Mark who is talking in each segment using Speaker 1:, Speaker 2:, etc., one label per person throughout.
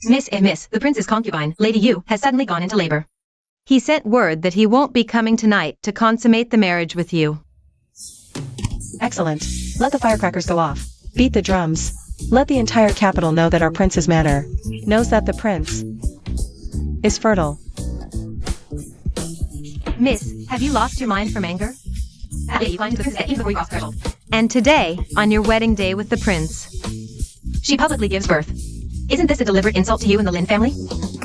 Speaker 1: Miss, the prince's concubine, Lady Yu, has suddenly gone into labor. He sent word that he won't be coming tonight to consummate the marriage with you.
Speaker 2: Excellent. Let the firecrackers go off. Beat the drums. Let the entire capital know that our prince's manor knows that the prince is fertile.
Speaker 1: Miss, have you lost your mind from anger? You climbed to the princess even before you crossed the threshold. And today, on your wedding day with the prince, she publicly gives birth. Isn't this a deliberate insult to you and the Lin family?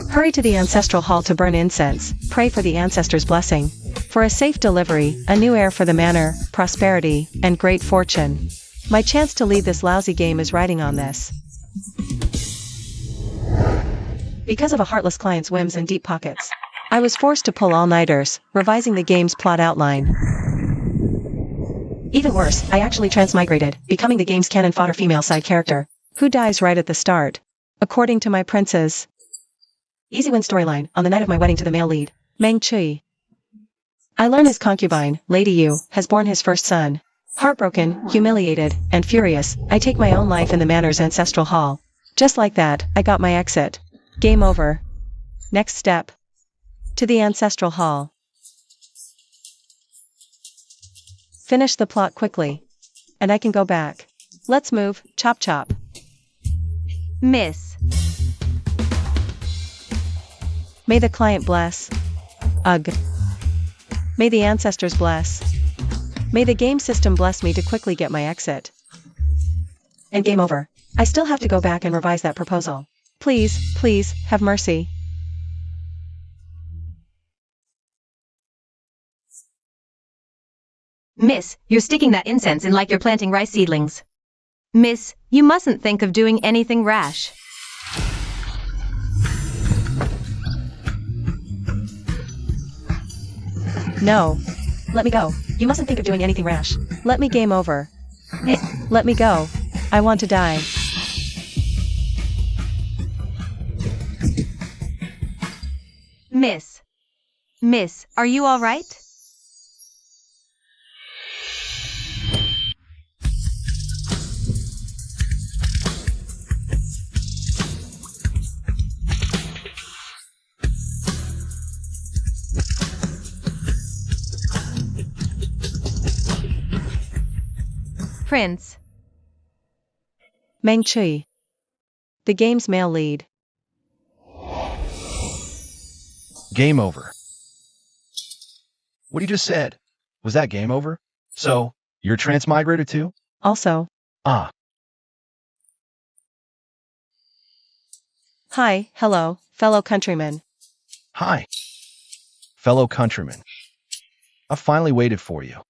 Speaker 2: Hurry to the ancestral hall to burn incense, pray for the ancestors' blessing. For a safe delivery, a new heir for the manor, prosperity, and great fortune. My chance to lead this lousy game is riding on this. Because of a heartless client's whims and deep pockets, I was forced to pull all-nighters, revising the game's plot outline. Even worse, I actually transmigrated, becoming the game's cannon fodder female side character, who dies right at the start. According to my prince's easy win storyline, on the night of my wedding to the male lead, Meng Chui, I learn his concubine, Lady Yu, has born his first son. Heartbroken, humiliated, and furious, I take my own life in the manor's ancestral hall. Just like that, I got my exit. Game over. Next step. To the ancestral hall. Finish the plot quickly. And I can go back. Let's move, chop chop.
Speaker 1: Miss.
Speaker 2: May the client bless. Ugh. May the ancestors bless. May the game system bless me to quickly get my exit. And game over. I still have to go back and revise that proposal. Please, please, have mercy.
Speaker 1: Miss, you're sticking that incense in like you're planting rice seedlings. Miss, you mustn't think of doing anything rash.
Speaker 2: No. Let me go. You mustn't think of doing anything rash. Let me game over.
Speaker 1: Miss.
Speaker 2: Let me go. I want to die.
Speaker 1: Miss, are you all right? Prince.
Speaker 2: Meng Chui. The game's male lead.
Speaker 3: Game over. What you just said, was that game over? So, you're transmigrated too?
Speaker 2: Also.
Speaker 3: Ah.
Speaker 2: Hi, hello, fellow countrymen.
Speaker 3: Hi. Fellow countrymen. I finally waited for you.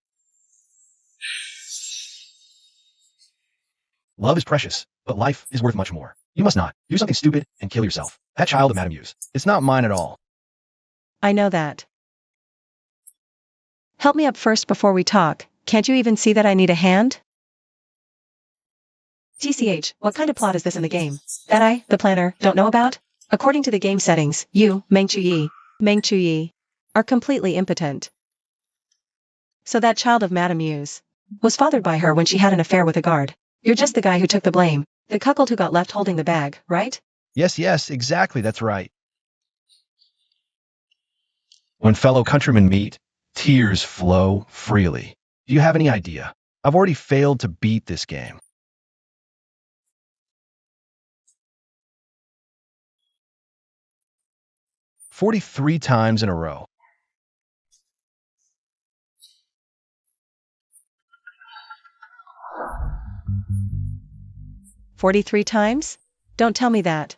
Speaker 3: Love is precious, but life is worth much more. You must not do something stupid and kill yourself. That child of Madame Yu's. It's not mine at all.
Speaker 2: I know that. Help me up first before we talk. Can't you even see that I need a hand? TCH, what kind of plot is this in the game? That I, the planner, don't know about? According to the game settings, you, Meng Chuyi, are completely impotent. So that child of Madame Yu's was fathered by her when she had an affair with a guard. You're just the guy who took the blame, the cuckold who got left holding the bag, right?
Speaker 3: Yes, exactly, that's right. When fellow countrymen meet, tears flow freely. Do you have any idea? I've already failed to beat this game. "43 times in a row.
Speaker 2: 43 times? Don't tell me that.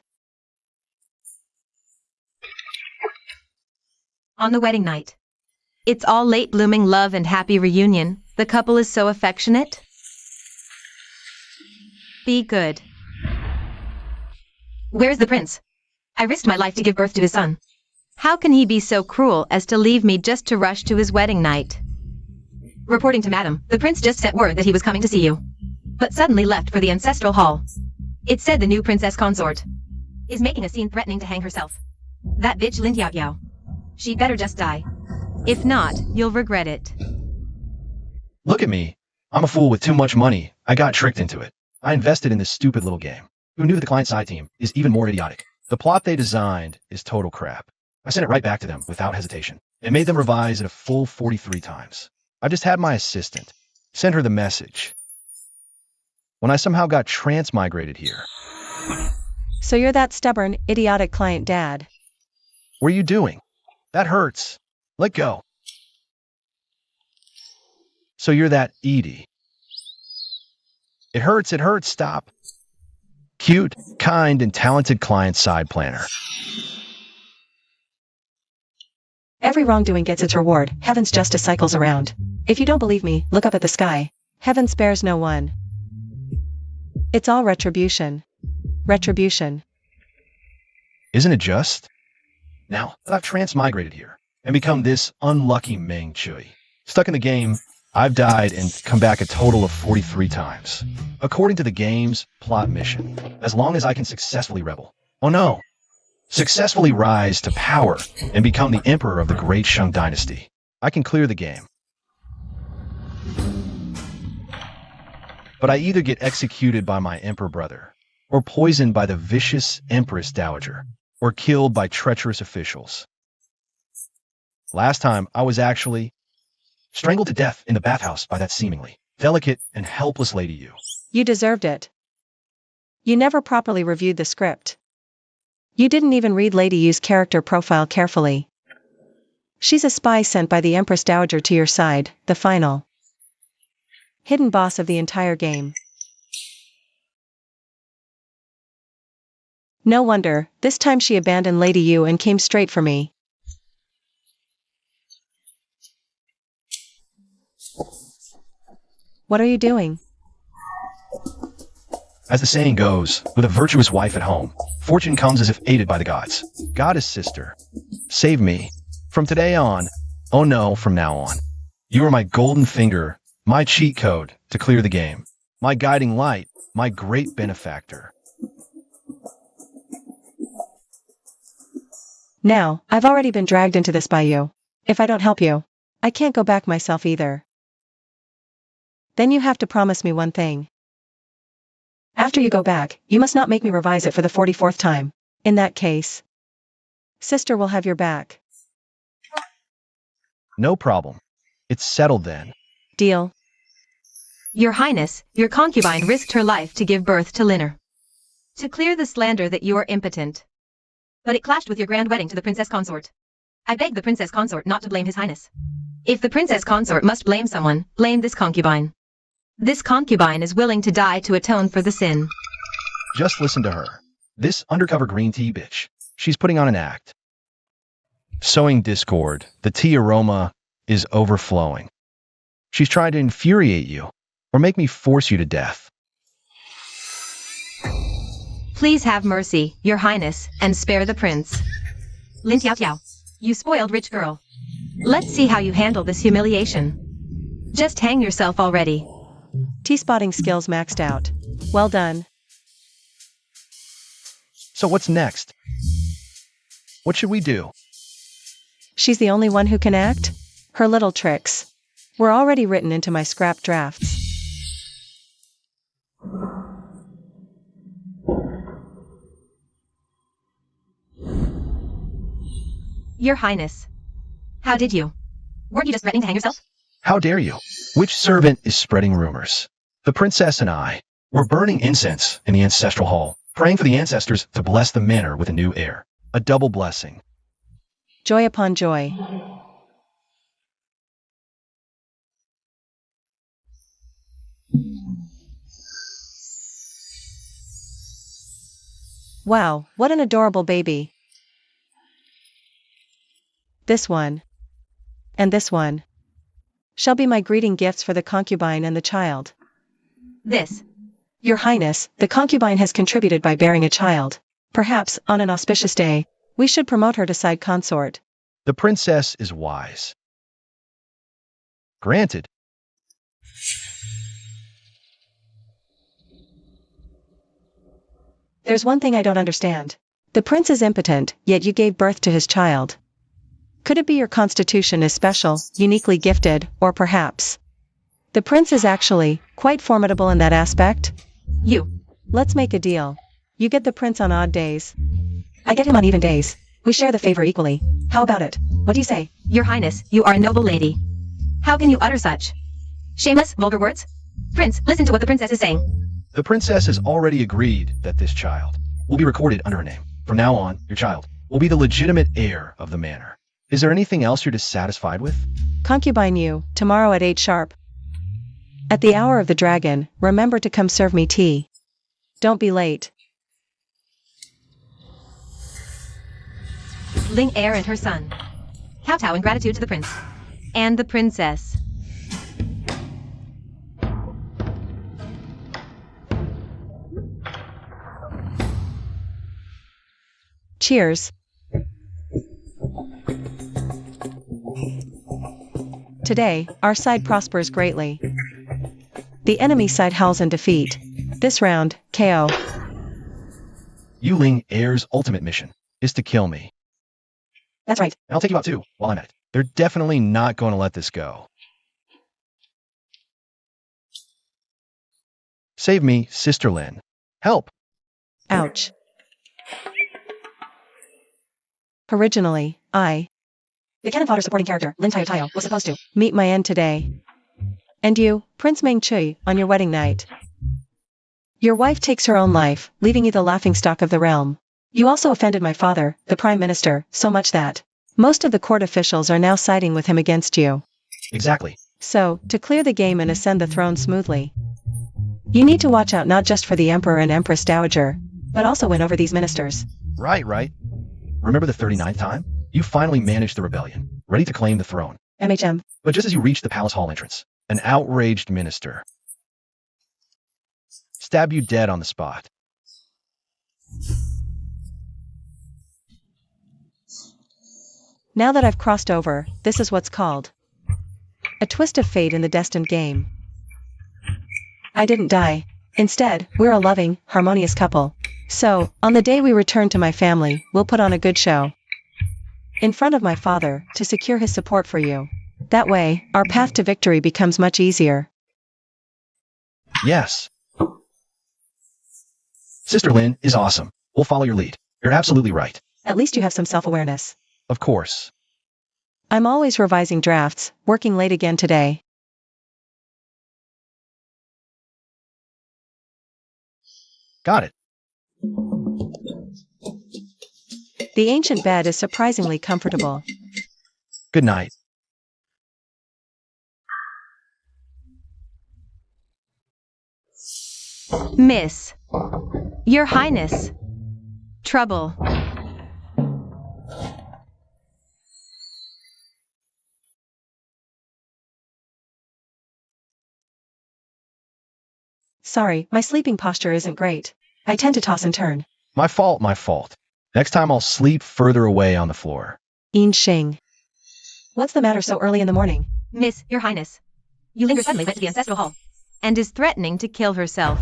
Speaker 1: On the wedding night. It's all late blooming love and happy reunion. The couple is so affectionate. Be good. Where's the prince? I risked my life to give birth to his son. How can he be so cruel as to leave me just to rush to his wedding night? Reporting to Madam, the prince just sent word that he was coming to see you, but suddenly left for the ancestral hall. It said the new princess consort is making a scene threatening to hang herself. That bitch Lin Yao. She'd better just die. If not, you'll regret it.
Speaker 3: Look at me. I'm a fool with too much money. I got tricked into it. I invested in this stupid little game. Who knew the client side team is even more idiotic? The plot they designed is total crap. I sent it right back to them without hesitation. It made them revise it a full 43 times. I just had my assistant send her the message when I somehow got transmigrated here.
Speaker 2: So you're that stubborn, idiotic client dad.
Speaker 3: What are you doing? That hurts. Let go. So you're that Edie. It hurts, stop. Cute, kind, and talented client side planner.
Speaker 2: Every wrongdoing gets its reward. Heaven's justice cycles around. If you don't believe me, look up at the sky. Heaven spares no one. It's all retribution. Retribution.
Speaker 3: Isn't it just? Now that I've transmigrated here and become this unlucky Meng Chui, stuck in the game, I've died and come back a total of 43 times. According to the game's plot mission, as long as I can successfully rebel. Oh no! Successfully rise to power and become the emperor of the Great Shang Dynasty, I can clear the game. But I either get executed by my emperor brother, or poisoned by the vicious Empress Dowager, or killed by treacherous officials. Last time, I was actually strangled to death in the bathhouse by that seemingly delicate and helpless Lady Yu.
Speaker 2: You deserved it. You never properly reviewed the script. You didn't even read Lady Yu's character profile carefully. She's a spy sent by the Empress Dowager to your side, the final hidden boss of the entire game. No wonder, this time she abandoned Lady Yu and came straight for me. What are you doing?
Speaker 3: As the saying goes, with a virtuous wife at home, fortune comes as if aided by the gods. Goddess sister, save me. From today on, oh no, from now on. You are my golden finger, my cheat code to clear the game. My guiding light, my great benefactor.
Speaker 2: Now, I've already been dragged into this by you. If I don't help you, I can't go back myself either. Then you have to promise me one thing. After you go back, you must not make me revise it for the 44th time. In that case, sister will have your back.
Speaker 3: No problem. It's settled then.
Speaker 2: Deal.
Speaker 1: Your Highness, your concubine risked her life to give birth to Linner. To clear the slander that you are impotent. But it clashed with your grand wedding to the princess consort. I beg the princess consort not to blame His Highness. If the princess consort must blame someone, blame this concubine. This concubine is willing to die to atone for the sin.
Speaker 3: Just listen to her. This undercover green tea bitch. She's putting on an act. Sowing discord. The tea aroma is overflowing. She's trying to infuriate you, or make me force you to death.
Speaker 1: Please have mercy, your Highness, and spare the prince. Lin Tiao Tiao, you spoiled rich girl. Let's see how you handle this humiliation. Just hang yourself already.
Speaker 2: T-spotting skills maxed out. Well done.
Speaker 3: So what's next? What should we do?
Speaker 2: She's the only one who can act? Her little tricks were already written into my scrap drafts.
Speaker 1: Your Highness. How did you? Weren't you just threatening to hang yourself?
Speaker 3: How dare you? Which servant is spreading rumors? The princess and I were burning incense in the ancestral hall, praying for the ancestors to bless the manor with a new heir. A double blessing.
Speaker 2: Joy upon joy. Wow, what an adorable baby. This one. And this one shall be my greeting gifts for the concubine and the child.
Speaker 1: This.
Speaker 2: Your Highness, the concubine has contributed by bearing a child. Perhaps, on an auspicious day, we should promote her to side consort.
Speaker 3: The princess is wise. Granted.
Speaker 2: There's one thing I don't understand. The prince is impotent, yet you gave birth to his child. Could it be your constitution is special, uniquely gifted, or perhaps the prince is actually quite formidable in that aspect?
Speaker 1: You.
Speaker 2: Let's make a deal. You get the prince on odd days. I get him on even days. We share the favor equally. How about it? What do you say?
Speaker 1: Your Highness, you are a noble lady. How can you utter such shameless, vulgar words? Prince, listen to what the princess is saying.
Speaker 3: The princess has already agreed that this child will be recorded under her name. From now on, your child will be the legitimate heir of the manor. Is there anything else you're dissatisfied with?
Speaker 2: Concubine you, tomorrow at 8 sharp. At the hour of the dragon, remember to come serve me tea. Don't be late.
Speaker 1: Ling heir and her son. Kowtow in gratitude to the prince. And the princess.
Speaker 2: Cheers. Today, our side prospers greatly. The enemy side howls in defeat. This round, KO.
Speaker 3: Yu Ling heir's ultimate mission is to kill me.
Speaker 2: That's right.
Speaker 3: And I'll take you out too, while I'm at it. They're definitely not going to let this go. Save me, Sister Lin. Help!
Speaker 2: Ouch. Originally, the cannon fodder supporting character, Lin Tayo, was supposed to meet my end today. And you, Prince Meng Chui, on your wedding night. Your wife takes her own life, leaving you the laughingstock of the realm. You also offended my father, the Prime Minister, so much that most of the court officials are now siding with him against you.
Speaker 3: Exactly.
Speaker 2: So, to clear the game and ascend the throne smoothly, you need to watch out not just for the Emperor and Empress Dowager, but also win over these ministers.
Speaker 3: Right. Remember the 39th time? You finally managed the rebellion, ready to claim the throne.
Speaker 2: MHM.
Speaker 3: But just as you reached the palace hall entrance, an outraged minister stabbed you dead on the spot.
Speaker 2: Now that I've crossed over, this is what's called a twist of fate in the destined game. I didn't die. Instead, we're a loving, harmonious couple. So, on the day we return to my family, we'll put on a good show in front of my father, to secure his support for you. That way, our path to victory becomes much easier.
Speaker 3: Yes. Sister Lin is awesome. We'll follow your lead. You're absolutely right.
Speaker 2: At least you have some self-awareness.
Speaker 3: Of course.
Speaker 2: I'm always revising drafts, working late again today.
Speaker 3: Got it.
Speaker 2: The ancient bed is surprisingly comfortable.
Speaker 3: Good night.
Speaker 1: Miss. Your Highness. Trouble.
Speaker 2: Sorry, my sleeping posture isn't great. I tend to toss and turn.
Speaker 3: My fault. Next time I'll sleep further away on the floor.
Speaker 2: Yin Xing. What's the matter so early in the morning?
Speaker 1: Miss, Your Highness. Yu Ling suddenly went to the ancestral hall and is threatening to kill herself.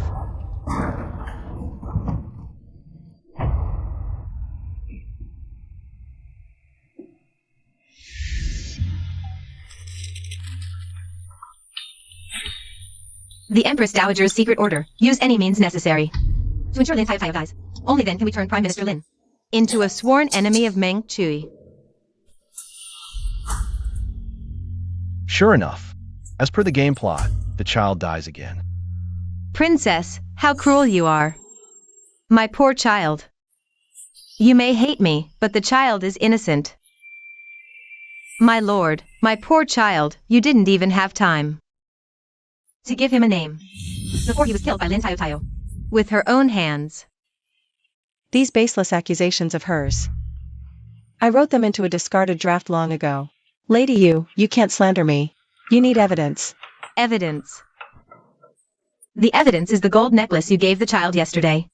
Speaker 1: The Empress Dowager's secret order. Use any means necessary to ensure Lin Tayo dies. Only then can we turn Prime Minister Lin into a sworn enemy of Meng Chui.
Speaker 3: Sure enough, as per the game plot, the child dies again.
Speaker 1: Princess, how cruel you are. My poor child. You may hate me, but the child is innocent. My lord, my poor child, you didn't even have time to give him a name before he was killed by Lin Tayo with her own hands.
Speaker 2: These baseless accusations of hers. I wrote them into a discarded draft long ago. Lady you can't slander me. You need evidence.
Speaker 1: Evidence. The evidence is the gold necklace you gave the child yesterday.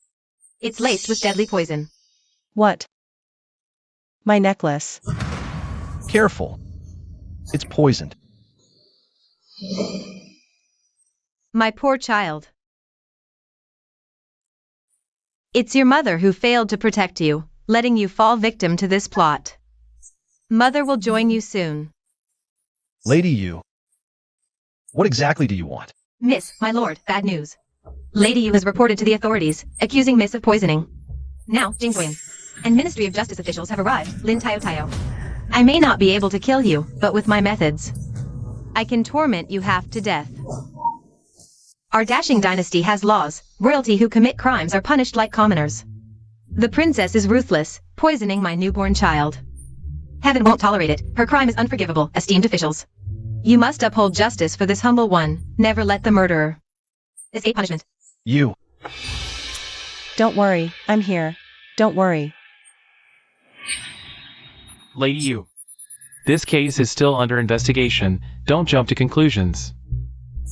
Speaker 1: It's laced with deadly poison.
Speaker 2: What? My necklace.
Speaker 3: Careful. It's poisoned.
Speaker 1: My poor child. It's your mother who failed to protect you, letting you fall victim to this plot. Mother will join you soon.
Speaker 3: Lady Yu, what exactly do you want?
Speaker 1: Miss, my lord, bad news. Lady Yu is reported to the authorities, accusing Miss of poisoning. Now, Jingguan. and Ministry of Justice officials have arrived, Lin Tayo Tayo. I may not be able to kill you, but with my methods, I can torment you half to death. Our dashing dynasty has laws. Royalty who commit crimes are punished like commoners. The princess is ruthless, poisoning my newborn child. Heaven won't tolerate it. Her crime is unforgivable, esteemed officials. You must uphold justice for this humble one. Never let the murderer escape punishment.
Speaker 3: You.
Speaker 2: Don't worry, I'm here. Don't worry.
Speaker 4: Lady Yu. This case is still under investigation. Don't jump to conclusions.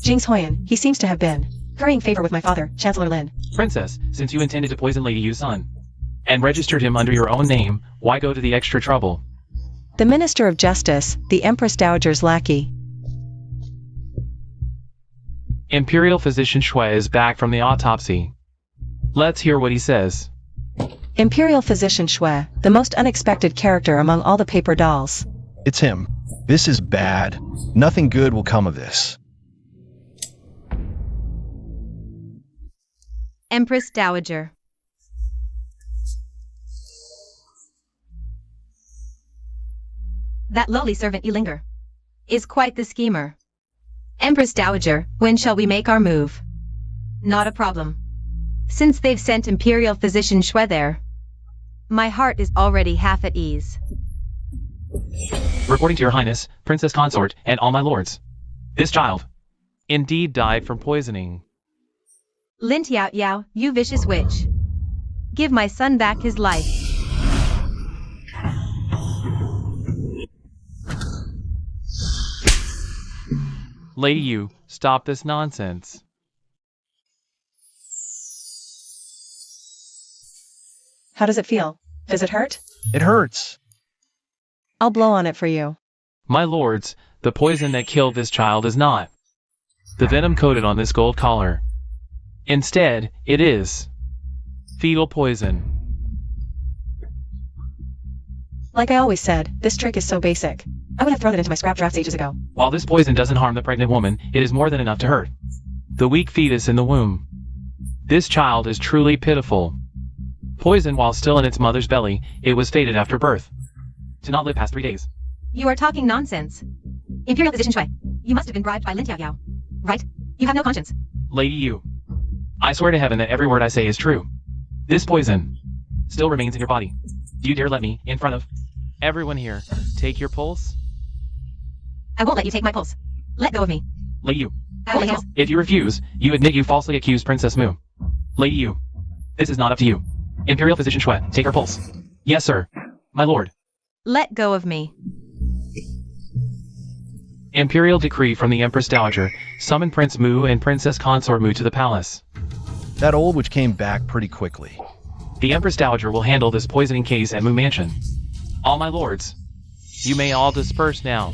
Speaker 2: Jing's Hoyan, he seems to have been currying favor with my father, Chancellor Lin.
Speaker 4: Princess, since you intended to poison Lady Yu's son, and registered him under your own name, why go to the extra trouble?
Speaker 2: The Minister of Justice, the Empress Dowager's lackey.
Speaker 4: Imperial Physician Shui is back from the autopsy. Let's hear what he says.
Speaker 2: Imperial Physician Shui, the most unexpected character among all the paper dolls.
Speaker 3: It's him. This is bad. Nothing good will come of this.
Speaker 1: Empress Dowager. That lowly servant Elinger is quite the schemer. Empress Dowager, when shall we make our move? Not a problem. Since they've sent Imperial Physician Shui there, my heart is already half at ease.
Speaker 4: Reporting to your highness, princess consort, and all my lords. This child indeed died from poisoning.
Speaker 1: Lin Tiao Yao, you vicious witch. Give my son back his life.
Speaker 4: Lady Yu, stop this nonsense.
Speaker 2: How does it feel? Does it hurt?
Speaker 3: It hurts.
Speaker 2: I'll blow on it for you.
Speaker 4: My lords, the poison that killed this child is not the venom coated on this gold collar. Instead, it is fetal poison.
Speaker 2: Like I always said, this trick is so basic. I would have thrown it into my scrap drafts ages ago.
Speaker 4: While this poison doesn't harm the pregnant woman, it is more than enough to hurt the weak fetus in the womb. This child is truly pitiful. Poisoned while still in its mother's belly, it was fated after birth to not live past 3 days.
Speaker 1: You are talking nonsense. Imperial Physician Shui, you must have been bribed by Lin Tiao Yao, right? You have no conscience.
Speaker 4: Lady Yu, I swear to heaven that every word I say is true. This poison still remains in your body. Do you dare let me, in front of everyone here, take your pulse?
Speaker 1: I won't let you take my pulse. Let go of me.
Speaker 4: Lady Yu,
Speaker 1: I won't let you.
Speaker 4: if you refuse, you admit you falsely accused Princess Mu. Lady Yu, this is not up to you. Imperial Physician Shui, take her pulse. Yes, sir. My lord.
Speaker 1: Let go of me.
Speaker 4: Imperial decree from the Empress Dowager. Summon Prince Mu and Princess Consort Mu to the palace.
Speaker 3: That old witch came back pretty quickly.
Speaker 4: The Empress Dowager will handle this poisoning case at Mu Mansion. All my lords, you may all disperse now.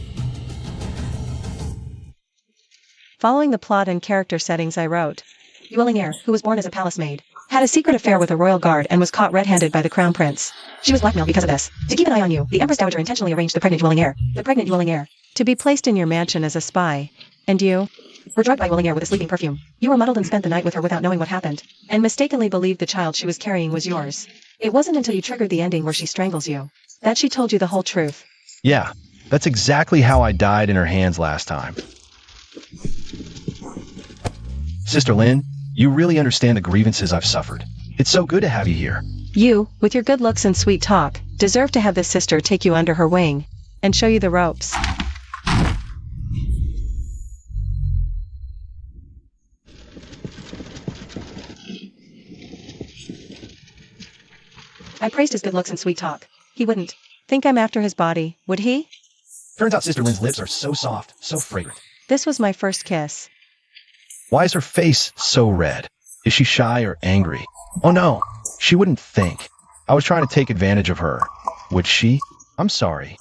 Speaker 2: Following the plot and character settings I wrote, Yuling Heir, who was born as a palace maid, had a secret affair with a royal guard and was caught red-handed by the crown prince. She was blackmailed because of this. To keep an eye on you, the Empress Dowager intentionally arranged the pregnant Yuling Heir, to be placed in your mansion as a spy. And you were drugged by Yuling Heir with a sleeping perfume. You were muddled and spent the night with her without knowing what happened, and mistakenly believed the child she was carrying was yours. It wasn't until you triggered the ending where she strangles you that she told you the whole truth.
Speaker 3: Yeah, that's exactly how I died in her hands last time. Sister Lin, you really understand the grievances I've suffered. It's so good to have you here.
Speaker 2: You, with your good looks and sweet talk, deserve to have this sister take you under her wing and show you the ropes. I praised his good looks and sweet talk. He wouldn't think I'm after his body, would he?
Speaker 3: Turns out Sister Lin's lips are so soft, so fragrant.
Speaker 2: This was my first kiss.
Speaker 3: Why is her face so red? Is she shy or angry? Oh no, she wouldn't think. I was trying to take advantage of her. Would she? I'm sorry.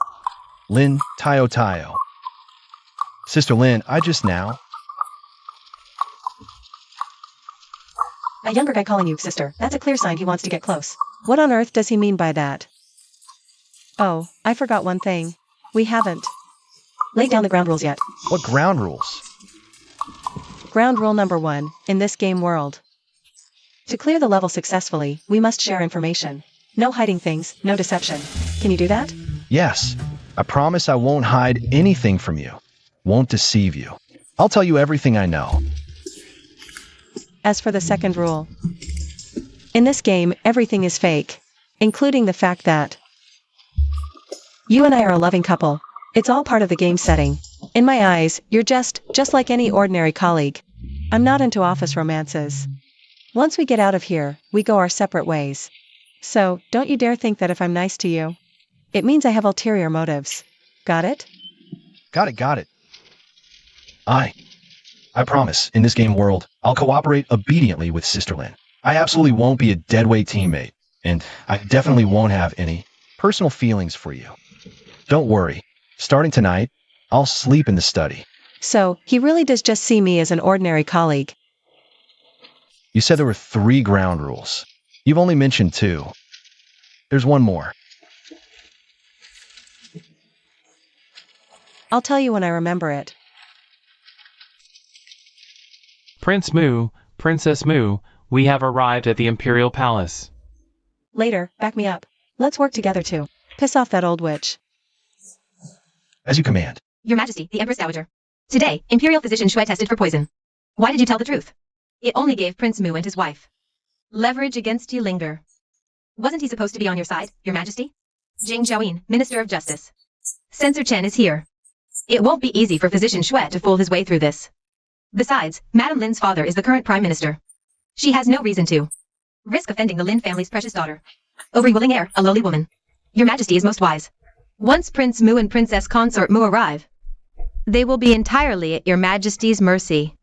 Speaker 3: Lin Tayo Tayo. Sister Lin, I just now...
Speaker 2: A younger guy calling you sister, that's a clear sign he wants to get close. What on earth does he mean by that? Oh, I forgot one thing. We haven't laid down the ground rules yet.
Speaker 3: What ground rules?
Speaker 2: Ground rule number 1, in this game world. To clear the level successfully, we must share information. No hiding things, no deception. Can you do that?
Speaker 3: Yes, I promise I won't hide anything from you. Won't deceive you. I'll tell you everything I know.
Speaker 2: As for the second rule, in this game, everything is fake, including the fact that you and I are a loving couple. It's all part of the game setting. In my eyes, you're just like any ordinary colleague. I'm not into office romances. Once we get out of here, we go our separate ways. So, don't you dare think that if I'm nice to you, it means I have ulterior motives. Got it?
Speaker 3: Got it. I promise, in this game world, I'll cooperate obediently with Sister Lynn. I absolutely won't be a deadweight teammate, and I definitely won't have any personal feelings for you. Don't worry, starting tonight, I'll sleep in the study.
Speaker 2: So, he really does just see me as an ordinary colleague.
Speaker 3: You said there were 3 ground rules. You've only mentioned 2. There's one more.
Speaker 2: I'll tell you when I remember it.
Speaker 4: Prince Moo, Princess Moo, we have arrived at the Imperial Palace.
Speaker 2: Later, back me up. Let's work together to piss off that old witch.
Speaker 3: As you command.
Speaker 1: Your Majesty, the Empress Dowager. Today, Imperial physician Shui tested for poison. Why did you tell the truth? It only gave Prince Mu and his wife leverage against you linger. Wasn't he supposed to be on your side, Your Majesty? Jing Zhaoyin, Minister of Justice. Censor Chen is here. It won't be easy for physician Shui to fool his way through this. Besides, Madame Lin's father is the current Prime Minister. She has no reason to risk offending the Lin family's precious daughter over willing heir, a lowly woman. Your Majesty is most wise. Once Prince Mu and Princess Consort Mu arrive, they will be entirely at Your Majesty's mercy.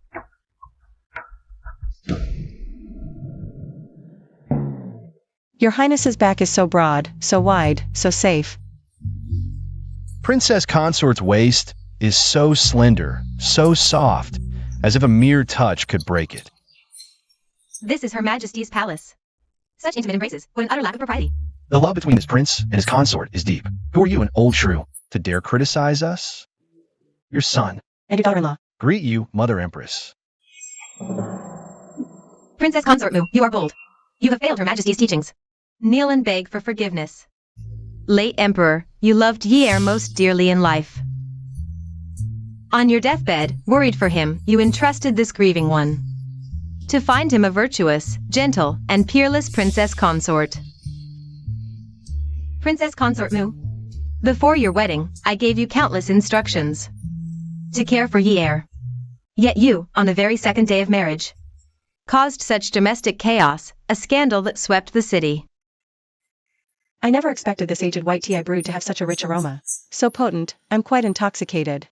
Speaker 2: Your Highness's back is so broad, so wide, so safe.
Speaker 3: Princess Consort's waist is so slender, so soft, as if a mere touch could break it.
Speaker 1: This is Her Majesty's palace. Such intimate embraces, what an utter lack of propriety.
Speaker 3: The love between this prince and his consort is deep. Who are you, an old shrew, to dare criticize us? Your son.
Speaker 2: And your daughter-in-law.
Speaker 3: Greet you, Mother Empress.
Speaker 1: Princess Consort Mu, you are bold. You have failed Her Majesty's teachings. Kneel and beg for forgiveness. Late Emperor, you loved Yi most dearly in life. On your deathbed, worried for him, you entrusted this grieving one to find him a virtuous, gentle, and peerless princess consort. Princess Consort Mu, before your wedding, I gave you countless instructions to care for Yi. Yet you, on the very second day of marriage, caused such domestic chaos, a scandal that swept the city.
Speaker 2: I never expected this aged white tea I brewed to have such a rich aroma. So potent, I'm quite intoxicated.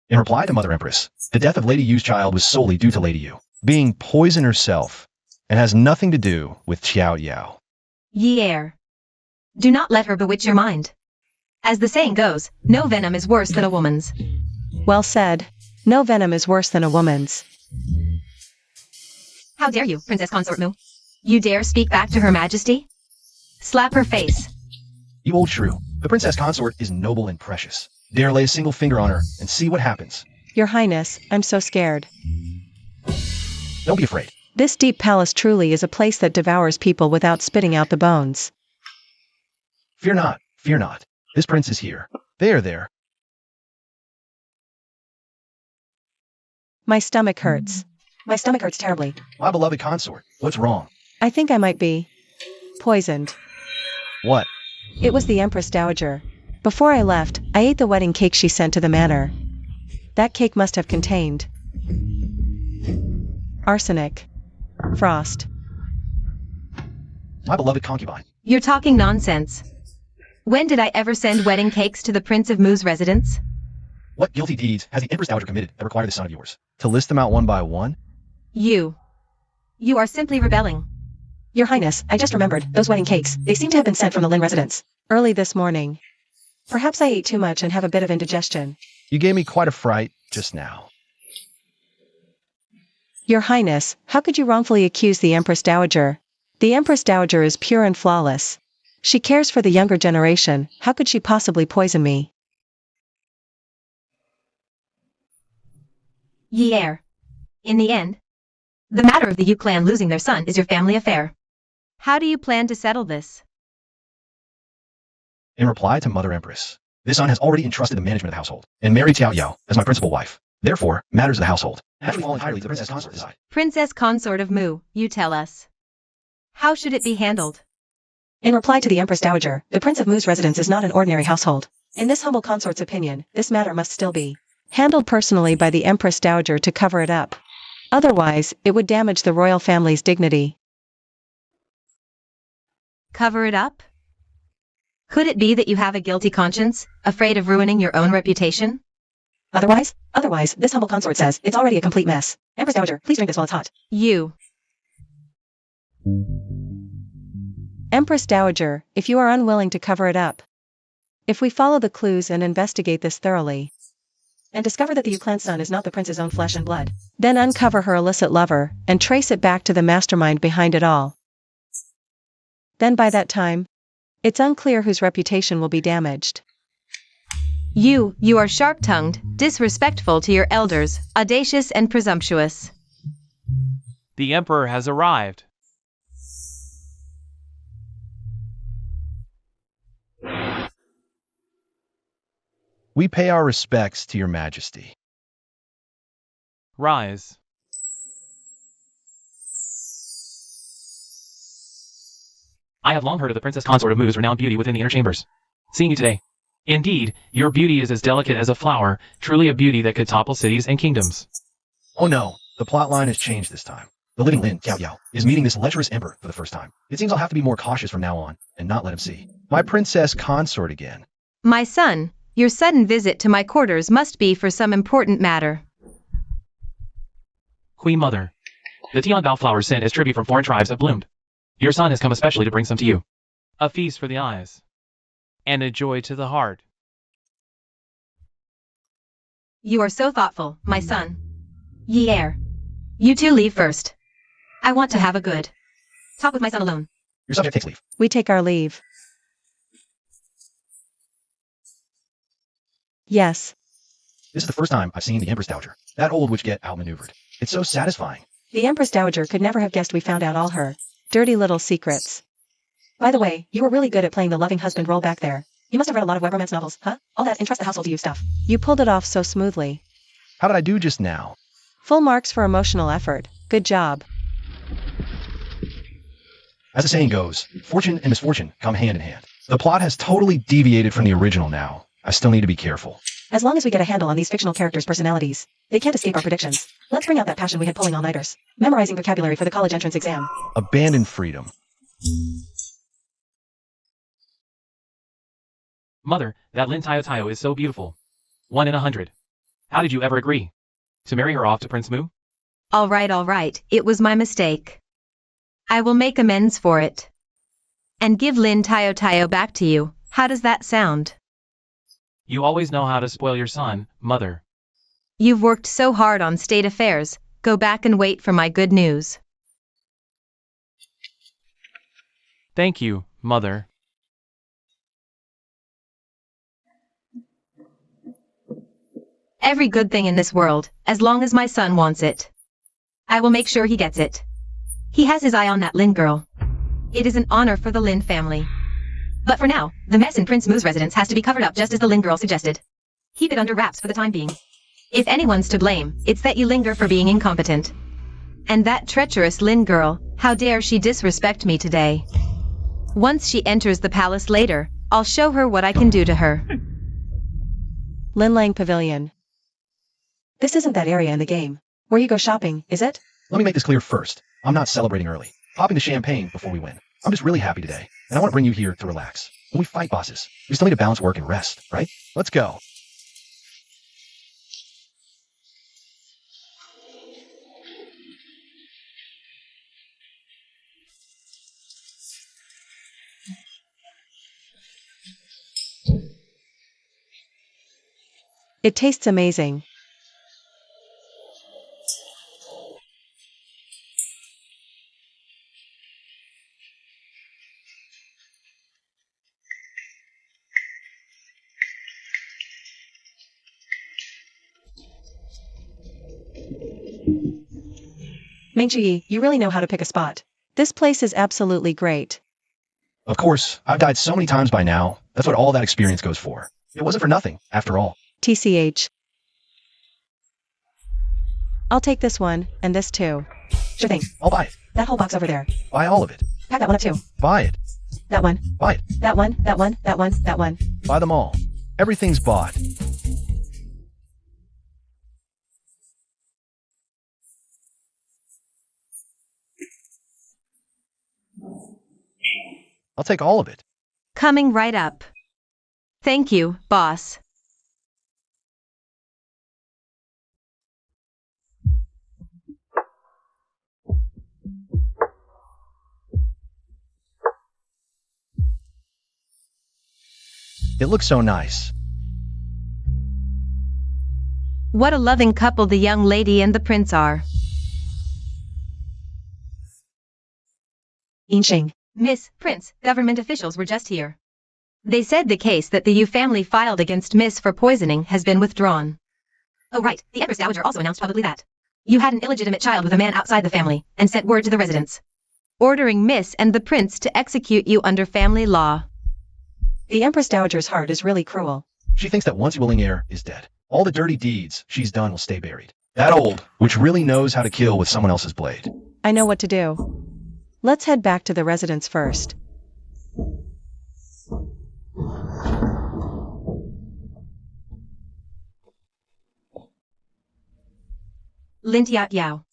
Speaker 3: In reply to Mother Empress, the death of Lady Yu's child was solely due to Lady Yu being poison herself, and has nothing to do with Qiao Yao.
Speaker 1: Yi. Do not let her bewitch your mind. As the saying goes, no venom is worse than a woman's.
Speaker 2: Well said. No venom is worse than a woman's.
Speaker 1: How dare you, Princess Consort Mu? You dare speak back to Her Majesty? Slap her face.
Speaker 3: You old shrew, the princess consort is noble and precious. Dare lay a single finger on her and see what happens.
Speaker 2: Your Highness, I'm so scared.
Speaker 3: Don't be afraid.
Speaker 2: This deep palace truly is a place that devours people without spitting out the bones.
Speaker 3: Fear not, fear not. This prince is here. They are there.
Speaker 2: My stomach hurts. My stomach hurts terribly.
Speaker 3: My beloved consort, what's wrong?
Speaker 2: I think I might be poisoned.
Speaker 3: What?
Speaker 2: It was the Empress Dowager. Before I left, I ate the wedding cake she sent to the manor. That cake must have contained arsenic. Frost.
Speaker 3: My beloved concubine.
Speaker 1: You're talking nonsense. When did I ever send wedding cakes to the Prince of Mu's residence?
Speaker 3: What guilty deeds has the Empress Dowager committed that require this son of yours? To list them out one by one?
Speaker 1: You are simply rebelling.
Speaker 2: Your Highness, I just remembered, those wedding cakes, they seem to have been sent from the Lin residence. Early this morning. Perhaps I ate too much and have a bit of indigestion.
Speaker 3: You gave me quite a fright just now.
Speaker 2: Your Highness, how could you wrongfully accuse the Empress Dowager? The Empress Dowager is pure and flawless. She cares for the younger generation. How could she possibly poison me?
Speaker 1: Yi. In the end, the matter of the Yu clan losing their son is your family affair. How do you plan to settle this?
Speaker 3: In reply to Mother Empress, this son has already entrusted the management of the household and married Xiao Yao as my principal wife. Therefore, matters of the household have to fall entirely to the princess consort decide.
Speaker 1: Princess consort of Mu, you tell us. How should it be handled?
Speaker 2: In reply to the Empress Dowager, the Prince of Mu's residence is not an ordinary household. In this humble consort's opinion, this matter must still be handled personally by the Empress Dowager to cover it up. Otherwise, it would damage the royal family's dignity.
Speaker 1: Cover it up? Could it be that you have a guilty conscience, afraid of ruining your own reputation?
Speaker 2: Otherwise, this humble consort says it's already a complete mess. Empress Dowager, please drink this while it's hot.
Speaker 1: You.
Speaker 2: Empress Dowager, if you are unwilling to cover it up, if we follow the clues and investigate this thoroughly, and discover that the Yuclan's son is not the prince's own flesh and blood, then uncover her illicit lover, and trace it back to the mastermind behind it all. Then by that time, it's unclear whose reputation will be damaged.
Speaker 1: You are sharp-tongued, disrespectful to your elders, audacious and presumptuous.
Speaker 4: The Emperor has arrived.
Speaker 3: We pay our respects to your majesty.
Speaker 4: Rise. I have long heard of the Princess Consort of Mu's renowned beauty within the inner chambers. Seeing you today. Indeed, your beauty is as delicate as a flower, truly a beauty that could topple cities and kingdoms.
Speaker 3: Oh no, the plot line has changed this time. The living Lin, Xiao Yao, is meeting this lecherous emperor for the first time. It seems I'll have to be more cautious from now on, and not let him see my princess consort again.
Speaker 1: My son, your sudden visit to my quarters must be for some important matter.
Speaker 4: Queen Mother, the Tianbao flowers sent as tribute from foreign tribes have bloomed. Your son has come especially to bring some to you. A feast for the eyes, and a joy to the heart.
Speaker 1: You are so thoughtful, my son. Ye heir. You two leave first. I want to have a good talk with my son alone.
Speaker 3: Your subject takes leave.
Speaker 2: We take our leave. Yes.
Speaker 3: This is the first time I've seen the Empress Dowager. That old witch get outmaneuvered. It's so satisfying.
Speaker 2: The Empress Dowager could never have guessed we found out all her dirty little secrets. By the way, you were really good at playing the loving husband role back there. You must have read a lot of web romance novels, huh? All that entrust the household to you stuff. You pulled it off so smoothly.
Speaker 3: How did I do just now?
Speaker 2: Full marks for emotional effort. Good job.
Speaker 3: As the saying goes, fortune and misfortune come hand in hand. The plot has totally deviated from the original now. I still need to be careful.
Speaker 2: As long as we get a handle on these fictional characters' personalities, they can't escape our predictions. Let's bring out that passion we had pulling all-nighters. Memorizing vocabulary for the college entrance exam.
Speaker 3: Abandon freedom.
Speaker 4: Mother, that Lin Tayo is so beautiful. 1 in 100. How did you ever agree to marry her off to Prince Mu?
Speaker 1: All right, it was my mistake. I will make amends for it. And give Lin Tayo back to you. How does that sound?
Speaker 4: You always know how to spoil your son, Mother.
Speaker 1: You've worked so hard on state affairs. Go back and wait for my good news.
Speaker 4: Thank you, Mother.
Speaker 1: Every good thing in this world, as long as my son wants it. I will make sure he gets it. He has his eye on that Lin girl. It is an honor for the Lin family. But for now, the mess in Prince Mu's residence has to be covered up just as the Lin girl suggested. Keep it under wraps for the time being. If anyone's to blame, it's that you linger for being incompetent. And that treacherous Lin girl, how dare she disrespect me today? Once she enters the palace later, I'll show her what I can do to her.
Speaker 2: Lin Lang Pavilion. This isn't that area in the game. Where you go shopping, is it?
Speaker 3: Let me make this clear first. I'm not celebrating early. Popping the champagne before we win. I'm just really happy today, and I want to bring you here to relax. When we fight bosses, we still need to balance work and rest, right? Let's go.
Speaker 2: It tastes amazing. Meng Chuyi, you really know how to pick a spot. This place is absolutely great.
Speaker 3: Of course, I've died so many times by now. That's what all that experience goes for. It wasn't for nothing, after all.
Speaker 2: TCH. I'll take this one, and this too. Sure thing.
Speaker 3: I'll buy it.
Speaker 2: That whole box over there.
Speaker 3: Buy all of it.
Speaker 2: Pack that one up too.
Speaker 3: Buy it.
Speaker 2: That one.
Speaker 3: Buy it.
Speaker 2: That one, that one, that one, that one.
Speaker 3: Buy them all. Everything's bought. I'll take all of it.
Speaker 1: Coming right up. Thank you, boss.
Speaker 3: It looks so nice.
Speaker 1: What a loving couple the young lady and the prince are.
Speaker 2: Inching.
Speaker 1: Miss, Prince, government officials were just here. They said the case that the Yu family filed against Miss for poisoning has been withdrawn. Oh right, the Empress Dowager also announced publicly that you had an illegitimate child with a man outside the family, and sent word to the residents, ordering Miss and the prince to execute you under family law.
Speaker 2: The Empress Dowager's heart is really cruel.
Speaker 3: She thinks that once willing heir is dead, all the dirty deeds she's done will stay buried. That old, which really knows how to kill with someone else's blade.
Speaker 2: I know what to do. Let's head back to the residence first.
Speaker 1: Lin Tiao Yao.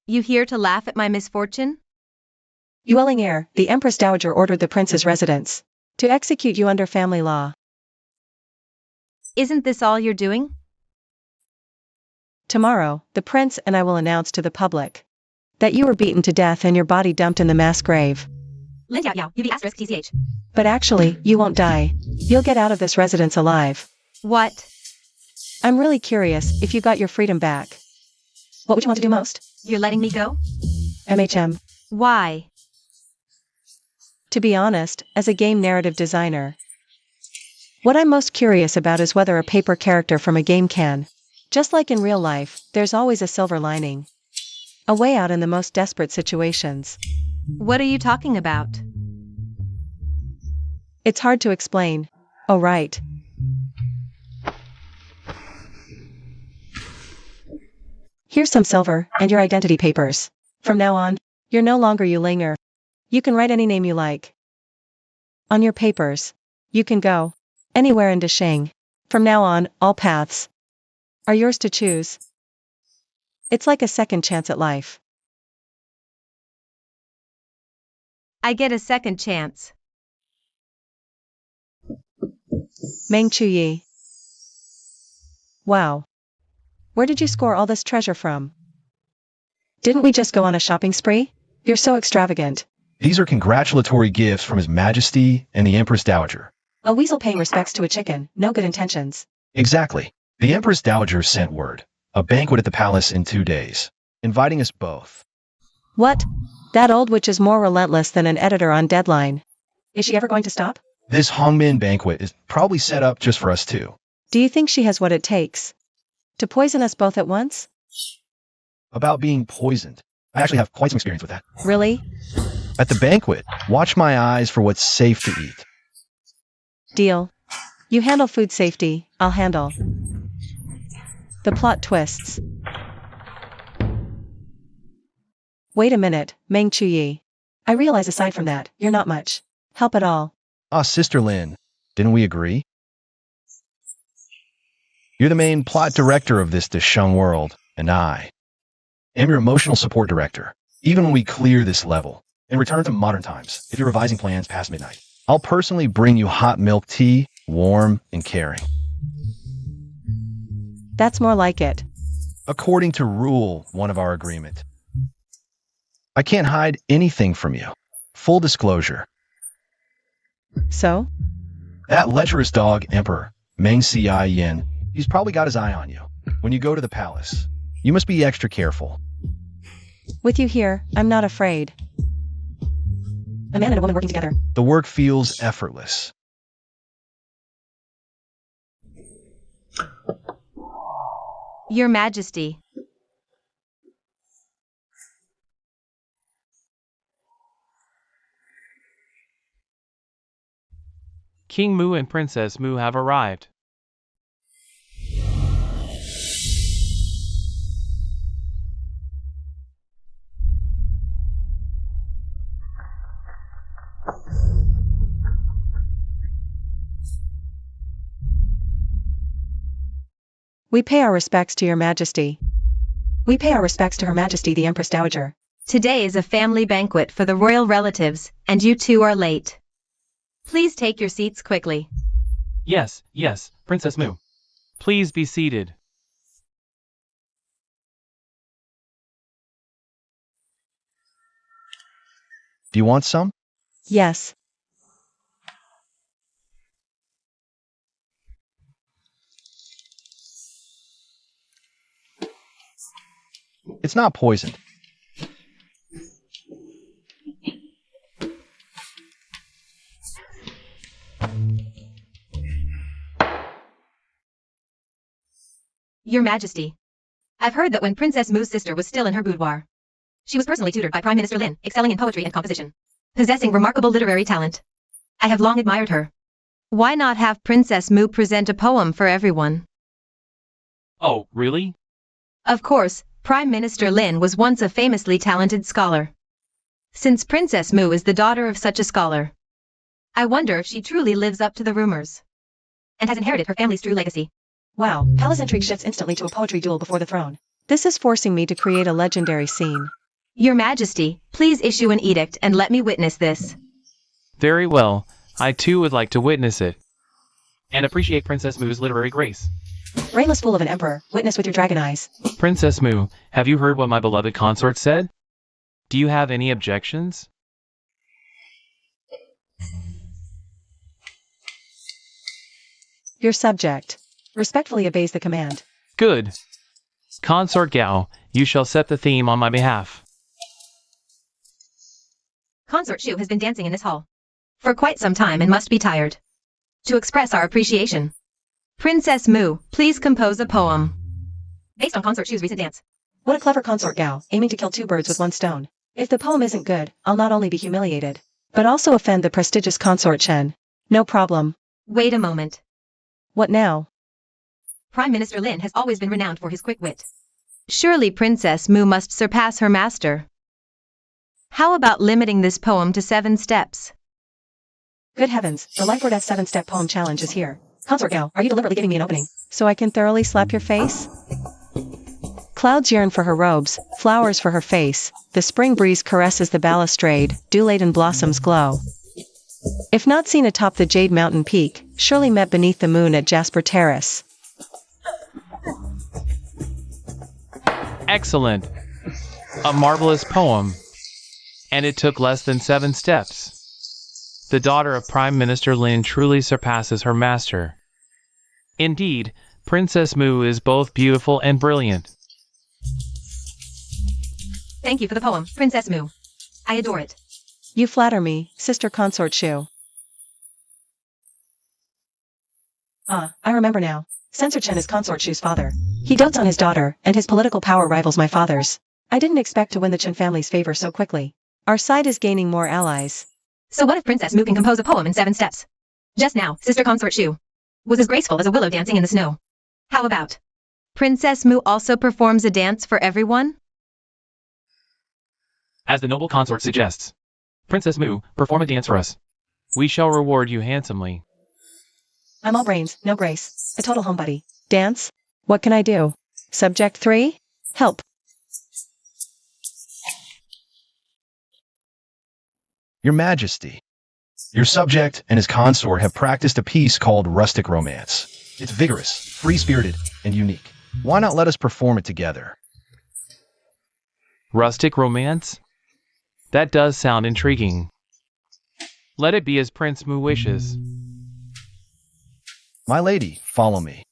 Speaker 1: You here to laugh at my misfortune?
Speaker 2: Yueling heir, the Empress Dowager ordered the prince's residence to execute you under family law.
Speaker 1: Isn't this all you're doing?
Speaker 2: Tomorrow, the prince and I will announce to the public that you were beaten to death and your body dumped in the mass grave.
Speaker 1: Lin Tiao Yao, UV asterisk TCH.
Speaker 2: But actually, you won't die. You'll get out of this residence alive.
Speaker 1: What?
Speaker 2: I'm really curious if you got your freedom back. What would you want to do most?
Speaker 1: You're letting me go?
Speaker 2: MHM.
Speaker 1: Why?
Speaker 2: To be honest, as a game narrative designer, what I'm most curious about is whether a paper character from a game can, just like in real life, there's always a silver lining. A way out in the most desperate situations.
Speaker 1: What are you talking about?
Speaker 2: It's hard to explain. Oh right. Here's some silver, and your identity papers. From now on, you're no longer Yulinger. You can write any name you like. On your papers, you can go anywhere in Dashing. From now on, all paths are yours to choose. It's like a second chance at life.
Speaker 1: I get a second chance.
Speaker 2: Meng Chuyi. Wow. Where did you score all this treasure from? Didn't we just go on a shopping spree? You're so extravagant.
Speaker 3: These are congratulatory gifts from His Majesty and the Empress Dowager.
Speaker 2: A weasel paying respects to a chicken, no good intentions.
Speaker 3: Exactly. The Empress Dowager sent word. A banquet at the palace in 2 days. Inviting us both.
Speaker 2: What? That old witch is more relentless than an editor on deadline. Is she ever going to stop?
Speaker 3: This Hongmin banquet is probably set up just for us two.
Speaker 2: Do you think she has what it takes to poison us both at once?
Speaker 3: About being poisoned. I actually have quite some experience with that.
Speaker 2: Really?
Speaker 3: At the banquet, watch my eyes for what's safe to eat.
Speaker 2: Deal. You handle food safety, I'll handle the plot twists. Wait a minute, Meng Chuyi. I realize aside from that, you're not much help at all.
Speaker 3: Ah, Sister Lin, didn't we agree? You're the main plot director of this Desheng world, and I am your emotional support director. Even when we clear this level and return to modern times, if you're revising plans past midnight, I'll personally bring you hot milk tea, warm and caring.
Speaker 2: That's more like it.
Speaker 3: According to Rule 1 of our agreement. I can't hide anything from you. Full disclosure.
Speaker 2: So?
Speaker 3: That lecherous dog, Emperor, Meng Ci Yin, he's probably got his eye on you. When you go to the palace, you must be extra careful.
Speaker 2: With you here, I'm not afraid. A man and a woman working together.
Speaker 3: The work feels effortless.
Speaker 1: Your Majesty.
Speaker 4: King Mu and Princess Mu have arrived.
Speaker 2: We pay our respects to your majesty. We pay our respects to Her Majesty the Empress Dowager.
Speaker 1: Today is a family banquet for the royal relatives, and you two are late. Please take your seats quickly.
Speaker 4: Yes, yes, Princess Mu. Please be seated.
Speaker 3: Do you want some?
Speaker 2: Yes.
Speaker 3: It's not poisoned.
Speaker 1: Your Majesty, I've heard that when Princess Mu's sister was still in her boudoir, she was personally tutored by Prime Minister Lin, excelling in poetry and composition, possessing remarkable literary talent. I have long admired her. Why not have Princess Mu present a poem for everyone?
Speaker 4: Oh, really?
Speaker 1: Of course, Prime Minister Lin was once a famously talented scholar. Since Princess Mu is the daughter of such a scholar, I wonder if she truly lives up to the rumors and has inherited her family's true legacy.
Speaker 2: Wow, palace intrigue shifts instantly to a poetry duel before the throne. This is forcing me to create a legendary scene.
Speaker 1: Your Majesty, please issue an edict and let me witness this.
Speaker 4: Very well, I too would like to witness it. And appreciate Princess Mu's literary grace.
Speaker 2: Brainless fool of an emperor, witness with your dragon eyes.
Speaker 4: Princess Mu, have you heard what my beloved consort said? Do you have any objections?
Speaker 2: Your subject respectfully obeys the command.
Speaker 4: Good. Consort Gao, you shall set the theme on my behalf.
Speaker 1: Consort Shu has been dancing in this hall for quite some time and must be tired. To express our appreciation, Princess Mu, please compose a poem based on Consort Shu's recent dance.
Speaker 2: What a clever consort Gao, aiming to kill two birds with one stone. If the poem isn't good, I'll not only be humiliated, but also offend the prestigious consort Chen. No problem.
Speaker 1: Wait a moment.
Speaker 2: What now?
Speaker 1: Prime Minister Lin has always been renowned for his quick wit. Surely Princess Mu must surpass her master. How about limiting this poem to 7 steps?
Speaker 2: Good heavens, the Lifeword F 7-step poem challenge is here. Consort Gao, are you deliberately giving me an opening so I can thoroughly slap your face? Clouds yearn for her robes, flowers for her face, the spring breeze caresses the balustrade, dew-laden blossoms glow. If not seen atop the Jade Mountain peak, surely met beneath the moon at Jasper Terrace.
Speaker 4: Excellent. A marvelous poem. And it took less than 7 steps. The daughter of Prime Minister Lin truly surpasses her master. Indeed, Princess Mu is both beautiful and brilliant.
Speaker 1: Thank you for the poem, Princess Mu. I adore it.
Speaker 2: You flatter me, Sister Consort Shu. Ah, I remember now. Censor Chen is Consort Shu's father. He dotes on his daughter, and his political power rivals my father's. I didn't expect to win the Chen family's favor so quickly. Our side is gaining more allies.
Speaker 1: So what if Princess Mu can compose a poem in 7 steps? Just now, Sister Consort Shu was as graceful as a willow dancing in the snow. How about Princess Mu also performs a dance for everyone?
Speaker 4: As the noble consort suggests. Princess Mu, perform a dance for us. We shall reward you handsomely.
Speaker 2: I'm all brains, no grace. A total homebody. Dance? What can I do? Subject 3? Help.
Speaker 3: Your Majesty, your subject and his consort have practiced a piece called rustic romance. It's vigorous, free-spirited, and unique. Why not let us perform it together?
Speaker 4: Rustic romance? That does sound intriguing. Let it be as Prince Mu wishes.
Speaker 3: My lady, follow me.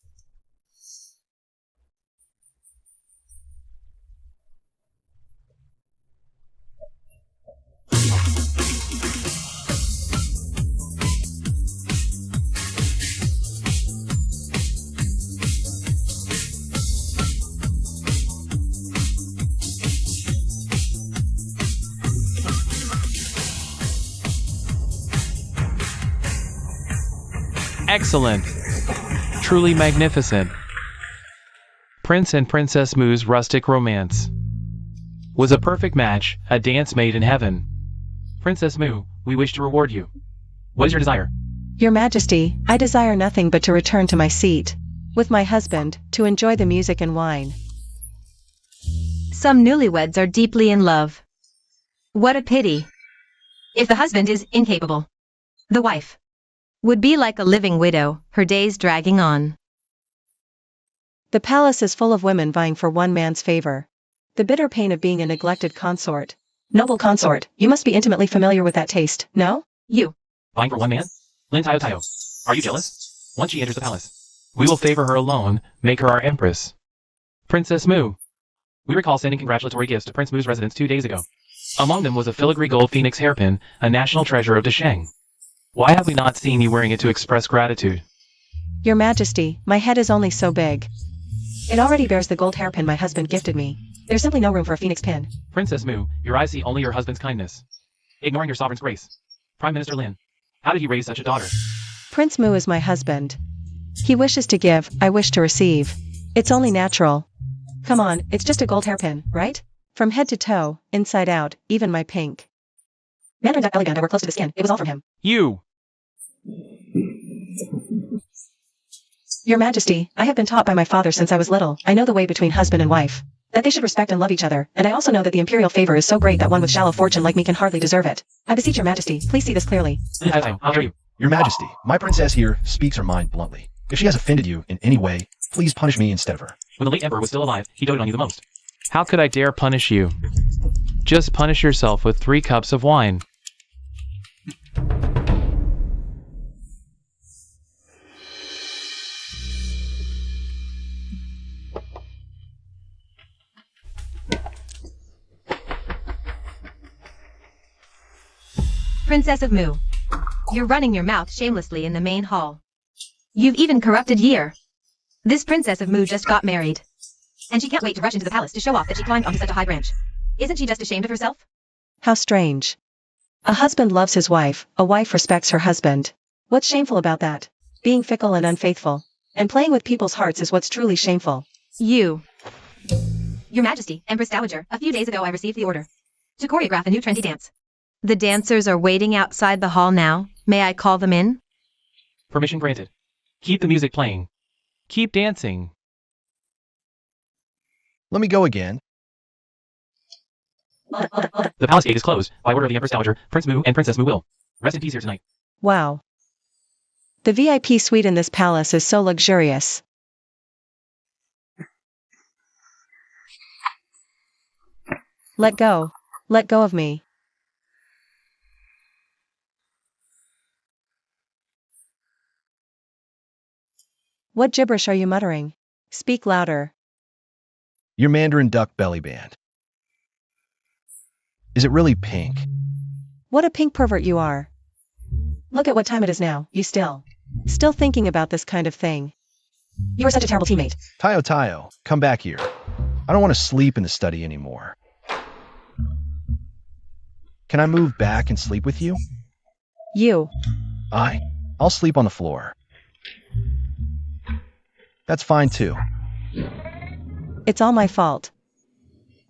Speaker 4: Excellent. Truly magnificent. Prince and Princess Mu's rustic romance was a perfect match, a dance made in heaven. Princess Mu, we wish to reward you. What is your desire?
Speaker 2: Your Majesty, I desire nothing but to return to my seat, with my husband, to enjoy the music and wine.
Speaker 1: Some newlyweds are deeply in love. What a pity. If the husband is incapable, the wife would be like a living widow, her days dragging on.
Speaker 2: The palace is full of women vying for one man's favor. The bitter pain of being a neglected consort. Noble consort, you must be intimately familiar with that taste, no?
Speaker 1: You.
Speaker 4: Vying for one man? Lin Tayo Tayo. Are you jealous? Once she enters the palace, we will favor her alone, make her our empress. Princess Mu. We recall sending congratulatory gifts to Prince Mu's residence 2 days ago. Among them was a filigree gold phoenix hairpin, a national treasure of Desheng. Why have we not seen you wearing it to express gratitude?
Speaker 2: Your Majesty, my head is only so big. It already bears the gold hairpin my husband gifted me. There's simply no room for a phoenix pin.
Speaker 4: Princess Mu, your eyes see only your husband's kindness, ignoring your sovereign's grace. Prime Minister Lin, how did he raise such a daughter?
Speaker 2: Prince Mu is my husband. He wishes to give, I wish to receive. It's only natural. Come on, it's just a gold hairpin, right? From head to toe, inside out, even my pink. Mandarin elegant, I were close to the skin, it was all from him.
Speaker 4: You!
Speaker 2: Your Majesty, I have been taught by my father since I was little. I know the way between husband and wife. That they should respect and love each other, and I also know that the imperial favor is so great that one with shallow fortune like me can hardly deserve it. I beseech your Majesty, please see this clearly.
Speaker 4: How dare you?
Speaker 3: Your Majesty, my princess here speaks her mind bluntly. If she has offended you in any way, please punish me instead of her.
Speaker 4: When the late emperor was still alive, he doted on you the most. How could I dare punish you? Just punish yourself with 3 cups of wine.
Speaker 1: Princess of Mu. You're running your mouth shamelessly in the main hall. You've even corrupted Year. This Princess of Mu just got married. And she can't wait to rush into the palace to show off that she climbed onto such a high branch. Isn't she just ashamed of herself?
Speaker 2: How strange. A husband loves his wife, a wife respects her husband. What's shameful about that? Being fickle and unfaithful. And playing with people's hearts is what's truly shameful.
Speaker 1: You. Your Majesty, Empress Dowager, a few days ago I received the order to choreograph a new trendy dance. The dancers are waiting outside the hall now. May I call them in?
Speaker 4: Permission granted. Keep the music playing. Keep dancing.
Speaker 3: Let me go again.
Speaker 4: The palace gate is closed, by order of the Empress Dowager, Prince Mu and Princess Mu will rest in peace here tonight.
Speaker 2: Wow. The VIP suite in this palace is so luxurious. Let go. Let go of me. What gibberish are you muttering? Speak louder.
Speaker 3: Your Mandarin duck belly band. Is it really pink?
Speaker 2: What a pink pervert you are. Look at what time it is now, you still thinking about this kind of thing. You are such a terrible teammate.
Speaker 3: Tayo Tayo, come back here. I don't want to sleep in the study anymore. Can I move back and sleep with you?
Speaker 2: You.
Speaker 3: I'll sleep on the floor. That's fine too.
Speaker 2: It's all my fault.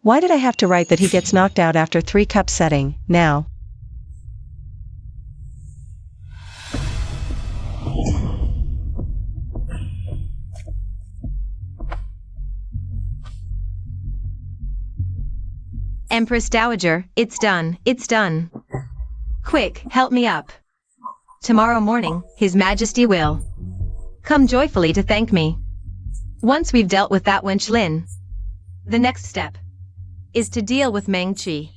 Speaker 2: Why did I have to write that he gets knocked out after 3 cup setting, now?
Speaker 1: Empress Dowager, it's done, it's done. Quick, help me up. Tomorrow morning, His Majesty will come joyfully to thank me. Once we've dealt with that wench Lin, the next step is to deal with Meng Qi.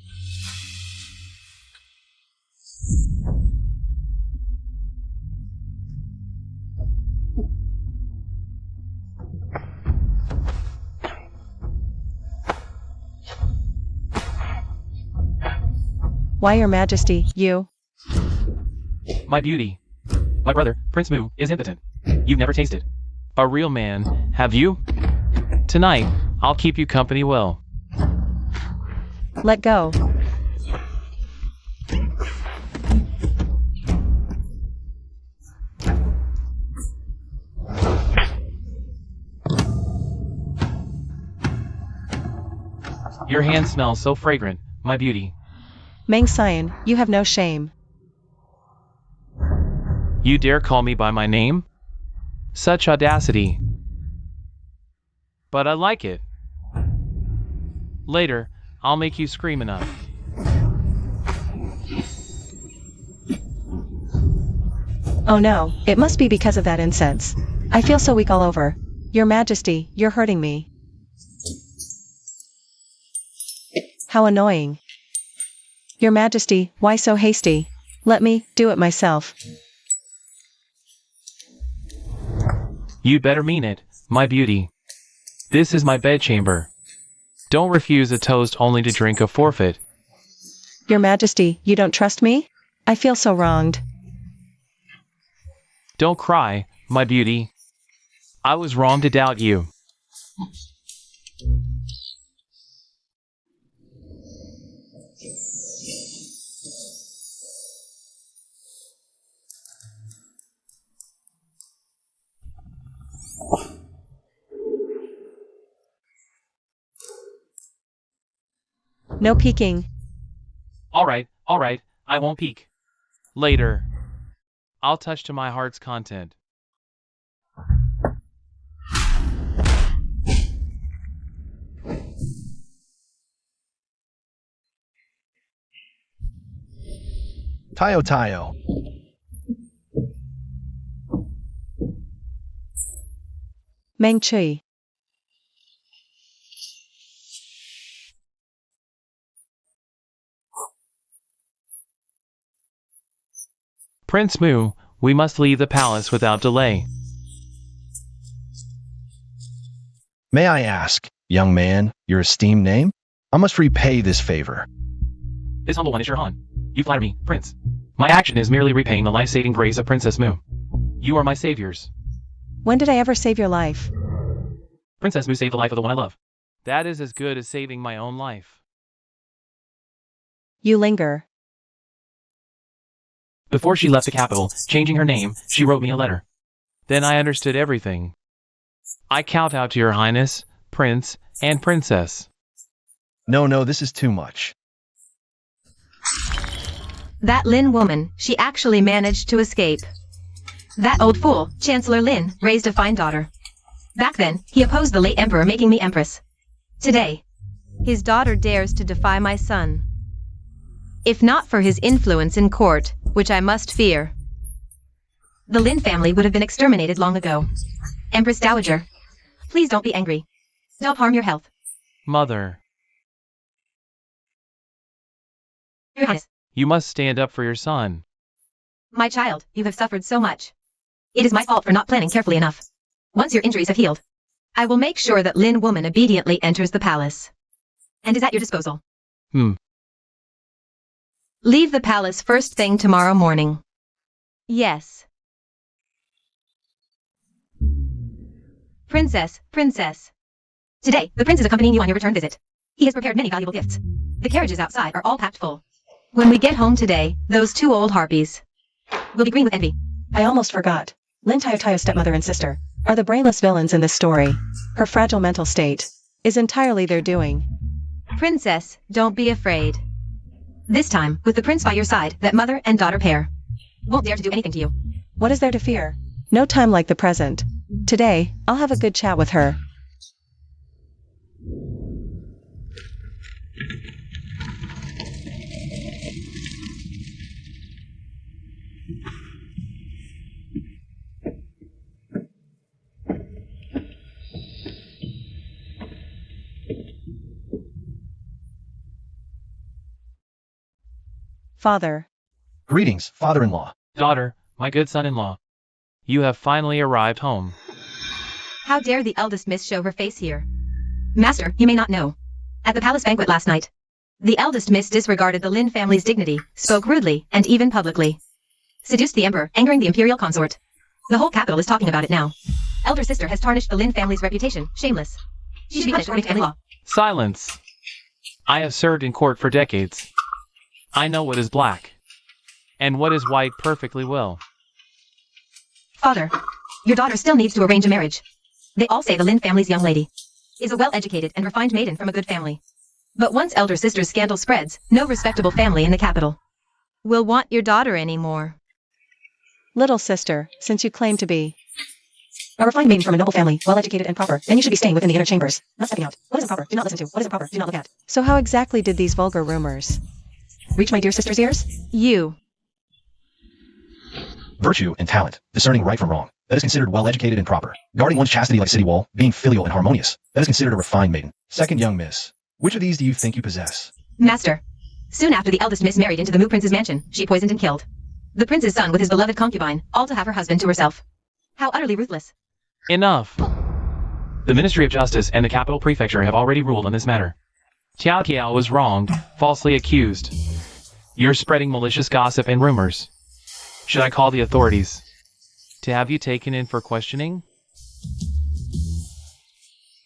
Speaker 2: Why, Your Majesty, you?
Speaker 4: My beauty. My brother, Prince Mu, is impotent. You've never tasted a real man, have you? Tonight, I'll keep you company well.
Speaker 2: Let go.
Speaker 4: Your hand smells so fragrant, my beauty.
Speaker 2: Meng Xian, you have no shame.
Speaker 4: You dare call me by my name? Such audacity. But I like it. Later, I'll make you scream enough.
Speaker 2: Oh no, it must be because of that incense. I feel so weak all over. Your Majesty, you're hurting me. How annoying. Your Majesty, why so hasty? Let me do it myself.
Speaker 4: You'd better mean it, my beauty. This is my bedchamber. Don't refuse a toast only to drink a forfeit.
Speaker 2: Your Majesty, you don't trust me? I feel so wronged.
Speaker 4: Don't cry, my beauty. I was wrong to doubt you.
Speaker 2: No peeking.
Speaker 4: All right, I won't peek. Later. I'll touch to my heart's content.
Speaker 3: Tayo Tayo.
Speaker 2: Meng Chui.
Speaker 4: Prince Mu, we must leave the palace without delay.
Speaker 3: May I ask, young man, your esteemed name? I must repay this favor.
Speaker 4: This humble one is your Han. You flatter me, Prince. My action is merely repaying the life-saving grace of Princess Mu. You are my saviors.
Speaker 2: When did I ever save your life?
Speaker 4: Princess Mu saved the life of the one I love. That is as good as saving my own life.
Speaker 2: You linger.
Speaker 4: Before she left the capital, changing her name, she wrote me a letter. Then I understood everything. I kowtow to your highness, prince, and princess.
Speaker 3: No, this is too much.
Speaker 1: That Lin woman, she actually managed to escape. That old fool, Chancellor Lin, raised a fine daughter. Back then, he opposed the late emperor making me empress. Today, his daughter dares to defy my son. If not for his influence in court, which I must fear, the Lin family would have been exterminated long ago. Empress Dowager, please don't be angry. Don't harm your health.
Speaker 4: Mother.
Speaker 1: Your Highness,
Speaker 4: You must stand up for your son.
Speaker 1: my child, you have suffered so much. It is my fault for not planning carefully enough. Once your injuries have healed, I will make sure that Lin woman obediently enters the palace. And is at your disposal. Leave the palace first thing tomorrow morning. Yes. Princess. Today, the prince is accompanying you on your return visit. He has prepared many valuable gifts. The carriages outside are all packed full. When we get home today, those two old harpies will be green with envy.
Speaker 2: I almost forgot. Lin Tayotayo's stepmother and sister are the brainless villains in this story. Her fragile mental state is entirely their doing.
Speaker 1: Princess, don't be afraid. This time, with the prince by your side, that mother and daughter pair won't dare to do anything to you.
Speaker 2: What is there to fear? No time like the present. Today, I'll have a good chat with her. Father.
Speaker 3: Greetings, father-in-law.
Speaker 4: Daughter, my good son-in-law. You have finally arrived home.
Speaker 1: How dare the eldest miss show her face here? Master, you may not know. At the palace banquet last night, the eldest miss disregarded the Lin family's dignity, spoke rudely, and even publicly seduced the emperor, angering the imperial consort. The whole capital is talking about it now. Elder sister has tarnished the Lin family's reputation. Shameless. She should be punished according to family law.
Speaker 4: Silence. I have served in court for decades. I know what is black and what is white perfectly well.
Speaker 1: Father, your daughter still needs to arrange a marriage. They all say the Lin family's young lady is a well-educated and refined maiden from a good family. But once elder sister's scandal spreads, no respectable family in the capital will want your daughter anymore.
Speaker 2: Little sister, since you claim to be a refined maiden from a noble family, well-educated and proper, then you should be staying within the inner chambers, not stepping out. What isn't proper, do not listen to. What isn't proper, do not look at. So how exactly did these vulgar rumors reach my dear sister's ears?
Speaker 1: You.
Speaker 3: Virtue and talent, discerning right from wrong. That is considered well-educated and proper. Guarding one's chastity like a city wall, being filial and harmonious. That is considered a refined maiden. Second young miss. Which of these do you think you possess?
Speaker 1: Master. Soon after the eldest miss married into the Moo Prince's mansion, she poisoned and killed the prince's son with his beloved concubine, all to have her husband to herself. How utterly ruthless.
Speaker 4: Enough. The Ministry of Justice and the Capital Prefecture have already ruled on this matter. Qiao Qiao was wronged, falsely accused. You're spreading malicious gossip and rumors. Should I call the authorities to have you taken in for questioning?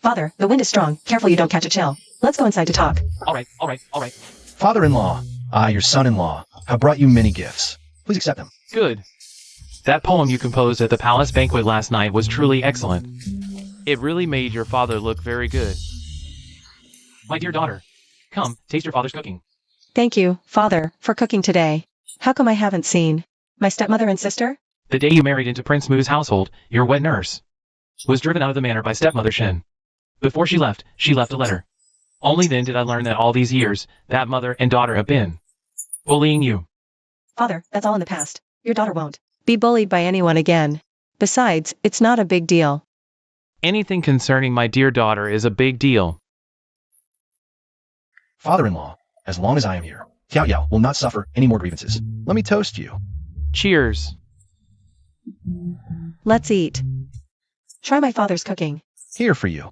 Speaker 2: Father, the wind is strong. Careful you don't catch a chill. Let's go inside to talk.
Speaker 4: All right.
Speaker 3: Father-in-law, I, your son-in-law, have brought you many gifts. Please accept them.
Speaker 4: Good. That poem you composed at the palace banquet last night was truly excellent. It really made your father look very good. My dear daughter, come, taste your father's cooking.
Speaker 2: Thank you, Father, for cooking today. How come I haven't seen my stepmother and sister?
Speaker 4: The day you married into Prince Moo's household, your wet nurse was driven out of the manor by stepmother Shin. Before she left a letter. Only then did I learn that all these years, that mother and daughter have been bullying you.
Speaker 2: Father, that's all in the past. Your daughter won't be bullied by anyone again. Besides, it's not a big deal.
Speaker 4: Anything concerning my dear daughter is a big deal.
Speaker 3: Father-in-law, as long as I am here, Xiao Yao will not suffer any more grievances. Let me toast you.
Speaker 4: Cheers.
Speaker 2: Let's eat. Try my father's cooking.
Speaker 3: Here for you.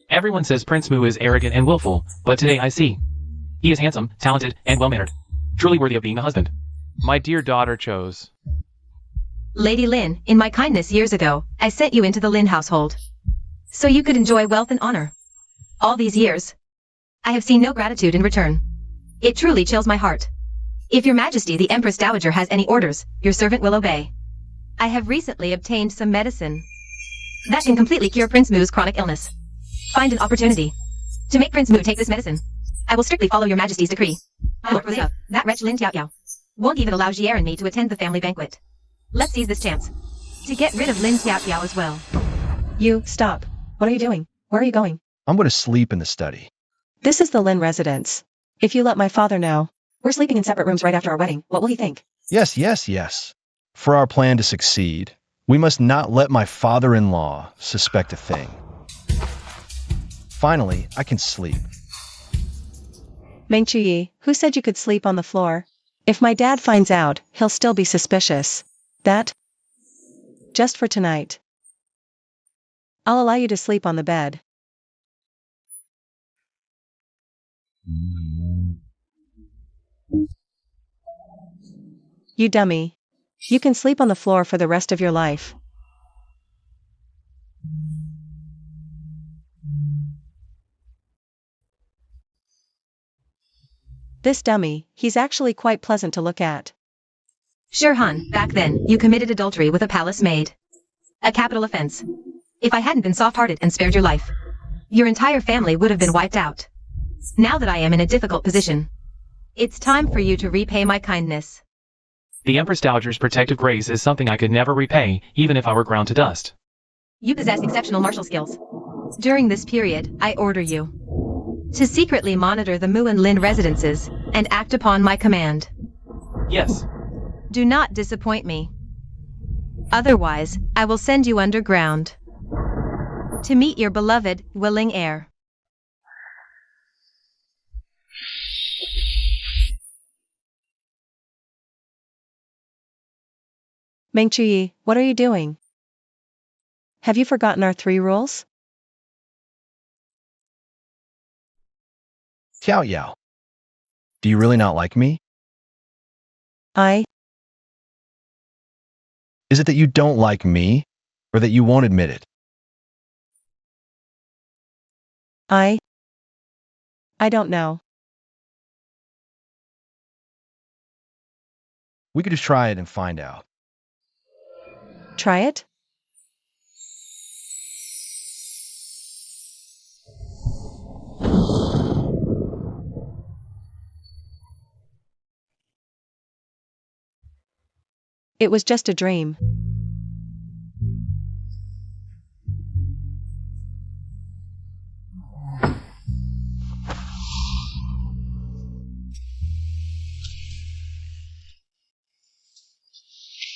Speaker 4: Everyone says Prince Moo is arrogant and willful, but today I see. He is handsome, talented, and well-mannered. Truly worthy of being a husband. My dear daughter chose.
Speaker 1: Lady Lin, in my kindness years ago, I sent you into the Lin household, so you could enjoy wealth and honor. All these years, I have seen no gratitude in return. It truly chills my heart. If your majesty the Empress Dowager has any orders, your servant will obey. I have recently obtained some medicine that can completely cure Prince Moo's chronic illness. Find an opportunity to make Prince Moo take this medicine. I will strictly follow your majesty's decree. My lord Rosia, that wretch Lin Tiao Yao won't even allow Jier and me to attend the family banquet. Let's seize this chance to get rid of Lin Tiao Yao as well.
Speaker 2: You, stop. What are you doing? Where are you going?
Speaker 3: I'm going to sleep in the study.
Speaker 2: This is the Lin residence. If you let my father know, we're sleeping in separate rooms right after our wedding. What will he think?
Speaker 3: Yes. For our plan to succeed, we must not let my father-in-law suspect a thing. Finally, I can sleep.
Speaker 2: Meng Chuyi, who said you could sleep on the floor? If my dad finds out, he'll still be suspicious. That? Just for tonight. I'll allow you to sleep on the bed. You dummy. You can sleep on the floor for the rest of your life. This dummy, he's actually quite pleasant to look at.
Speaker 1: Sure Han, back then, you committed adultery with a palace maid. A capital offense. If I hadn't been soft-hearted and spared your life, your entire family would have been wiped out. Now that I am in a difficult position, it's time for you to repay my kindness.
Speaker 4: The Empress Dowager's protective grace is something I could never repay, even if I were ground to dust.
Speaker 1: You possess exceptional martial skills. During this period, I order you to secretly monitor the Mu and Lin residences and act upon my command.
Speaker 4: Yes.
Speaker 1: Do not disappoint me. Otherwise, I will send you underground to meet your beloved, willing heir.
Speaker 2: Meng Chuyi, what are you doing? Have you forgotten our 3 rules?
Speaker 3: Xiao Yao, do you really not like me? Is it that you don't like me, or that you won't admit it?
Speaker 2: I don't know.
Speaker 3: We could just try it and find out.
Speaker 2: Try it? It was just a dream.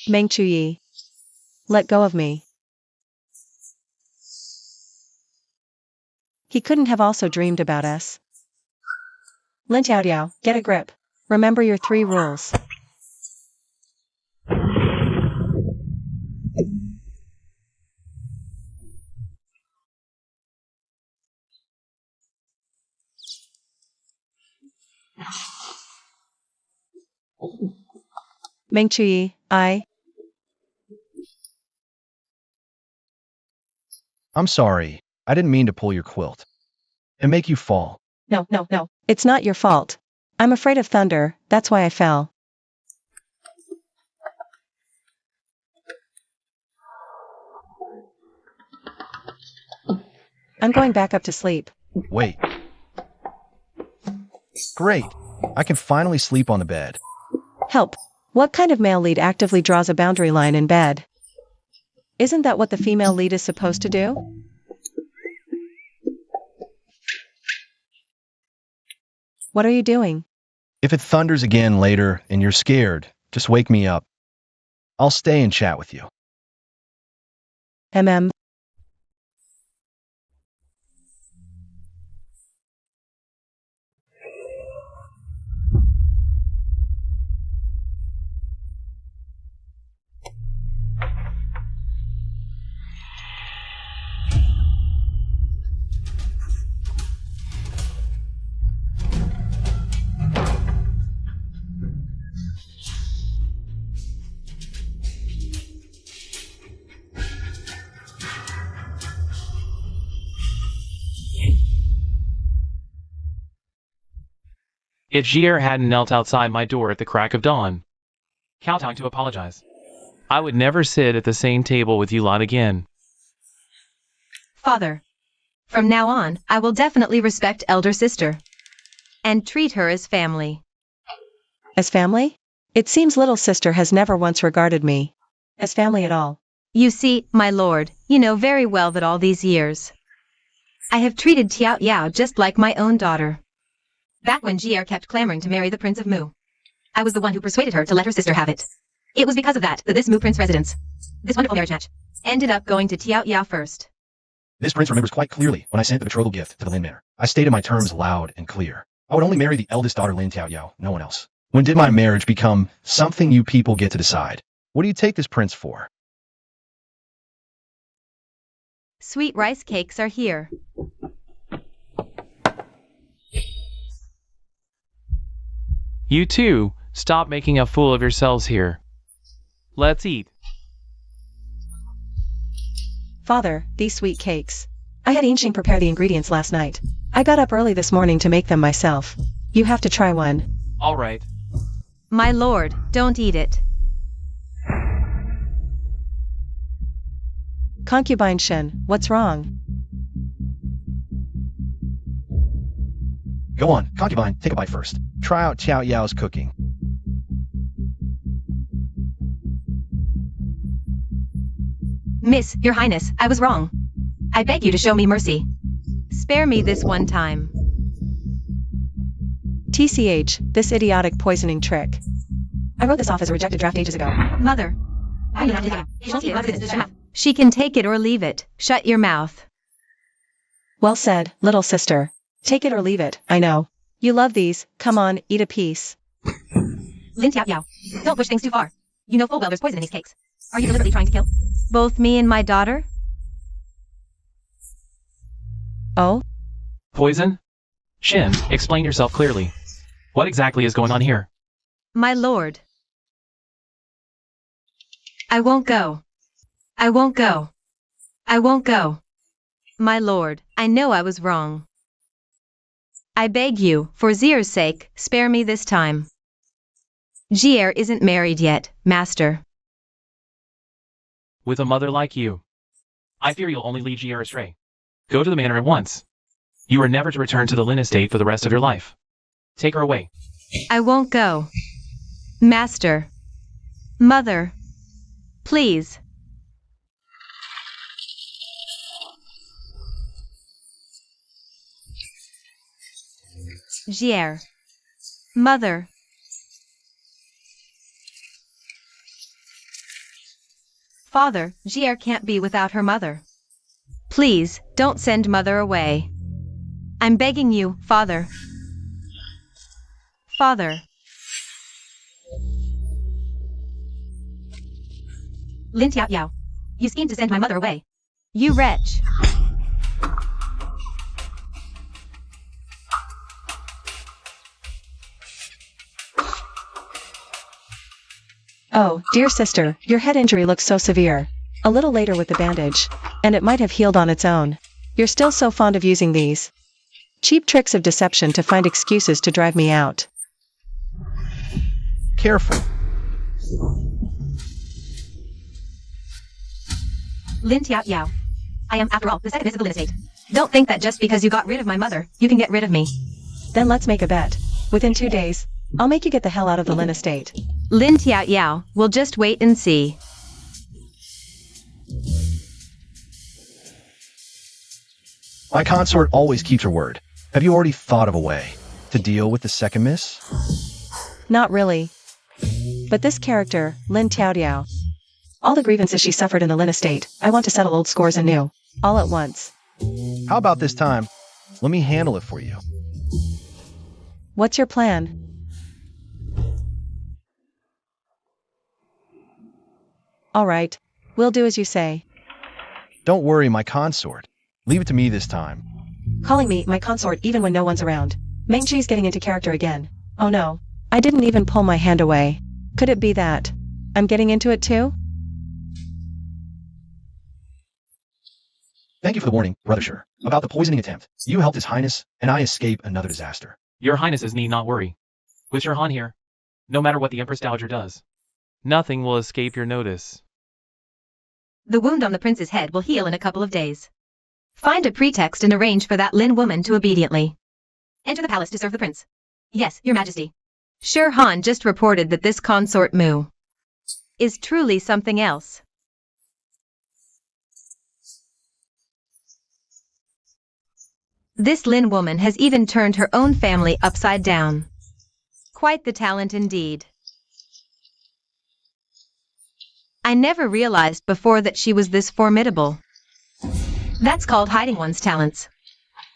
Speaker 2: Meng Chuyi. Let go of me. He couldn't have also dreamed about us. Lin Tiao, get a grip. Remember your 3 rules. Meng Chuyi,
Speaker 3: I'm sorry. I didn't mean to pull your quilt and make you fall.
Speaker 2: No. It's not your fault. I'm afraid of thunder, that's why I fell. I'm going back up to sleep.
Speaker 3: Wait. Great. I can finally sleep on the bed.
Speaker 2: Help. What kind of male lead actively draws a boundary line in bed? Isn't that what the female lead is supposed to do? What are you doing?
Speaker 3: If it thunders again later and you're scared, just wake me up. I'll stay and chat with you.
Speaker 2: MM.
Speaker 4: If Jier hadn't knelt outside my door at the crack of dawn, kowtowing to apologize, I would never sit at the same table with you lot again.
Speaker 1: Father. From now on, I will definitely respect elder sister. And treat her as family.
Speaker 2: As family? It seems little sister has never once regarded me as family at all.
Speaker 1: You see, my lord, you know very well that all these years I have treated Tiao Yao just like my own daughter. Back when Jier kept clamoring to marry the Prince of Mu, I was the one who persuaded her to let her sister have it. It was because of that this Mu Prince residence, this wonderful marriage match, ended up going to Tiao Yao first.
Speaker 3: This prince remembers quite clearly when I sent the betrothal gift to the Lin Manor. I stated my terms loud and clear. I would only marry the eldest daughter Lin Tiao Yao, no one else. When did my marriage become something you people get to decide? What do you take this prince for?
Speaker 1: Sweet rice cakes are here.
Speaker 4: You two, stop making a fool of yourselves here. Let's eat.
Speaker 2: Father, these sweet cakes. I had Inxing prepare the ingredients last night. I got up early this morning to make them myself. You have to try one.
Speaker 4: All right.
Speaker 1: My lord, don't eat it.
Speaker 2: Concubine Shen, what's wrong?
Speaker 3: Go on, concubine, take a bite first. Try out Tiao Yao's cooking.
Speaker 1: Miss, your highness, I was wrong. I beg you to show me mercy. Spare me this one time.
Speaker 2: TCH, this idiotic poisoning trick. I wrote this off as a rejected draft ages ago.
Speaker 1: Mother. She can take it or leave it. Shut your mouth.
Speaker 2: Well said, little sister. Take it or leave it, I know. You love these, come on, eat a piece.
Speaker 1: Lin Tiao Yao, don't push things too far. You know full well there's poison in these cakes. Are you deliberately trying to kill both me and my daughter?
Speaker 2: Oh?
Speaker 4: Poison? Shin, explain yourself clearly. What exactly is going on here?
Speaker 1: My lord. I won't go. I won't go. I won't go. My lord, I know I was wrong. I beg you, for Zier's sake, spare me this time. Jier isn't married yet, master.
Speaker 4: With a mother like you, I fear you'll only lead Jier astray. Go to the manor at once. You are never to return to the Lin estate for the rest of your life. Take her away.
Speaker 1: I won't go. Master. Mother. Please. Jier. Mother. Father, Jier can't be without her mother. Please, don't send mother away. I'm begging you, father. Father. Lin Tiao Yao. You schemed to send my mother away. You wretch.
Speaker 2: Oh, dear sister, your head injury looks so severe. A little later with the bandage, and it might have healed on its own. You're still so fond of using these cheap tricks of deception to find excuses to drive me out.
Speaker 3: Careful.
Speaker 1: Lin Tiao Yao. I am, after all, the second miss of the Lin estate. Don't think that just because you got rid of my mother, you can get rid of me.
Speaker 2: Then let's make a bet. Within 2 days, I'll make you get the hell out of the Lin estate.
Speaker 1: Lin Tiao Yao, we'll just wait and see.
Speaker 3: My consort always keeps her word. Have you already thought of a way to deal with the second miss?
Speaker 2: Not really. But this character, Lin Tiao, all the grievances she suffered in the Lin estate, I want to settle old scores anew, all at once.
Speaker 3: How about this time? Let me handle it for you.
Speaker 2: What's your plan? All right, we'll do as you say.
Speaker 3: Don't worry, my consort. Leave it to me this time.
Speaker 2: Calling me my consort even when no one's around. Meng Chi's getting into character again. Oh no, I didn't even pull my hand away. Could it be that I'm getting into it too?
Speaker 3: Thank you for the warning, Brother Sure, about the poisoning attempt. You helped His Highness, and I escape another disaster.
Speaker 4: Your Highnesses need not worry. With Sir Han here, no matter what the Empress Dowager does, nothing will escape your notice.
Speaker 1: The wound on the prince's head will heal in a couple of days. Find a pretext and arrange for that Lin woman to obediently enter the palace to serve the prince. Yes, your majesty. Sir Han just reported that this consort Mu is truly something else. This Lin woman has even turned her own family upside down. Quite the talent indeed. I never realized before that she was this formidable. That's called hiding one's talents.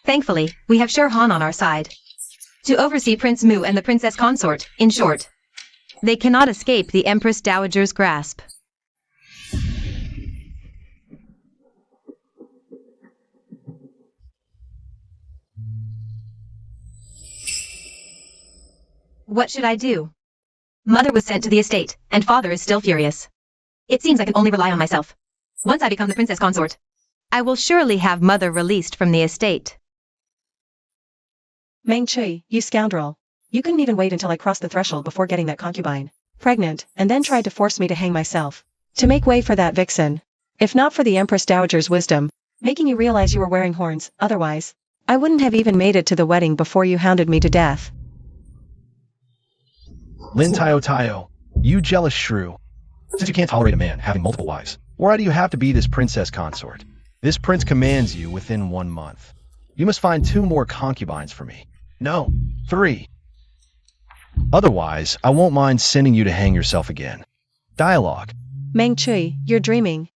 Speaker 1: Thankfully, we have Sir Han on our side to oversee Prince Mu and the princess consort. In short, they cannot escape the Empress Dowager's grasp. What should I do? Mother was sent to the estate, and father is still furious. It seems I can only rely on myself. Once I become the princess consort, I will surely have mother released from the estate.
Speaker 2: Meng Chi, you scoundrel. You couldn't even wait until I crossed the threshold before getting that concubine pregnant, and then tried to force me to hang myself, to make way for that vixen. If not for the Empress Dowager's wisdom, making you realize you were wearing horns, otherwise, I wouldn't have even made it to the wedding before you hounded me to death.
Speaker 3: Lin Tiao, you jealous shrew. Since you can't tolerate a man having multiple wives, why do you have to be this princess consort? This prince commands you within 1 month. You must find 2 more concubines for me. No, 3. Otherwise, I won't mind sending you to hang yourself again. Dialogue.
Speaker 2: Meng Chi, you're dreaming.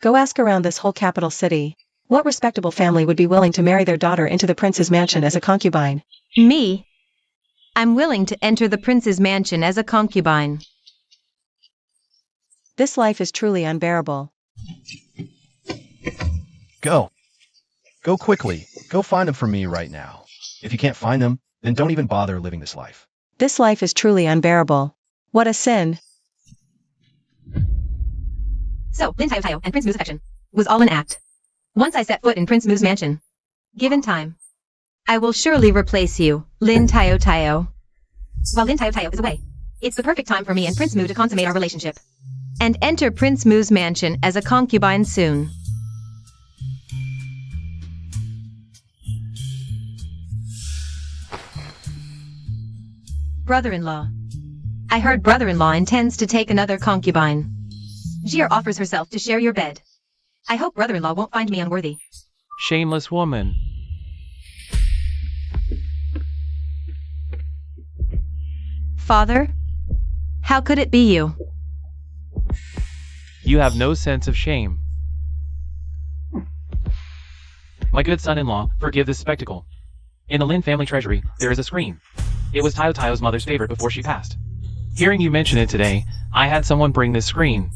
Speaker 2: Go ask around this whole capital city. What respectable family would be willing to marry their daughter into the prince's mansion as a concubine?
Speaker 1: Me? I'm willing to enter the prince's mansion as a concubine.
Speaker 2: This life is truly unbearable.
Speaker 3: Go. Go quickly. Go find them for me right now. If you can't find them, then don't even bother living this life.
Speaker 2: This life is truly unbearable. What a sin.
Speaker 1: So, Lin Tiao and Prince Mu's affection was all an act. Once I set foot in Prince Mu's mansion, given time, I will surely replace you, Lin Tiao. While Lin Tiao is away, it's the perfect time for me and Prince Mu to consummate our relationship and enter Prince Mu's mansion as a concubine soon. Brother-in-law. I heard brother-in-law intends to take another concubine. Gier offers herself to share your bed. I hope brother-in-law won't find me unworthy.
Speaker 4: Shameless woman.
Speaker 1: Father? How could it be you?
Speaker 4: You have no sense of shame. My good son-in-law, forgive this spectacle. In the Lin family treasury, there is a screen. It was Tayo Tayo's mother's favorite before she passed. Hearing you mention it today, I had someone bring this screen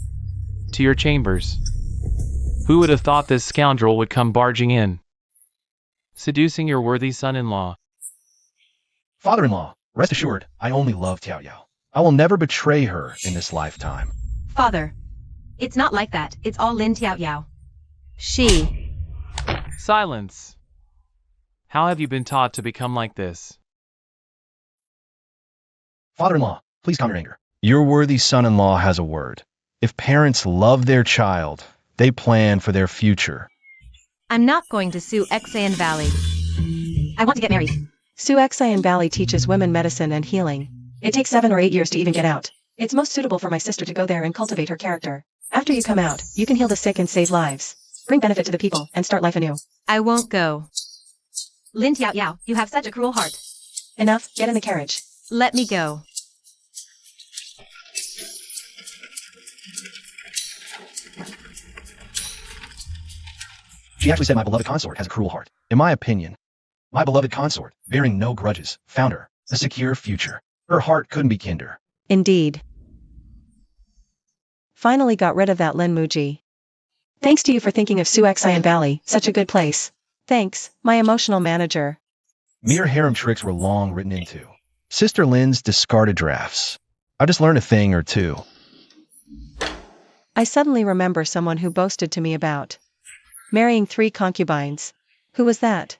Speaker 4: to your chambers. Who would have thought this scoundrel would come barging in, seducing your worthy son-in-law?
Speaker 3: Father-in-law, rest assured, I only love Tiao Yao. I will never betray her in this lifetime.
Speaker 1: Father, it's not like that. It's all Lin Tiao Yao. She.
Speaker 4: Silence. How have you been taught to become like this?
Speaker 3: Father-in-law, please calm your anger. Your worthy son-in-law has a word. If parents love their child, they plan for their future.
Speaker 1: I'm not going to sue Xan Valley. I want to get married.
Speaker 2: Su Xian Valley teaches women medicine and healing. It takes 7 or 8 years to even get out. It's most suitable for my sister to go there and cultivate her character. After you come out, you can heal the sick and save lives. Bring benefit to the people and start life anew.
Speaker 1: I won't go. Lin Tiao Yao, you have such a cruel heart.
Speaker 2: Enough, get in the carriage.
Speaker 1: Let me go.
Speaker 3: She actually said my beloved consort has a cruel heart. In my opinion, my beloved consort, bearing no grudges, found her a secure future. Her heart couldn't be kinder.
Speaker 2: Indeed. Finally got rid of that Lin Muji. Thanks to you for thinking of Su Xian Valley, such a good place. Thanks, my emotional manager.
Speaker 3: Mere harem tricks were long written into Sister Lin's discarded drafts. I just learned a thing or two.
Speaker 2: I suddenly remember someone who boasted to me about marrying 3 concubines. Who was that?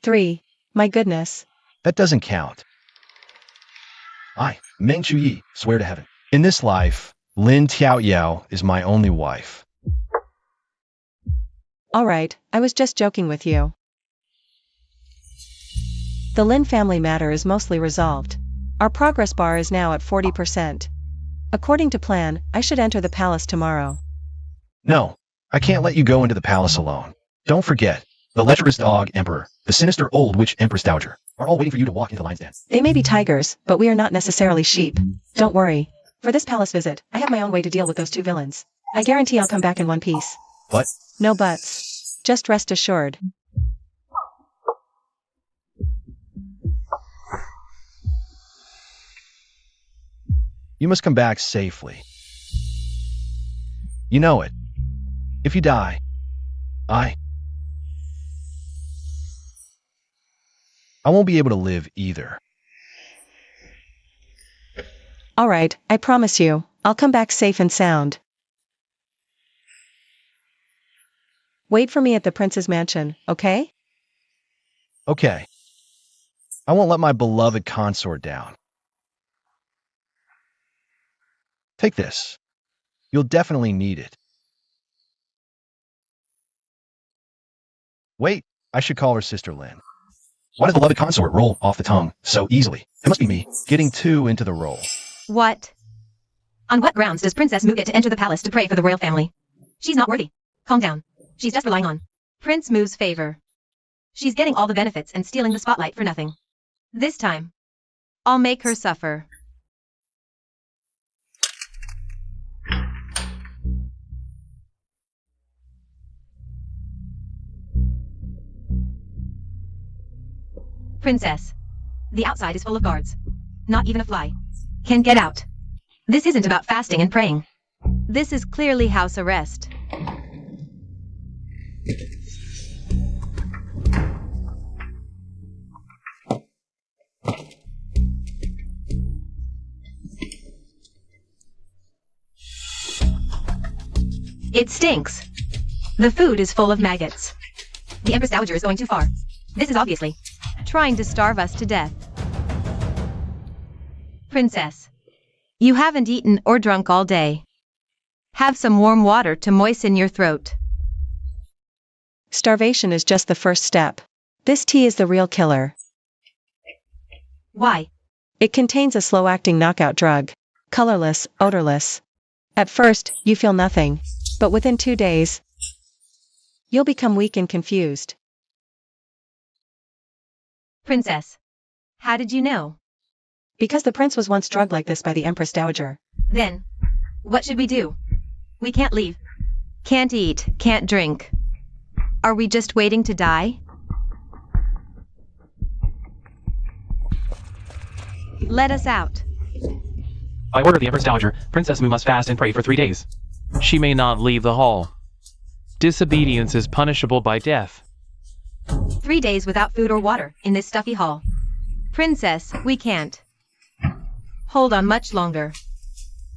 Speaker 2: 3. My goodness.
Speaker 3: That doesn't count. I, Meng Chuyi, swear to heaven. In this life, Lin Tiao Yao is my only wife.
Speaker 2: Alright, I was just joking with you. The Lin family matter is mostly resolved. Our progress bar is now at 40%. According to plan, I should enter the palace tomorrow.
Speaker 3: No, I can't let you go into the palace alone. Don't forget, the lecherous dog emperor, the sinister old witch empress dowager, are all waiting for you to walk into the lion's den.
Speaker 2: They may be tigers, but we are not necessarily sheep. Don't worry. For this palace visit, I have my own way to deal with those 2 villains. I guarantee I'll come back in one piece.
Speaker 3: But
Speaker 2: No buts. Just rest assured.
Speaker 3: you must come back safely. You know it. If you die, I won't be able to live either.
Speaker 2: Alright, I promise you, I'll come back safe and sound. Wait for me at the prince's mansion, okay?
Speaker 3: Okay. I won't let my beloved consort down. Take this. You'll definitely need it. Wait, I should call her Sister Lin. Why does beloved consort roll off the tongue so easily? It must be me, getting too into the role.
Speaker 1: What? On what grounds does Princess Mu get to enter the palace to pray for the royal family? She's not worthy. Calm down. She's just relying on Prince Mu's favor. She's getting all the benefits and stealing the spotlight for nothing. This time, I'll make her suffer. Princess, the outside is full of guards. Not even a fly can get out. This isn't about fasting and praying. This is clearly house arrest. It stinks. The food is full of maggots. The Empress Dowager is going too far. This is obviously trying to starve us to death. Princess, you haven't eaten or drunk all day. Have some warm water to moisten your throat.
Speaker 2: Starvation is just the first step. This tea is the real killer.
Speaker 1: Why?
Speaker 2: It contains a slow-acting knockout drug. Colorless, odorless, At first, you feel nothing. But within 2 days, you'll become weak and confused.
Speaker 1: Princess, how did you know?
Speaker 2: Because the prince was once drugged like this by the Empress Dowager.
Speaker 1: Then, what should we do? We can't leave. Can't eat, can't drink. Are we just waiting to die? Let us out.
Speaker 4: By order of the Empress Dowager, Princess Mu must fast and pray for 3 days. She may not leave the hall. Disobedience is punishable by death.
Speaker 1: 3 days without food or water in this stuffy hall. Princess, we can't hold on much longer.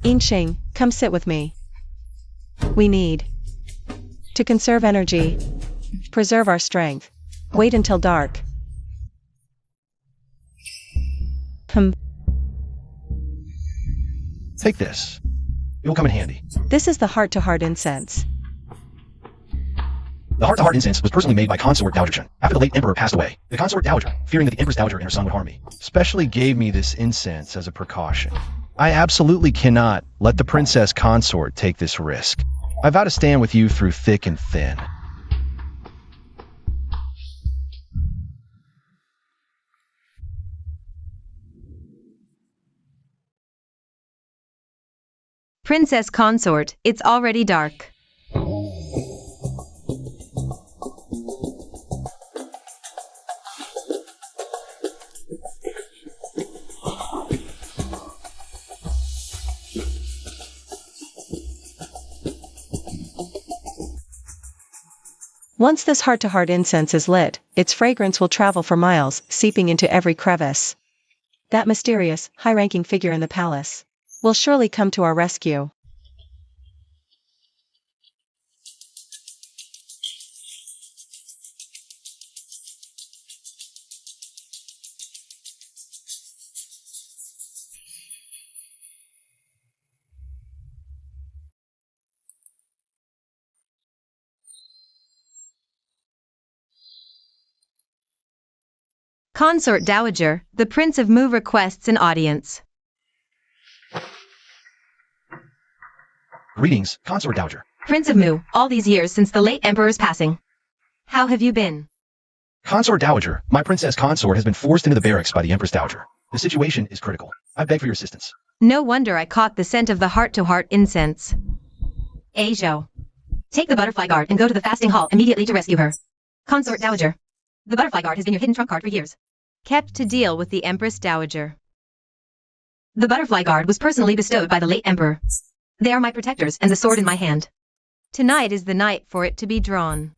Speaker 2: Inxing, come sit with me. We need to conserve energy, preserve our strength. Wait until dark.
Speaker 3: Take this. It will come in handy.
Speaker 2: This is the heart-to-heart incense.
Speaker 3: The heart-to-heart incense was personally made by Consort Dowager after the late emperor passed away. The Consort Dowager, fearing that the Empress Dowager and her son would harm me, specially gave me this incense as a precaution. I absolutely cannot let the princess consort take this risk. I vow to stand with you through thick and thin.
Speaker 1: Princess consort, it's already dark.
Speaker 2: Once this heart-to-heart incense is lit, its fragrance will travel for miles, seeping into every crevice. That mysterious, high-ranking figure in the palace will surely come to our rescue.
Speaker 1: Consort Dowager, the Prince of Mu requests an audience.
Speaker 3: Greetings, Consort Dowager.
Speaker 1: Prince of Mu, all these years since the late emperor's passing. How have you been?
Speaker 3: Consort Dowager, my princess consort has been forced into the barracks by the Empress Dowager. The situation is critical. I beg for your assistance.
Speaker 1: No wonder I caught the scent of the heart-to-heart incense. Zhao, take the butterfly guard and go to the fasting hall immediately to rescue her. Consort Dowager, the butterfly guard has been your hidden trump card for years. Kept to deal with the Empress Dowager. The butterfly guard was personally bestowed by the late emperor. They are my protectors and the sword in my hand. Tonight is the night for it to be drawn.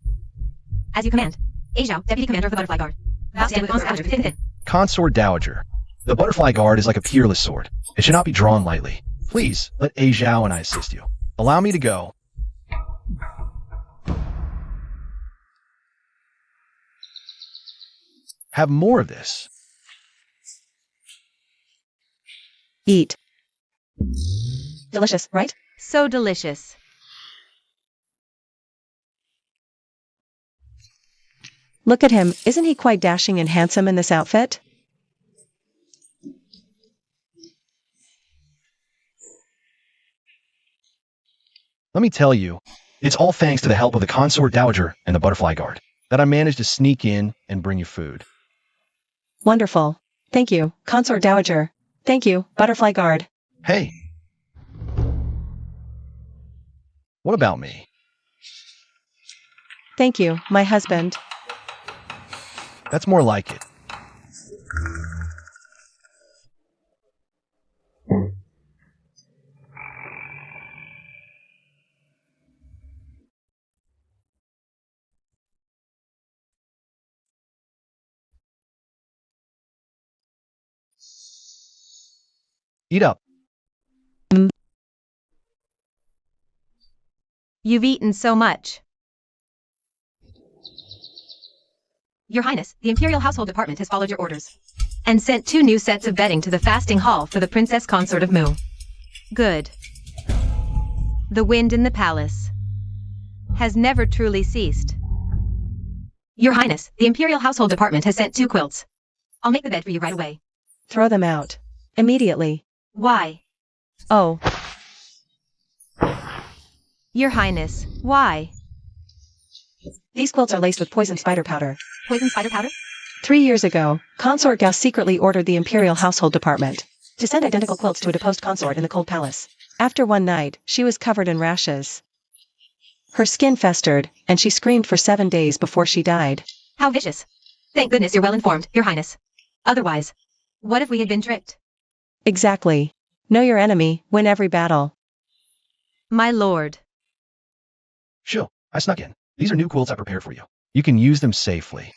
Speaker 1: As you command. Zhao, Deputy Commander of the Butterfly Guard. Thou stand with Consort Dowager within thin.
Speaker 3: Consort Dowager, the butterfly guard is like a peerless sword. It should not be drawn lightly. Please, let Zhao and I assist you. Allow me to go. Have more of this.
Speaker 2: Eat. Delicious, right?
Speaker 1: So delicious.
Speaker 2: Look at him, isn't he quite dashing and handsome in this outfit?
Speaker 3: Let me tell you, it's all thanks to the help of the Consort Dowager and the butterfly guard that I managed to sneak in and bring you food.
Speaker 2: Wonderful. Thank you, Consort Dowager. Thank you, Butterfly Guard.
Speaker 3: Hey. What about me?
Speaker 2: Thank you, my husband.
Speaker 3: That's more like it. Eat up.
Speaker 1: You've eaten so much. Your Highness, the Imperial Household Department has followed your orders and sent 2 new sets of bedding to the fasting hall for the Princess Consort of Mu. Good. The wind in the palace has never truly ceased. Your Highness, the Imperial Household Department has sent 2 quilts. I'll make the bed for you right away.
Speaker 2: Throw them out. Immediately.
Speaker 1: Why?
Speaker 2: Oh.
Speaker 1: Your Highness, why?
Speaker 2: These quilts are laced with poison spider powder.
Speaker 1: Poison spider powder?
Speaker 2: 3 years ago, Consort Gao secretly ordered the Imperial Household Department to send identical quilts to a deposed consort in the Cold Palace. After one night, she was covered in rashes. Her skin festered, and she screamed for 7 days before she died.
Speaker 1: How vicious. Thank goodness you're well informed, Your Highness. Otherwise, what if we had been tricked?
Speaker 2: Exactly. Know your enemy, win every battle.
Speaker 1: My lord.
Speaker 3: Shill, I snuck in. These are new quilts I prepared for you. You can use them safely.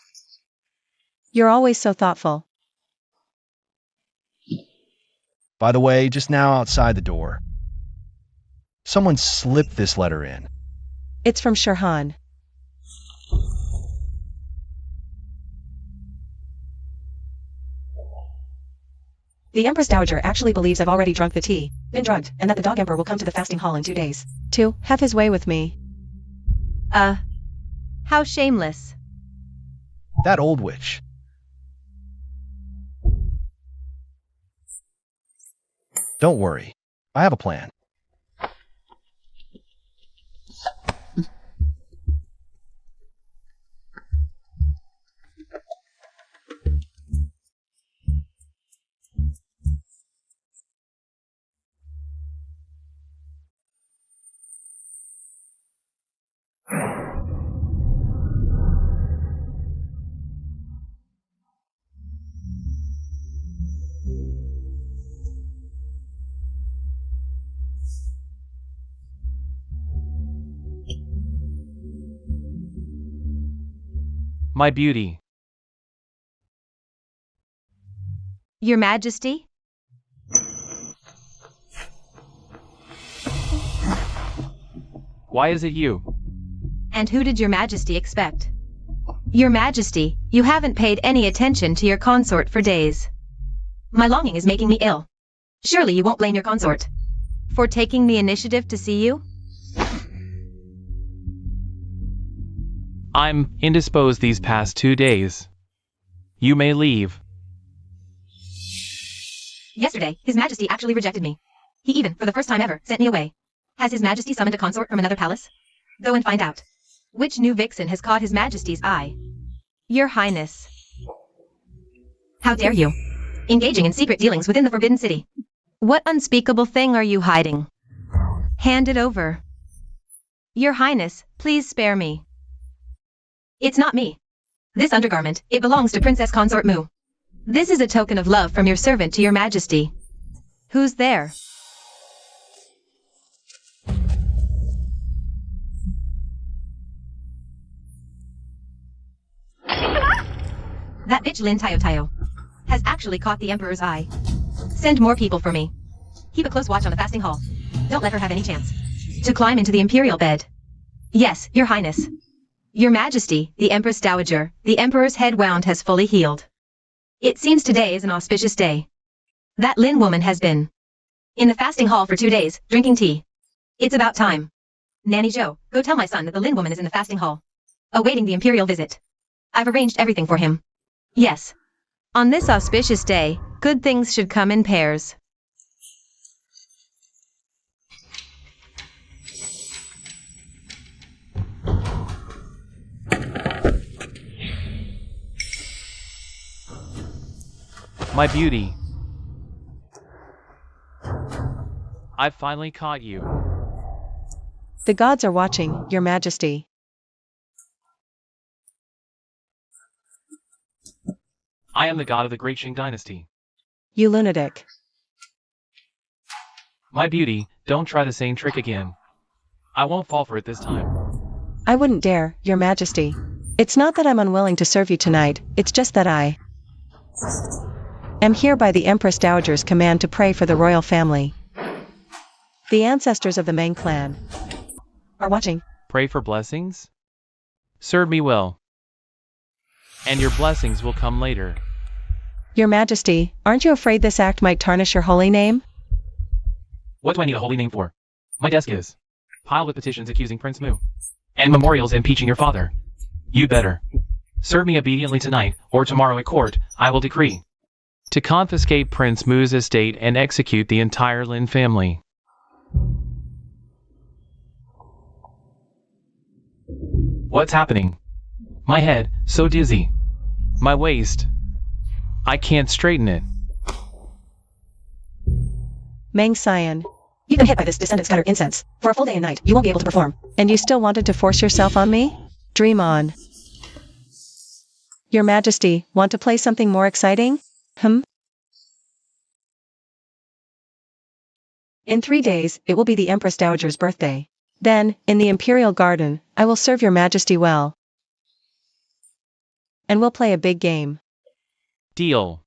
Speaker 2: You're always so thoughtful.
Speaker 3: By the way, just now outside the door, someone slipped this letter in.
Speaker 2: It's from Shirhan. The Empress Dowager actually believes I've already drunk the tea, been drugged, and that the Dog Emperor will come to the fasting hall in 2 days. To have his way with me.
Speaker 1: How shameless.
Speaker 3: That old witch. Don't worry. I have a plan.
Speaker 4: My beauty.
Speaker 1: Your Majesty?
Speaker 4: Why is it you?
Speaker 1: And who did Your Majesty expect? Your Majesty, you haven't paid any attention to your consort for days. My longing is making me ill. Surely you won't blame your consort for taking the initiative to see you?
Speaker 4: I'm indisposed these past 2 days. You may leave.
Speaker 1: Yesterday, His Majesty actually rejected me. He even, for the first time ever, sent me away. Has His Majesty summoned a consort from another palace? Go and find out. Which new vixen has caught His Majesty's eye? Your Highness. How dare you? Engaging in secret dealings within the Forbidden City. What unspeakable thing are you hiding? Hand it over. Your Highness, please spare me. It's not me. This undergarment, it belongs to Princess Consort Mu. This is a token of love from your servant to Your Majesty. Who's there? That bitch Lin Tayo has actually caught the Emperor's eye. Send more people for me. Keep a close watch on the fasting hall. Don't let her have any chance to climb into the Imperial bed. Yes, Your Highness. Your Majesty, the Empress Dowager, the Emperor's head wound has fully healed. It seems today is an auspicious day. That Lin woman has been in the fasting hall for 2 days, drinking tea. It's about time. Nanny Zhou, go tell my son that the Lin woman is in the fasting hall, awaiting the Imperial visit. I've arranged everything for him. Yes. On this auspicious day, good things should come in pairs.
Speaker 4: My beauty. I've finally caught you.
Speaker 2: The gods are watching, Your Majesty.
Speaker 4: I am the god of the Great Qing dynasty.
Speaker 2: You lunatic.
Speaker 4: My beauty, don't try the same trick again. I won't fall for it this time.
Speaker 2: I wouldn't dare, Your Majesty. It's not that I'm unwilling to serve you tonight, it's just that I am here by the Empress Dowager's command to pray for the royal family. The ancestors of the Meng clan are watching.
Speaker 4: Pray for blessings? Serve me well. And your blessings will come later.
Speaker 2: Your Majesty, aren't you afraid this act might tarnish your holy name?
Speaker 4: What do I need a holy name for? My desk is piled with petitions accusing Prince Mu, and memorials impeaching your father. You better serve me obediently tonight, or tomorrow at court, I will decree to confiscate Prince Mu's estate and execute the entire Lin family. What's happening? My head, so dizzy. My waist. I can't straighten it.
Speaker 2: Mang Sion. You've been hit by this descendant's cutter incense. For a full day and night, you won't be able to perform. And you still wanted to force yourself on me? Dream on. Your Majesty, want to play something more exciting? In 3 days, it will be the Empress Dowager's birthday. Then, in the Imperial Garden, I will serve your Majesty well. And we'll play a big game.
Speaker 4: Deal.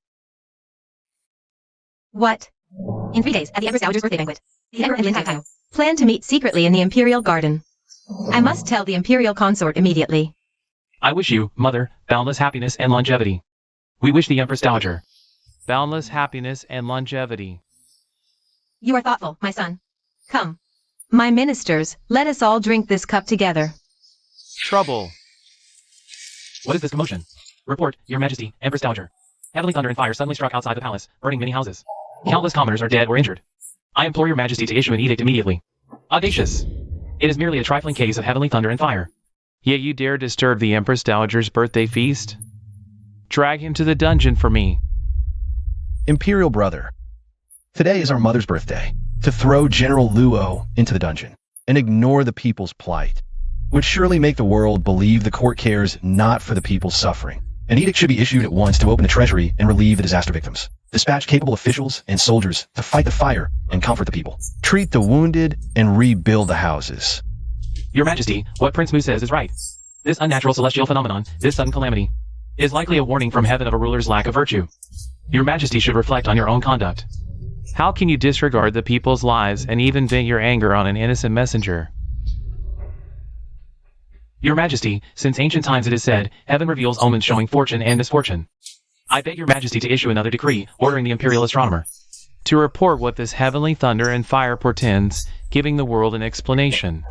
Speaker 1: What? In 3 days, at the Empress Dowager's birthday banquet, the Emperor and Lin Taipao plan to meet secretly in the Imperial Garden. I must tell the Imperial Consort immediately.
Speaker 4: I wish you, Mother, boundless happiness and longevity. We wish the Empress Dowager boundless happiness and longevity.
Speaker 1: You are thoughtful, my son. Come. My ministers, let us all drink this cup together.
Speaker 4: Trouble. What is this commotion? Report, Your Majesty, Empress Dowager. Heavenly thunder and fire suddenly struck outside the palace, burning many houses. Countless commoners are dead or injured. I implore Your Majesty to issue an edict immediately. Audacious. It is merely a trifling case of heavenly thunder and fire. Yet you dare disturb the Empress Dowager's birthday feast? Drag him to the dungeon for me.
Speaker 3: Imperial brother, today is our mother's birthday. To throw General Luo into the dungeon and ignore the people's plight would surely make the world believe the court cares not for the people's suffering. An edict should be issued at once to open the treasury and relieve the disaster victims. Dispatch capable officials and soldiers to fight the fire and comfort the people. Treat the wounded and rebuild the houses.
Speaker 4: Your Majesty, what Prince Mu says is right. This unnatural celestial phenomenon, this sudden calamity, is likely a warning from heaven of a ruler's lack of virtue. Your Majesty should reflect on your own conduct. How can you disregard the people's lives and even vent your anger on an innocent messenger? Your Majesty, since ancient times it is said, heaven reveals omens showing fortune and misfortune. I beg Your Majesty to issue another decree, ordering the imperial astronomer to report what this heavenly thunder and fire portends, giving the world an explanation.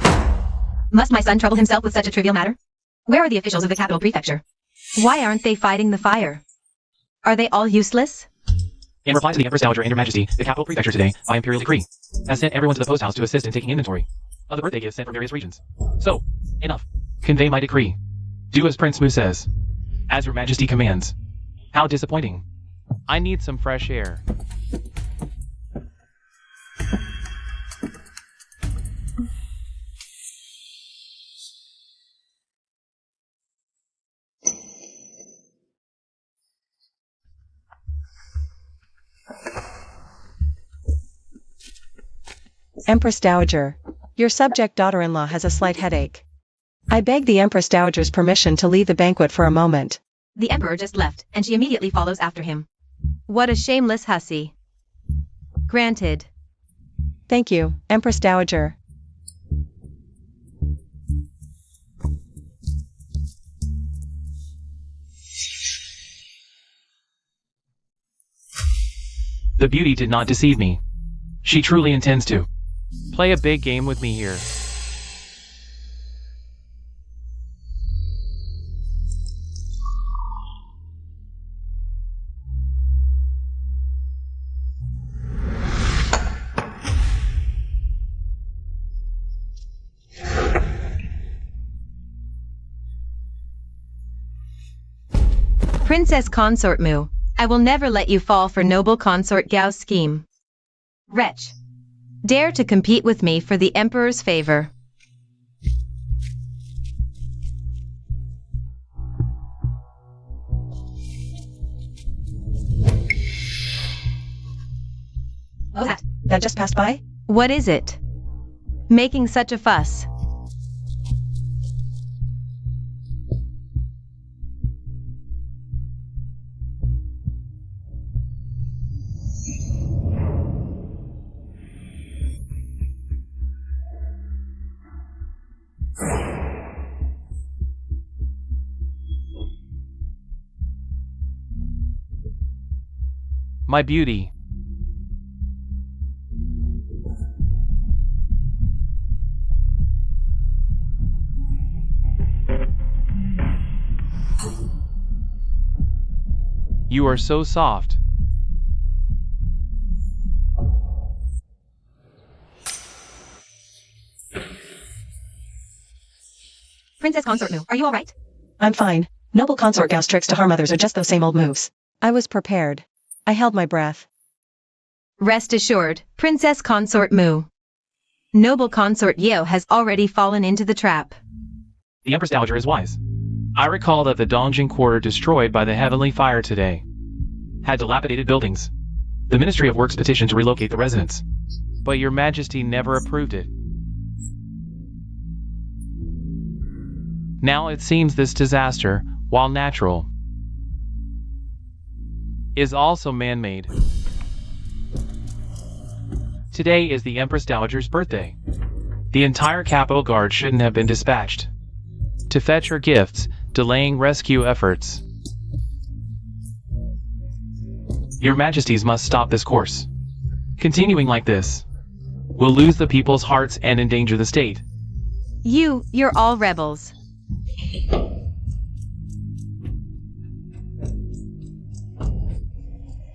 Speaker 1: Must my son trouble himself with such a trivial matter? Where are the officials of the capital prefecture? Why aren't they fighting the fire? Are they all useless?
Speaker 4: In reply to the Empress Dowager and Your Majesty, the capital prefecture today, by imperial decree, has sent everyone to the post house to assist in taking inventory of the birthday gifts sent from various regions. So, enough. Convey my decree. Do as Prince Mu says. As Your Majesty commands. How disappointing. I need some fresh air.
Speaker 2: Empress Dowager, your subject daughter-in-law has a slight headache. I beg the Empress Dowager's permission to leave the banquet for a moment.
Speaker 1: The Emperor just left, and she immediately follows after him. What a shameless hussy. Granted.
Speaker 2: Thank you, Empress Dowager.
Speaker 4: The beauty did not deceive me. She truly intends to play a big game with me here.
Speaker 1: Princess Consort Mu, I will never let you fall for noble consort Gao's scheme. Wretch. Dare to compete with me for the Emperor's favor.
Speaker 2: Oh, that just passed by?
Speaker 1: What is it? Making such a fuss.
Speaker 4: My beauty. You are so soft.
Speaker 1: Princess Consort Mu, are you alright?
Speaker 2: I'm fine. Noble consort Gao's tricks to harm others are just those same old moves. I was prepared. I held my breath.
Speaker 1: Rest assured, Princess Consort Mu. Noble Consort Yeo has already fallen into the trap.
Speaker 4: The Empress Dowager is wise. I recall that the Dongjing Quarter destroyed by the heavenly fire today had dilapidated buildings. The Ministry of Works petitioned to relocate the residents. But your Majesty never approved it. Now it seems this disaster, while natural, is also man-made. Today is the Empress Dowager's birthday. The entire Capital Guard shouldn't have been dispatched to fetch her gifts, delaying rescue efforts. Your Majesties must stop this course. Continuing like this will lose the people's hearts and endanger the state.
Speaker 1: You're all rebels.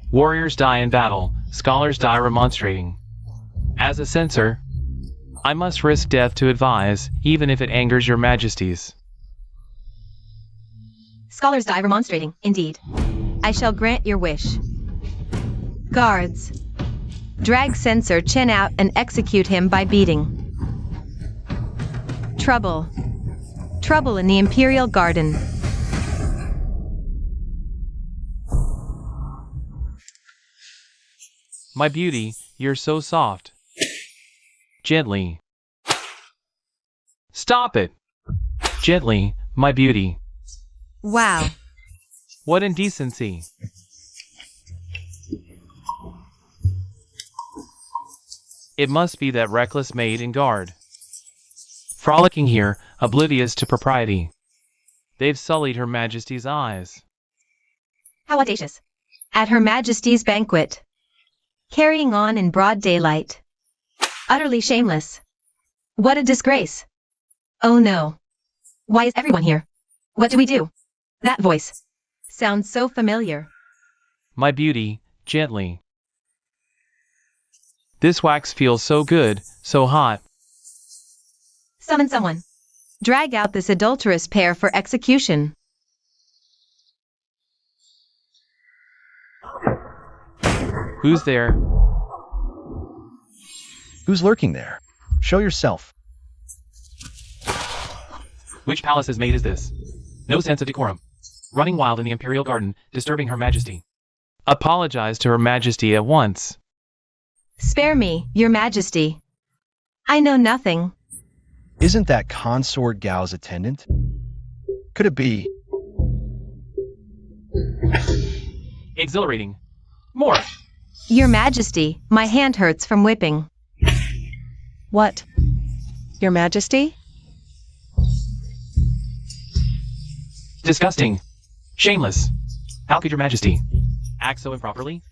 Speaker 4: Warriors die in battle, scholars die remonstrating. As a censor, I must risk death to advise, even if it angers your Majesties.
Speaker 1: Scholars die remonstrating, indeed. I shall grant your wish. Guards, drag Censor Chen out and execute him by beating. Trouble. Trouble in the Imperial Garden.
Speaker 4: My beauty, you're so soft. Gently. Stop it! Gently, my beauty.
Speaker 1: Wow.
Speaker 4: What indecency. It must be that reckless maid and guard. Frolicking here, oblivious to propriety. They've sullied Her Majesty's eyes.
Speaker 1: How audacious. At Her Majesty's banquet. Carrying on in broad daylight. Utterly shameless. What a disgrace. Oh no. Why is everyone here? What do we do? That voice sounds so familiar.
Speaker 4: My beauty, gently. This wax feels so good, so hot.
Speaker 1: Summon someone. Drag out this adulterous pair for execution.
Speaker 4: Who's there?
Speaker 3: Who's lurking there? Show yourself.
Speaker 4: Which palace's maid is this? No sense of decorum. Running wild in the Imperial Garden, disturbing Her Majesty. Apologize to Her Majesty at once.
Speaker 1: Spare me, Your Majesty. I know nothing.
Speaker 3: Isn't that Consort Gao's attendant? Could it be?
Speaker 4: Exhilarating. More.
Speaker 1: Your Majesty, my hand hurts from whipping.
Speaker 2: What? Your Majesty?
Speaker 4: Disgusting. Shameless. How could Your Majesty act so improperly?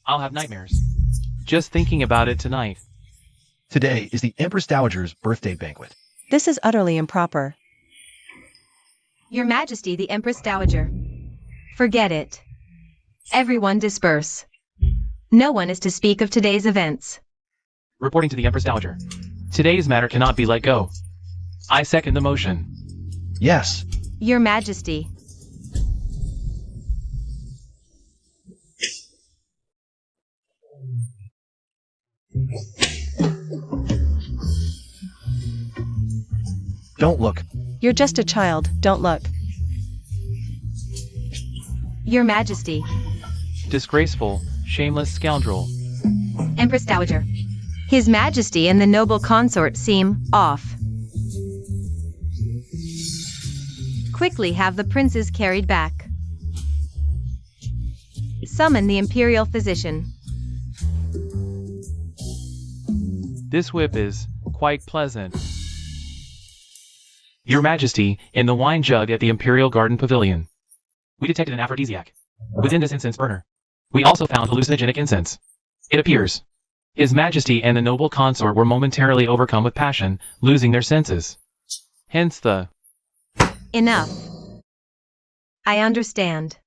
Speaker 4: I'll have nightmares. Just thinking about it tonight.
Speaker 3: Today is the Empress Dowager's birthday banquet.
Speaker 2: This is utterly improper.
Speaker 1: Your Majesty the Empress Dowager. Forget it. Everyone disperse. No one is to speak of today's events.
Speaker 4: Reporting to the Empress Dowager. Today's matter cannot be let go. I second the motion.
Speaker 3: Yes.
Speaker 1: Your Majesty.
Speaker 3: Don't look.
Speaker 2: You're just a child, don't look.
Speaker 1: Your Majesty.
Speaker 4: Disgraceful, shameless scoundrel.
Speaker 1: Empress Dowager. His Majesty and the noble consort seem off. Quickly have the princes carried back. Summon the imperial physician.
Speaker 4: This whip is quite pleasant. Your Majesty, in the wine jug at the Imperial Garden Pavilion, we detected an aphrodisiac. Within this incense burner, we also found hallucinogenic incense. It appears His Majesty and the noble consort were momentarily overcome with passion, losing their senses. Hence the...
Speaker 1: Enough. I understand.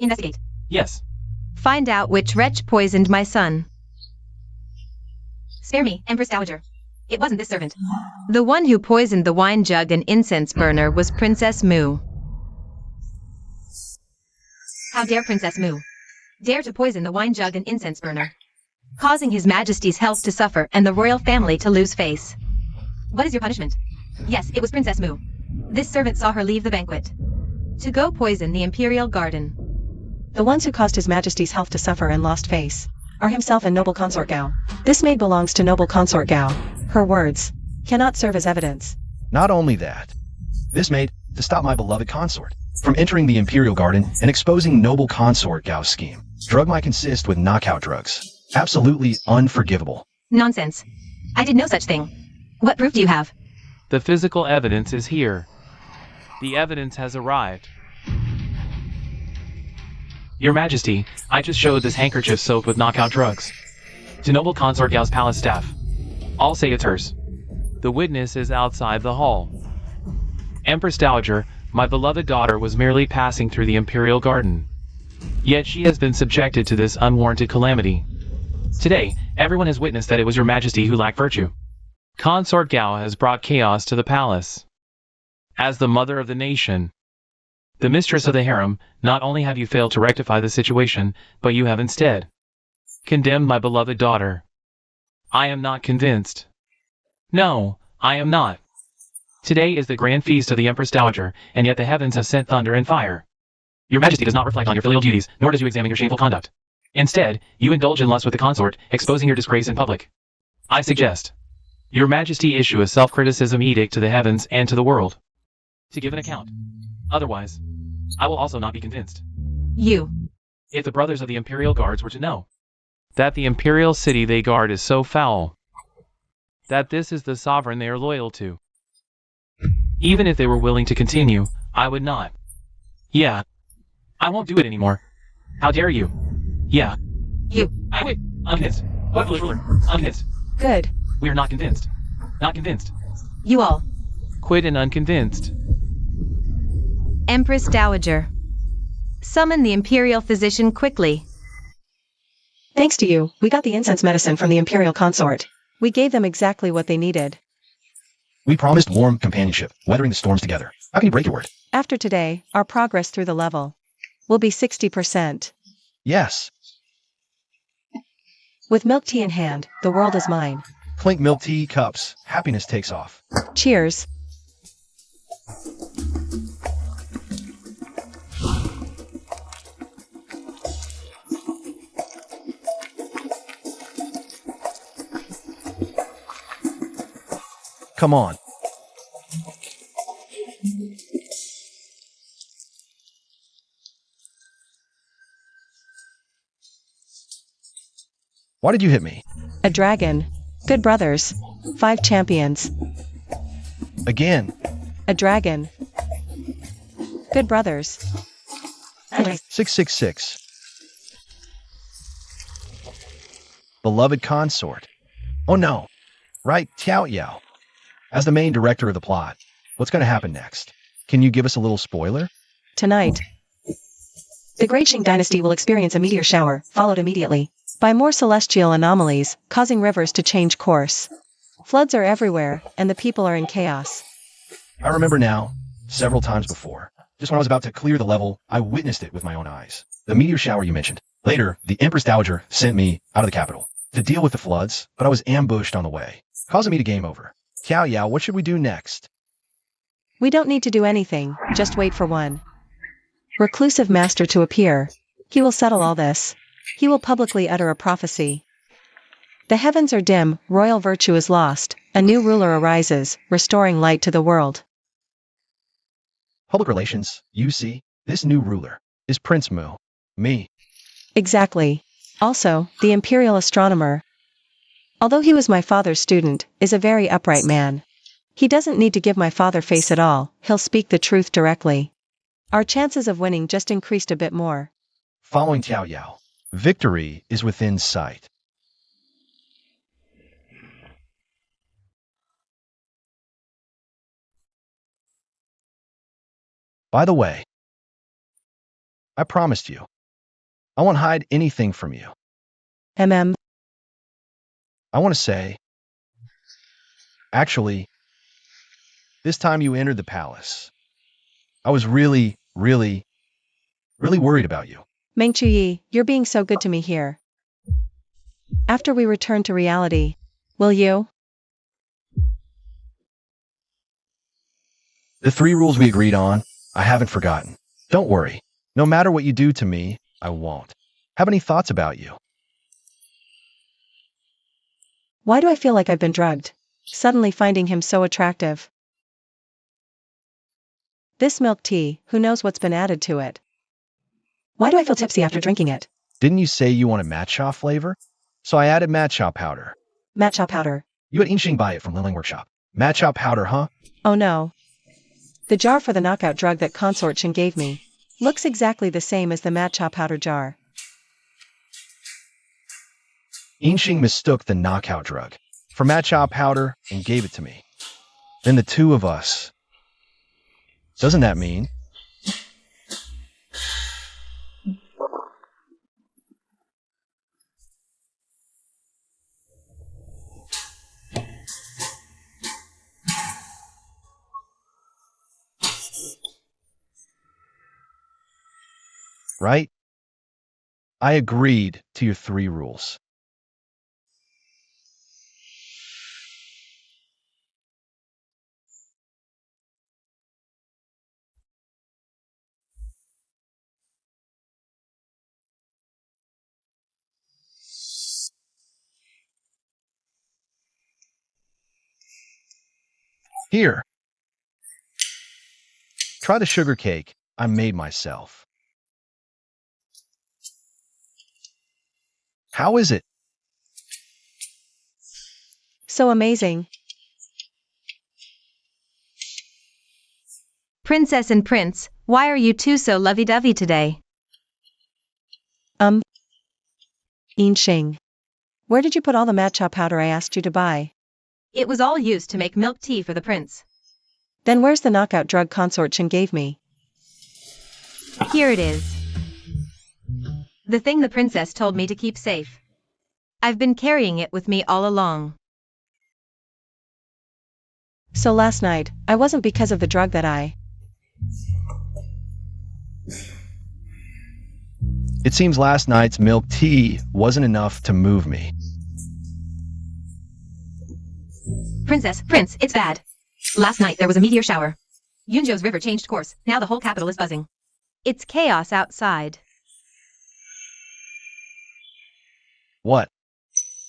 Speaker 1: Investigate.
Speaker 4: Yes.
Speaker 1: Find out which wretch poisoned my son. Spare me, Empress Dowager. It wasn't this servant. The one who poisoned the wine jug and incense burner was Princess Mu. How dare Princess Mu dare to poison the wine jug and incense burner, causing His Majesty's health to suffer and the royal family to lose face. What is your punishment? Yes, it was Princess Mu. This servant saw her leave the banquet to go poison the imperial garden.
Speaker 2: The ones who caused His Majesty's health to suffer and lost face are himself and noble consort Gao. This maid belongs to noble consort Gao. Her words cannot serve as evidence.
Speaker 3: Not only that, this made to stop my beloved consort from entering the imperial garden and exposing noble consort Gao's scheme. Drug might consist with knockout drugs. Absolutely unforgivable.
Speaker 1: Nonsense. I did no such thing. What proof do you have?
Speaker 4: The physical evidence is here. The evidence has arrived. Your Majesty, I just showed this handkerchief soaked with knockout drugs to noble consort Gao's palace staff. All say it's hers. The witness is outside the hall. Empress Dowager, my beloved daughter was merely passing through the imperial garden. Yet she has been subjected to this unwarranted calamity. Today, everyone has witnessed that it was your Majesty who lacked virtue. Consort Gao has brought chaos to the palace. As the mother of the nation, the mistress of the harem, not only have you failed to rectify the situation, but you have instead condemned my beloved daughter. I am not convinced. No, I am not. Today is the grand feast of the Empress Dowager, and yet the heavens have sent thunder and fire. Your Majesty does not reflect on your filial duties, nor does you examine your shameful conduct. Instead, you indulge in lust with the consort, exposing your disgrace in public. I suggest Your Majesty issue a self-criticism edict to the heavens and to the world to give an account. Otherwise, I will also not be convinced. If the brothers of the Imperial Guards were to know that the Imperial city they guard is so foul, that this is the sovereign they are loyal to, even if they were willing to continue, I would not. Yeah. I won't do it anymore. How dare you? Yeah. I quit. Unconvinced. What foolish ruler? Unconvinced.
Speaker 2: Good.
Speaker 4: We are not convinced. Not convinced.
Speaker 1: You all.
Speaker 4: Quit and unconvinced.
Speaker 1: Empress Dowager. Summon the imperial physician quickly.
Speaker 2: Thanks to you, we got the incense medicine from the imperial consort. We gave them exactly what they needed.
Speaker 3: We promised warm companionship, weathering the storms together. How can you break your word?
Speaker 2: After today, our progress through the level will be 60%.
Speaker 3: Yes.
Speaker 2: With milk tea in hand, the world is mine.
Speaker 3: Clink milk tea cups. Happiness takes off.
Speaker 2: Cheers.
Speaker 3: Come on. Why did you hit me?
Speaker 2: A dragon. Good brothers. 5 champions.
Speaker 3: Again.
Speaker 2: A dragon. Good brothers.
Speaker 3: 666. Beloved consort. Oh no. Right, Tiao Yao. As the main director of the plot, what's going to happen next? Can you give us a little spoiler?
Speaker 2: Tonight, the Great Qing dynasty will experience a meteor shower, followed immediately by more celestial anomalies, causing rivers to change course. Floods are everywhere, and the people are in chaos.
Speaker 3: I remember now, several times before. Just when I was about to clear the level, I witnessed it with my own eyes. The meteor shower you mentioned. Later, the Empress Dowager sent me out of the capital to deal with the floods, but I was ambushed on the way, causing me to game over. Xiao Yao, what should we do next?
Speaker 2: We don't need to do anything, just wait for one reclusive master to appear. He will settle all this. He will publicly utter a prophecy. The heavens are dim, royal virtue is lost, a new ruler arises, restoring light to the world.
Speaker 3: Public relations, you see, this new ruler is Prince Mu. Me.
Speaker 2: Exactly. Also, the imperial astronomer, although he was my father's student, is a very upright man. He doesn't need to give my father face at all, he'll speak the truth directly. Our chances of winning just increased a bit more.
Speaker 3: Following Tiao Yao, victory is within sight. By the way, I promised you, I won't hide anything from you.
Speaker 2: I want
Speaker 3: to say, Actually, this time you entered the palace. I was really worried about you.
Speaker 2: Meng Chuyi, you're being so good to me here. After we return to reality, will you?
Speaker 3: The 3 rules we agreed on, I haven't forgotten. Don't worry. No matter what you do to me, I won't have any thoughts about you.
Speaker 2: Why do I feel like I've been drugged? Suddenly finding him so attractive. This milk tea, who knows what's been added to it? Why do I feel tipsy after drinking it?
Speaker 3: Didn't you say you wanted matcha flavor? So I added matcha powder.
Speaker 2: Matcha powder.
Speaker 3: You had Inxing buy it from Liling Workshop. Matcha powder, huh?
Speaker 2: Oh no. The jar for the knockout drug that Consort Shin gave me looks exactly the same as the matcha powder jar.
Speaker 3: Inxing mistook the knockout drug for matcha powder and gave it to me. Then the 2 of us. Doesn't that mean? Right? I agreed to your 3 rules. Here. Try the sugar cake I made myself. How is it?
Speaker 2: So amazing.
Speaker 1: Princess and Prince, why are you two so lovey-dovey today?
Speaker 2: Inxing. Where did you put all the matcha powder I asked you to buy?
Speaker 1: It was all used to make milk tea for the prince.
Speaker 2: Then where's the knockout drug Consort Shin gave me?
Speaker 1: Here it is. The thing the princess told me to keep safe. I've been carrying it with me all along.
Speaker 2: So last night, I wasn't because of the drug that I...
Speaker 3: It seems last night's milk tea wasn't enough to move me.
Speaker 1: Princess, Prince, it's bad. Last night there was a meteor shower. Yunzhou's river changed course, now the whole capital is buzzing. It's chaos outside.
Speaker 3: What?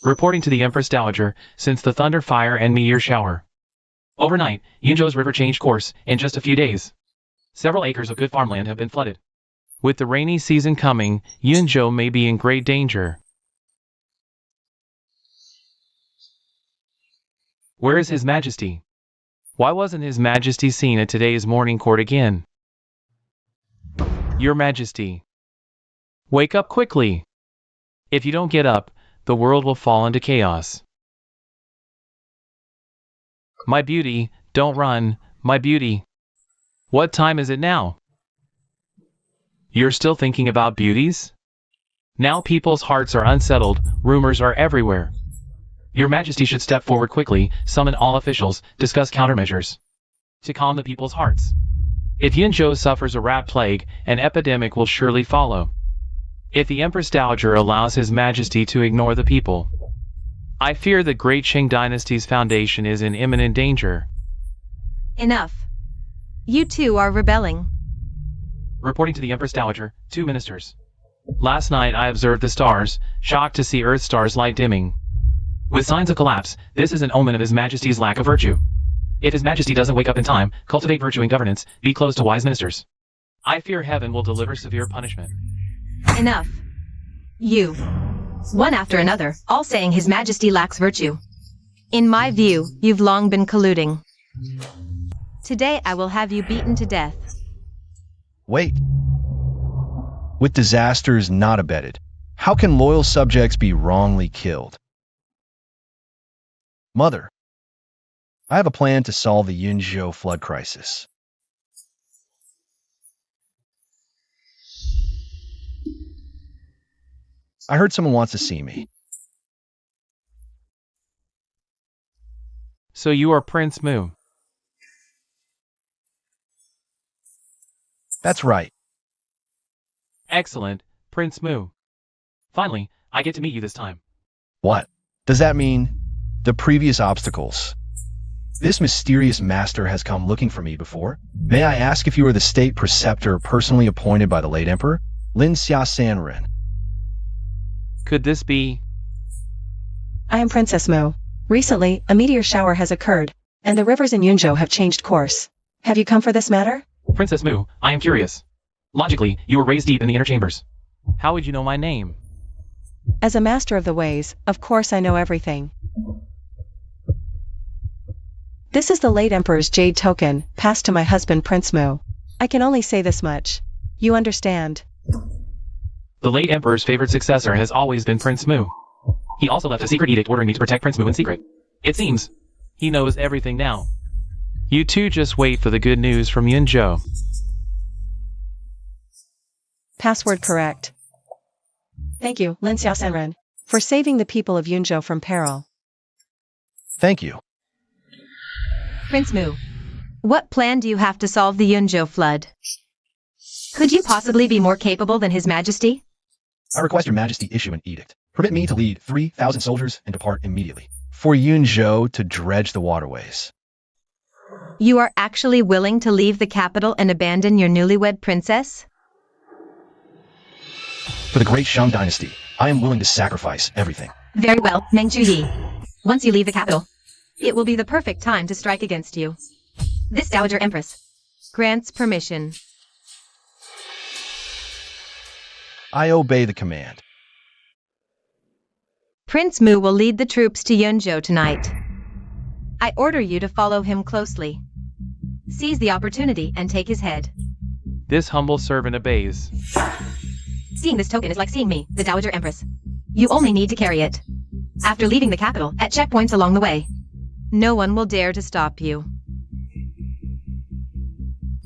Speaker 4: Reporting to the Empress Dowager, since the thunder fire and meteor shower. Overnight, Yunzhou's river changed course in just a few days. Several acres of good farmland have been flooded. With the rainy season coming, Yunzhou may be in great danger. Where is His Majesty? Why wasn't His Majesty seen at today's morning court again? Your Majesty. Wake up quickly. If you don't get up, the world will fall into chaos. My beauty, don't run, my beauty. What time is it now? You're still thinking about beauties? Now people's hearts are unsettled, rumors are everywhere. Your Majesty should step forward quickly, summon all officials, discuss countermeasures to calm the people's hearts. If Yunzhou suffers a rat plague, an epidemic will surely follow. If the Empress Dowager allows His Majesty to ignore the people, I fear the great Qing dynasty's foundation is in imminent danger.
Speaker 1: Enough. You two are rebelling.
Speaker 4: Reporting to the Empress Dowager, 2 ministers. Last night I observed the stars, shocked to see Earth's stars light dimming. With signs of collapse, this is an omen of His Majesty's lack of virtue. If His Majesty doesn't wake up in time, cultivate virtue in governance, be close to wise ministers, I fear heaven will deliver severe punishment.
Speaker 1: Enough. You. One after another, all saying His Majesty lacks virtue. In my view, you've long been colluding. Today I will have you beaten to death.
Speaker 3: Wait. With disasters not abetted, how can loyal subjects be wrongly killed? Mother, I have a plan to solve the Yunzhou flood crisis. I heard someone wants to see me.
Speaker 4: So you are Prince Mu.
Speaker 3: That's right.
Speaker 4: Excellent, Prince Mu. Finally, I get to meet you this time.
Speaker 3: What? Does that mean the previous obstacles? This mysterious master has come looking for me before. May I ask if you are the state preceptor personally appointed by the late emperor, Lin Xia Sanren?
Speaker 4: Could this be?
Speaker 2: I am Princess Mo. Recently, a meteor shower has occurred, and the rivers in Yunzhou have changed course. Have you come for this matter?
Speaker 4: Princess Mu, I am curious. Logically, you were raised deep in the inner chambers. How would you know my name?
Speaker 2: As a master of the ways, of course I know everything. This is the late Emperor's jade token, passed to my husband Prince Mu. I can only say this much. You understand.
Speaker 4: The late Emperor's favorite successor has always been Prince Mu. He also left a secret edict ordering me to protect Prince Mu in secret. It seems he knows everything now. You two just wait for the good news from Yunzhou.
Speaker 2: Password correct. Thank you, Lin Xiao Sanren, for saving the people of Yunzhou from peril.
Speaker 3: Thank you.
Speaker 1: Prince Mu, what plan do you have to solve the Yunzhou flood? Could you possibly be more capable than His Majesty?
Speaker 3: I request your majesty issue an edict. Permit me to lead 3,000 soldiers and depart immediately, for Yunzhou to dredge the waterways.
Speaker 1: You are actually willing to leave the capital and abandon your newlywed princess?
Speaker 3: For the great Shang dynasty, I am willing to sacrifice everything.
Speaker 1: Very well, Meng Chuyi. Once you leave the capital, it will be the perfect time to strike against you. This Dowager Empress grants permission.
Speaker 3: I obey the command.
Speaker 1: Prince Mu will lead the troops to Yunzhou tonight. I order you to follow him closely. Seize the opportunity and take his head.
Speaker 4: This humble servant obeys.
Speaker 1: Seeing this token is like seeing me, the Dowager Empress. You only need to carry it. After leaving the capital, at checkpoints along the way, no one will dare to stop you.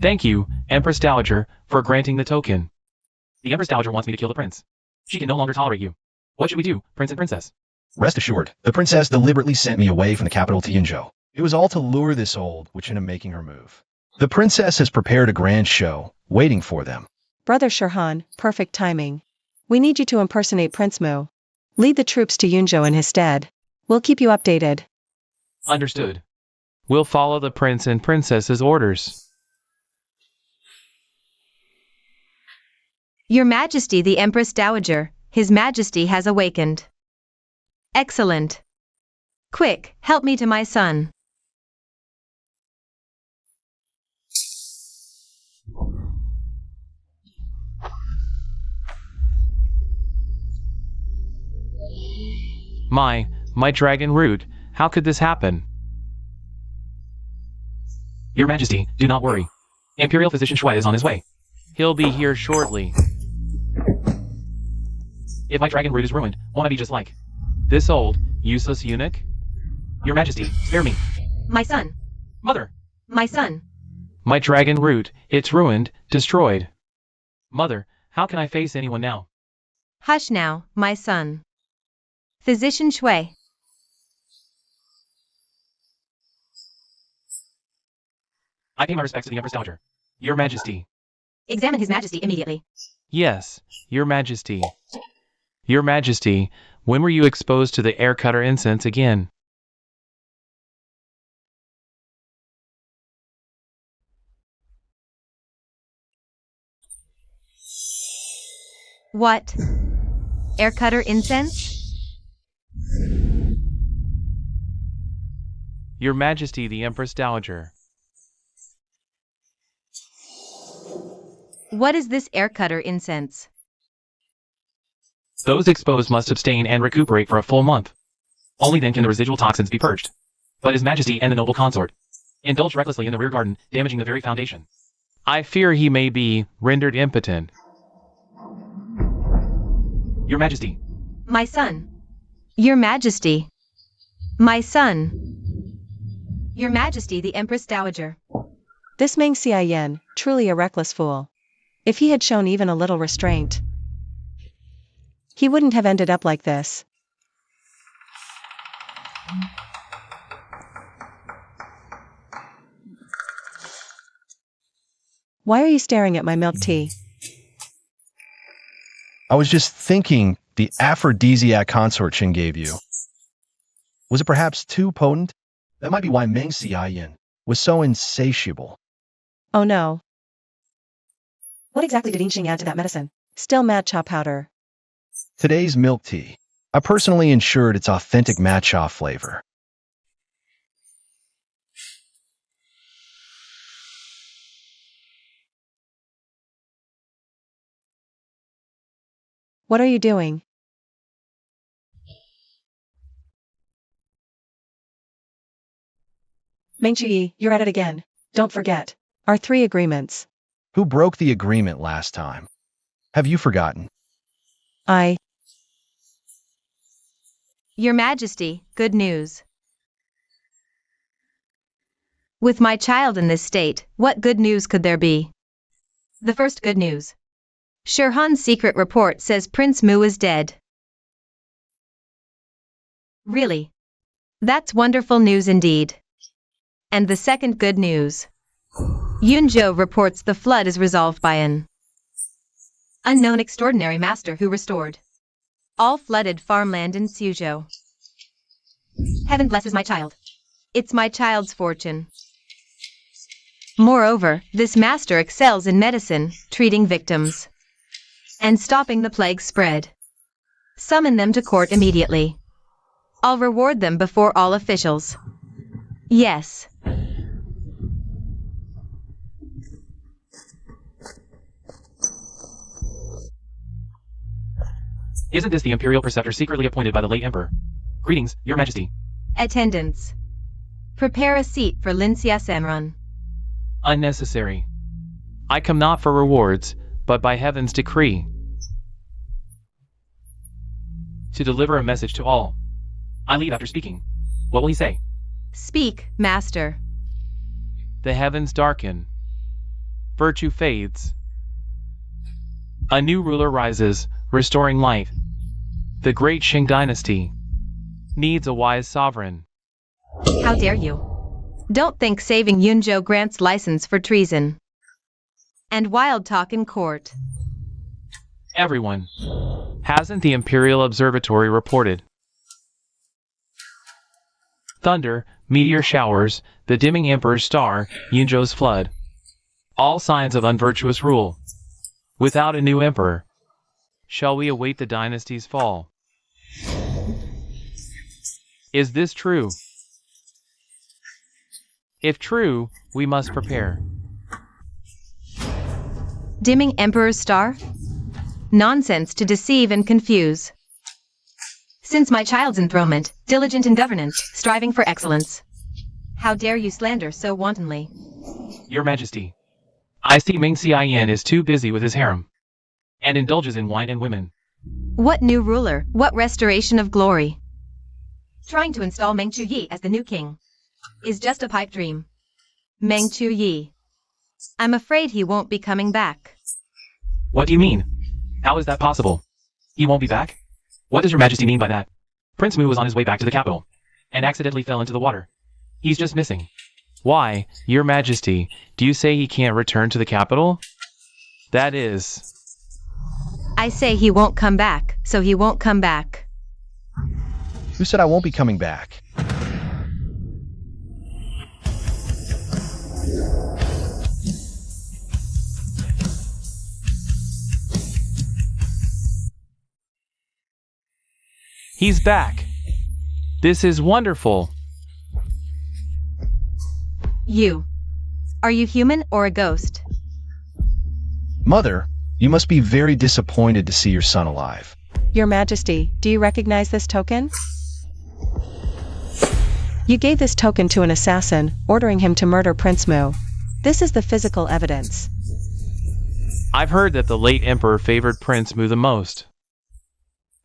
Speaker 4: Thank you, Empress Dowager, for granting the token. The Empress Dowager wants me to kill the prince. She can no longer tolerate you. What should we do, Prince and Princess?
Speaker 3: Rest assured, the princess deliberately sent me away from the capital to Yunzhou. It was all to lure this old witch into making her move. The princess has prepared a grand show, waiting for them.
Speaker 2: Brother Shirhan, perfect timing. We need you to impersonate Prince Mu. Lead the troops to Yunzhou in his stead. We'll keep you updated.
Speaker 4: Understood. We'll follow the prince and princess's orders.
Speaker 1: Your Majesty the Empress Dowager, His Majesty has awakened. Excellent. Quick, help me to my son.
Speaker 4: My dragon root, how could this happen? Your Majesty, do not worry. Imperial Physician Shui is on his way. He'll be here shortly. If my dragon root is ruined, won't I be just like this old, useless eunuch? Your Majesty, spare me.
Speaker 1: My son.
Speaker 4: Mother!
Speaker 1: My son.
Speaker 4: My dragon root, it's ruined, destroyed. Mother, how can I face anyone now?
Speaker 1: Hush now, my son. Physician Shui.
Speaker 4: I pay my respects to the Empress Dowager. Your Majesty.
Speaker 1: Examine His Majesty immediately.
Speaker 4: Yes, Your Majesty. Your Majesty, when were you exposed to the air cutter incense again?
Speaker 1: What? Air cutter incense?
Speaker 4: Your Majesty the Empress Dowager.
Speaker 1: What is this air cutter incense?
Speaker 4: Those exposed must abstain and recuperate for a full month. Only then can the residual toxins be purged. But His Majesty and the noble consort indulged recklessly in the rear garden, damaging the very foundation. I fear he may be rendered impotent. Your Majesty.
Speaker 1: My son. Your Majesty. My son. Your Majesty the Empress Dowager.
Speaker 2: This Meng Xiaoyan, truly a reckless fool. If he had shown even a little restraint, he wouldn't have ended up like this. Why are you staring at my milk tea?
Speaker 3: I was just thinking the aphrodisiac consort Qin gave you. Was it perhaps too potent? That might be why Meng Xiaoyan was so insatiable.
Speaker 2: Oh no. What exactly did Yinxing add to that medicine? Still matcha powder.
Speaker 3: Today's milk tea. I personally ensured its authentic matcha flavor.
Speaker 2: What are you doing? Meng Chuyi, you're at it again. Don't forget. Our 3 agreements.
Speaker 3: Who broke the agreement last time? Have you forgotten?
Speaker 1: Your Majesty, good news. With my child in this state, what good news could there be? The first good news. Shirhan's secret report says Prince Mu is dead. Really? That's wonderful news indeed. And the second good news. Yunzhou reports the flood is resolved by an unknown extraordinary master who restored all flooded farmland in Suzhou. Heaven blesses my child. It's my child's fortune. Moreover, this master excels in medicine, treating victims and stopping the plague spread. Summon them to court immediately. I'll reward them before all officials. Yes.
Speaker 4: Isn't this the imperial preceptor secretly appointed by the late emperor? Greetings, Your Majesty.
Speaker 1: Attendants. Prepare a seat for Lincia Semrun.
Speaker 4: Unnecessary. I come not for rewards, but by heaven's decree, to deliver a message to all. I leave after speaking. What will he say?
Speaker 1: Speak, master.
Speaker 4: The heavens darken. Virtue fades. A new ruler rises, restoring light. The great Qing dynasty needs a wise sovereign.
Speaker 1: How dare you? Don't think saving Yunzhou grants license for treason and wild talk in court.
Speaker 4: Everyone. Hasn't the Imperial Observatory reported? Thunder, meteor showers, the dimming Emperor's star, Yunzhou's flood. All signs of unvirtuous rule. Without a new emperor, shall we await the dynasty's fall? Is this true? If true, we must prepare.
Speaker 1: Dimming Emperor's star? Nonsense to deceive and confuse. Since my child's enthronement, diligent in governance, striving for excellence. How dare you slander so wantonly?
Speaker 4: Your Majesty, I see Meng Xiaoyan is too busy with his harem, and indulges in wine and women.
Speaker 1: What new ruler, what restoration of glory? Trying to install Meng Chuyi as the new king is just a pipe dream. Meng Chuyi. I'm afraid he won't be coming back.
Speaker 4: What do you mean? How is that possible? He won't be back? What does Your Majesty mean by that? Prince Mu was on his way back to the capital, and accidentally fell into the water. He's just missing. Why, Your Majesty, do you say he can't return to the capital? That is...
Speaker 1: I say he won't come back, so he won't come back.
Speaker 3: Who said I won't be coming back?
Speaker 4: He's back. This is wonderful.
Speaker 1: You. Are you human or a ghost?
Speaker 3: Mother, you must be very disappointed to see your son alive.
Speaker 2: Your Majesty, do you recognize this token? You gave this token to an assassin, ordering him to murder Prince Mu. This is the physical evidence.
Speaker 4: I've heard that the late emperor favored Prince Mu the most.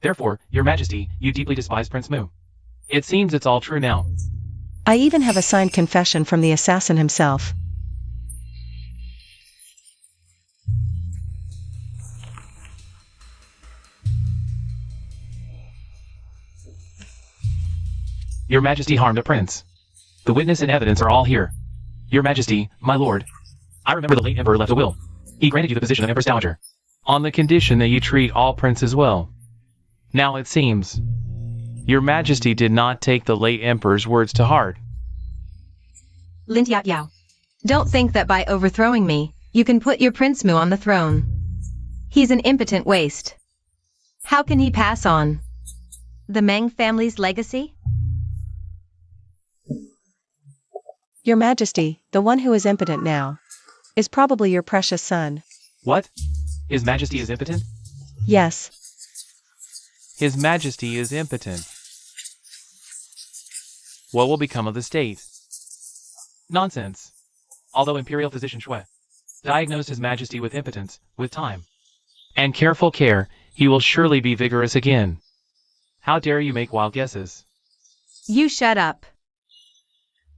Speaker 4: Therefore, Your Majesty, you deeply despise Prince Mu. It seems it's all true now.
Speaker 2: I even have a signed confession from the assassin himself.
Speaker 4: Your Majesty harmed a prince. The witness and evidence are all here. Your Majesty, my lord, I remember the late emperor left a will. He granted you the position of Empress Dowager, on the condition that you treat all princes well. Now it seems, your majesty did not take the late emperor's words to heart.
Speaker 1: Lin Yao Yao. Don't think that by overthrowing me, you can put your Prince Mu on the throne. He's an impotent waste. How can he pass on the Meng family's legacy?
Speaker 2: Your Majesty, the one who is impotent now, is probably your precious son.
Speaker 4: What? His Majesty is impotent?
Speaker 2: Yes.
Speaker 4: His Majesty is impotent. What will become of the state? Nonsense. Although Imperial Physician Shui diagnosed His Majesty with impotence, with time and careful care, he will surely be vigorous again. How dare you make wild guesses?
Speaker 1: You shut up.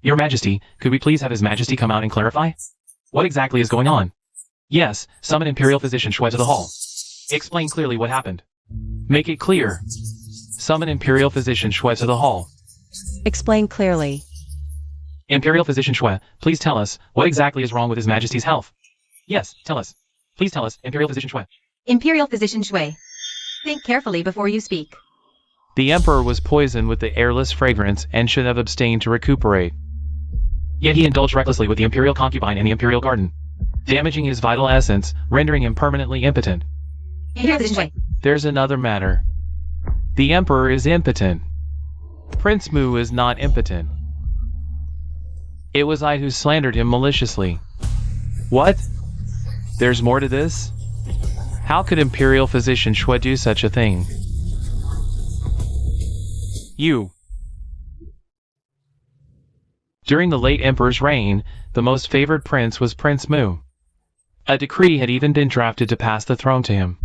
Speaker 4: Your Majesty, could we please have His Majesty come out and clarify? What exactly is going on? Yes, summon Imperial Physician Shui to the hall. Explain clearly what happened. Make it clear. Summon Imperial Physician Shui to the hall.
Speaker 2: Explain clearly.
Speaker 4: Imperial Physician Shui, please tell us, what exactly is wrong with His Majesty's health? Yes, tell us. Please tell us, Imperial Physician Shui.
Speaker 1: Imperial Physician Shui. Think carefully before you speak.
Speaker 4: The Emperor was poisoned with the airless fragrance and should have abstained to recuperate. Yet he indulged recklessly with the Imperial concubine and the Imperial garden, damaging his vital essence, rendering him permanently impotent.
Speaker 1: Imperial Physician Shui.
Speaker 4: There's another matter. The Emperor is impotent. Prince Mu is not impotent. It was I who slandered him maliciously. What? There's more to this? How could Imperial Physician Shui do such a thing? You. During the late Emperor's reign, the most favored prince was Prince Mu. A decree had even been drafted to pass the throne to him.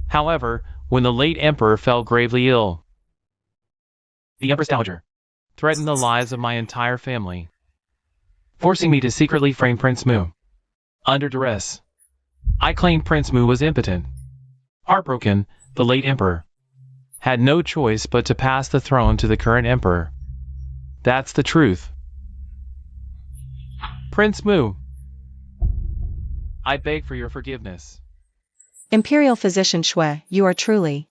Speaker 4: However, when the late Emperor fell gravely ill, the Empress Dowager threatened the lives of my entire family, forcing me to secretly frame Prince Mu. Under duress, I claimed Prince Mu was impotent. Heartbroken, the late Emperor had no choice but to pass the throne to the current Emperor. That's the truth. Prince Mu, I beg for your forgiveness.
Speaker 2: Imperial Physician Shui, you are truly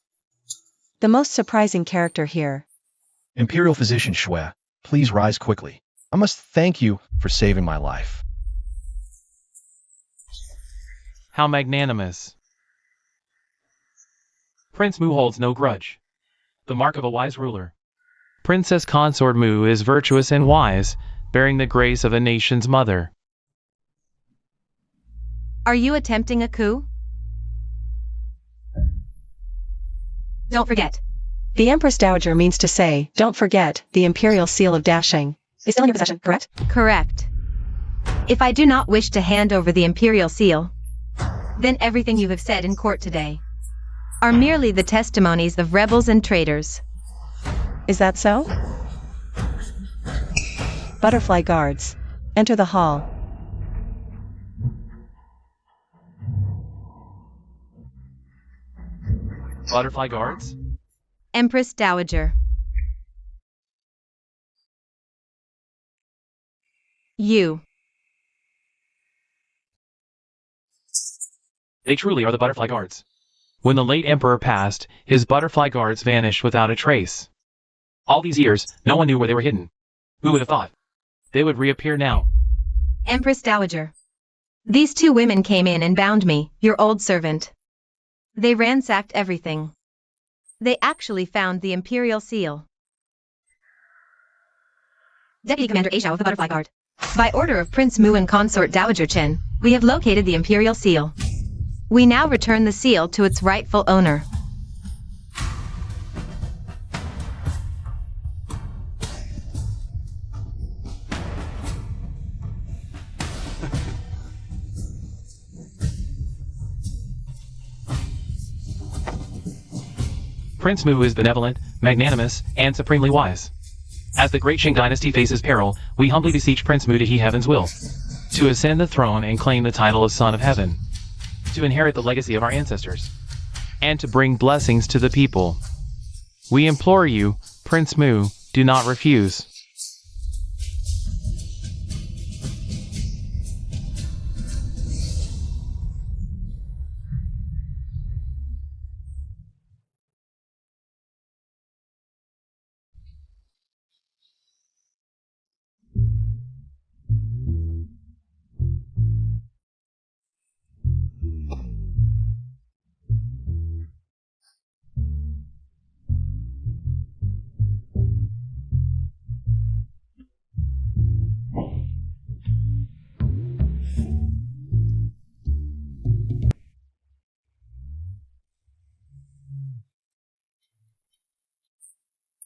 Speaker 2: the most surprising character here.
Speaker 3: Imperial Physician Shui, please rise quickly. I must thank you for saving my life.
Speaker 4: How magnanimous. Prince Mu holds no grudge. The mark of a wise ruler. Princess Consort Mu is virtuous and wise, bearing the grace of a nation's mother.
Speaker 1: Are you attempting a coup? Don't forget.
Speaker 2: The Empress Dowager means to say, don't forget, the Imperial Seal of Dashing is still in your possession, correct?
Speaker 1: Correct. If I do not wish to hand over the Imperial Seal, then everything you have said in court today are merely the testimonies of rebels and traitors.
Speaker 2: Is that so? Butterfly guards, enter the hall.
Speaker 4: Butterfly guards?
Speaker 1: Empress Dowager. You.
Speaker 4: They truly are the butterfly guards. When the late Emperor passed, his butterfly guards vanished without a trace. All these years, no one knew where they were hidden. Who would have thought they would reappear now?
Speaker 1: Empress Dowager. These two women came in and bound me, your old servant. They ransacked everything. They actually found the Imperial Seal. Deputy Commander Aishao of the Butterfly Guard. By order of Prince Mu and Consort Dowager Chen, we have located the Imperial Seal. We now return the seal to its rightful owner.
Speaker 4: Prince Mu is benevolent, magnanimous, and supremely wise. As the great Qing dynasty faces peril, we humbly beseech Prince Mu to heed heaven's will, to ascend the throne and claim the title of Son of Heaven, to inherit the legacy of our ancestors, and to bring blessings to the people. We implore you, Prince Mu, do not refuse.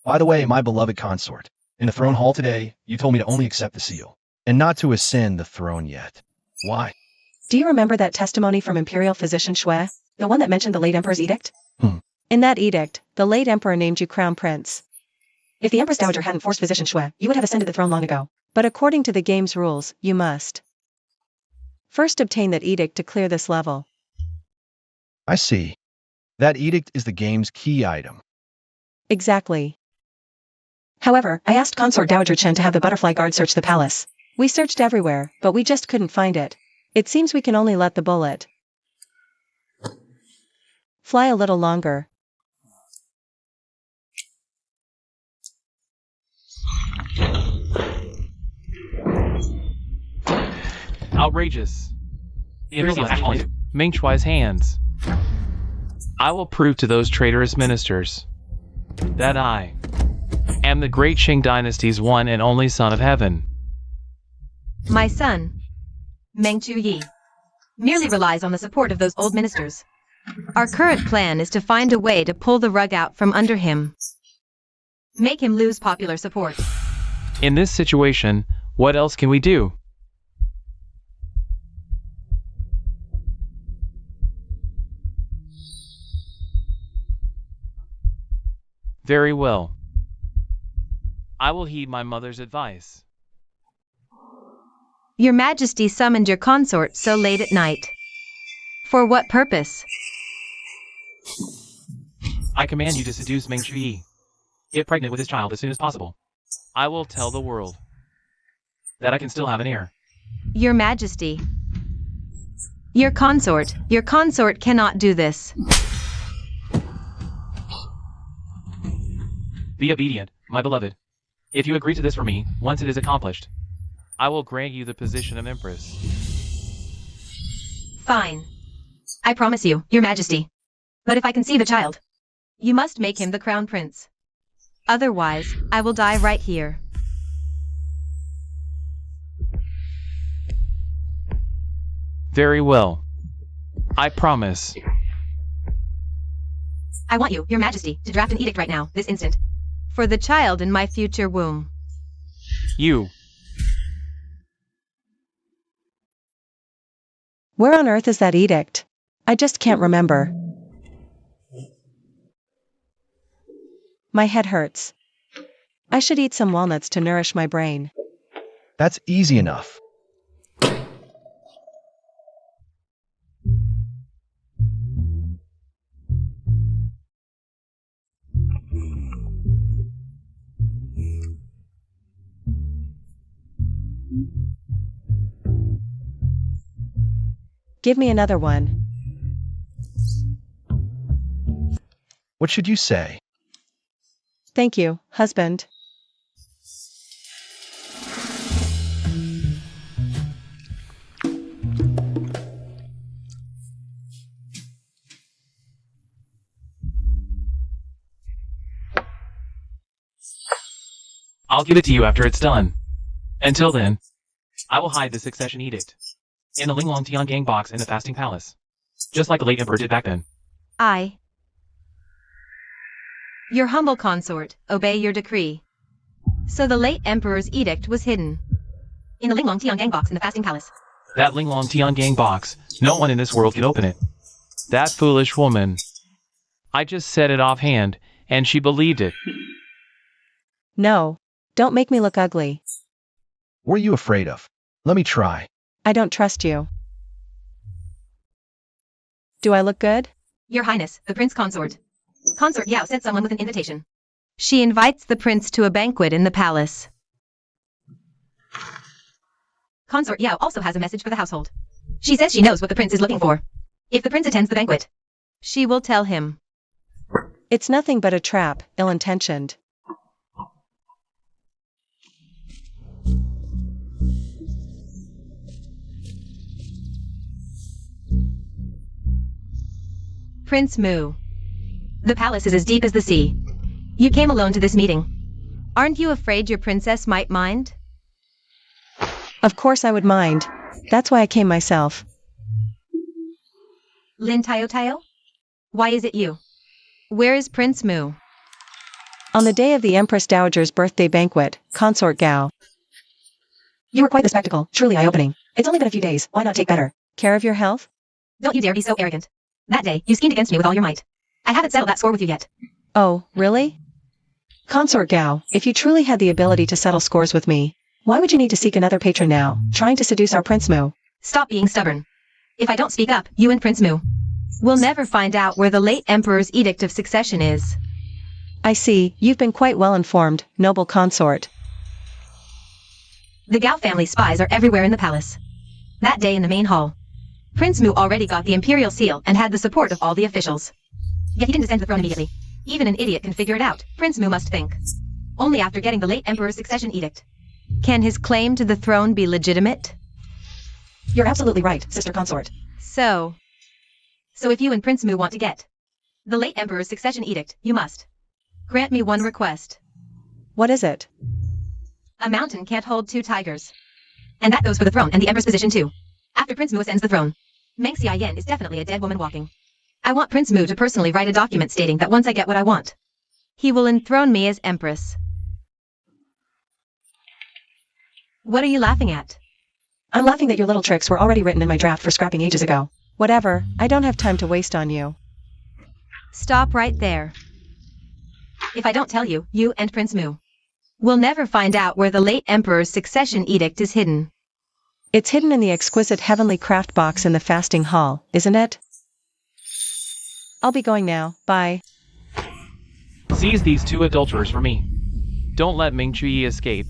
Speaker 3: By the way, my beloved consort, in the throne hall today, you told me to only accept the seal, and not to ascend the throne yet. Why?
Speaker 2: Do you remember that testimony from Imperial Physician Shui, the one that mentioned the late Emperor's edict? In that edict, the late Emperor named you Crown Prince. If the Empress Dowager hadn't forced Physician Shui, you would have ascended the throne long ago. But according to the game's rules, you must first obtain that edict to clear this level.
Speaker 3: I see. That edict is the game's key item.
Speaker 2: Exactly. However, I asked Consort Dowager Chen to have the butterfly guard search the palace. We searched everywhere, but we just couldn't find it. It seems we can only let the bullet fly a little longer.
Speaker 4: Outrageous. Ming Shuai's hands. I will prove to those traitorous ministers that I am the great Qing dynasty's one and only son of heaven.
Speaker 1: My son, Meng Chuyi, merely relies on the support of those old ministers. Our current plan is to find a way to pull the rug out from under him. Make him lose popular support.
Speaker 4: In this situation, what else can we do? Very well. I will heed my mother's advice.
Speaker 1: Your Majesty summoned your consort so late at night. For what purpose?
Speaker 4: I command you to seduce Meng Chuyi. Get pregnant with his child as soon as possible. I will tell the world that I can still have an heir.
Speaker 1: Your Majesty. Your consort cannot do this.
Speaker 4: Be obedient, my beloved. If you agree to this for me, once it is accomplished, I will grant you the position of Empress.
Speaker 1: Fine. I promise you, Your Majesty. But if I conceive a child, you must make him the crown prince. Otherwise, I will die right here.
Speaker 4: Very well. I promise.
Speaker 1: I want you, Your Majesty, to draft an edict right now, this instant. For the child in my future womb.
Speaker 4: You.
Speaker 2: Where on earth is that edict? I just can't remember. My head hurts. I should eat some walnuts to nourish my brain.
Speaker 3: That's easy enough.
Speaker 2: Give me another one.
Speaker 3: What should you say?
Speaker 2: Thank you, husband.
Speaker 4: I'll give it to you after it's done. Until then, I will hide the succession edict in the Linglong Tiangang box in the Fasting Palace, just like the late emperor did back then.
Speaker 1: I, your humble consort, obey your decree. So the late emperor's edict was hidden in the Linglong Tiangang box in the Fasting Palace.
Speaker 4: That Linglong Tiangang box, no one in this world can open it. That foolish woman. I just said it offhand, and she believed it.
Speaker 2: No, don't make me look ugly.
Speaker 3: What are you afraid of? Let me try.
Speaker 2: I don't trust you. Do I look good?
Speaker 1: Your Highness, the Prince Consort. Consort Yao sent someone with an invitation. She invites the prince to a banquet in the palace. Consort Yao also has a message for the household. She says she knows what the prince is looking for. If the prince attends the banquet, she will tell him.
Speaker 2: It's nothing but a trap, ill-intentioned.
Speaker 1: Prince Mu. The palace is as deep as the sea. You came alone to this meeting. Aren't you afraid your princess might mind?
Speaker 2: Of course I would mind. That's why I came myself.
Speaker 1: Lin Tayo Tayo? Why is it you? Where is Prince Mu?
Speaker 2: On the day of the Empress Dowager's birthday banquet, consort Gao. You were quite the spectacle, truly eye-opening. It's only been a few days, why not take better care of your health?
Speaker 1: Don't you dare be so arrogant. That day, you schemed against me with all your might. I haven't settled that score with you yet.
Speaker 2: Oh, really? Consort Gao, if you truly had the ability to settle scores with me, why would you need to seek another patron now, trying to seduce our Prince Mu?
Speaker 1: Stop being stubborn. If I don't speak up, you and Prince Mu will never find out where the late Emperor's edict of succession is.
Speaker 2: I see, you've been quite well informed, noble consort.
Speaker 1: The Gao family spies are everywhere in the palace. That day in the main hall, Prince Mu already got the imperial seal and had the support of all the officials. Yet he didn't descend to the throne immediately. Even an idiot can figure it out, Prince Mu must think. Only after getting the late Emperor's succession edict. Can his claim to the throne be legitimate?
Speaker 2: You're absolutely right, sister consort.
Speaker 1: So if you and Prince Mu want to get the late Emperor's succession edict, you must grant me one request.
Speaker 2: What is it?
Speaker 1: A mountain can't hold two tigers. And that goes for the throne and the Emperor's position too. After Prince Mu ascends the throne, Meng Xiaoyan is definitely a dead woman walking. I want Prince Mu to personally write a document stating that once I get what I want, he will enthrone me as Empress. What are you laughing at?
Speaker 2: I'm laughing that your little tricks were already written in my draft for scrapping ages ago. Whatever, I don't have time to waste on you.
Speaker 1: Stop right there. If I don't tell you, you and Prince Mu will never find out where the late Emperor's succession edict is hidden.
Speaker 2: It's hidden in the exquisite heavenly craft box in the fasting hall, isn't it? I'll be going now, bye.
Speaker 4: Seize these two adulterers for me. Don't let Ming Chuyi escape.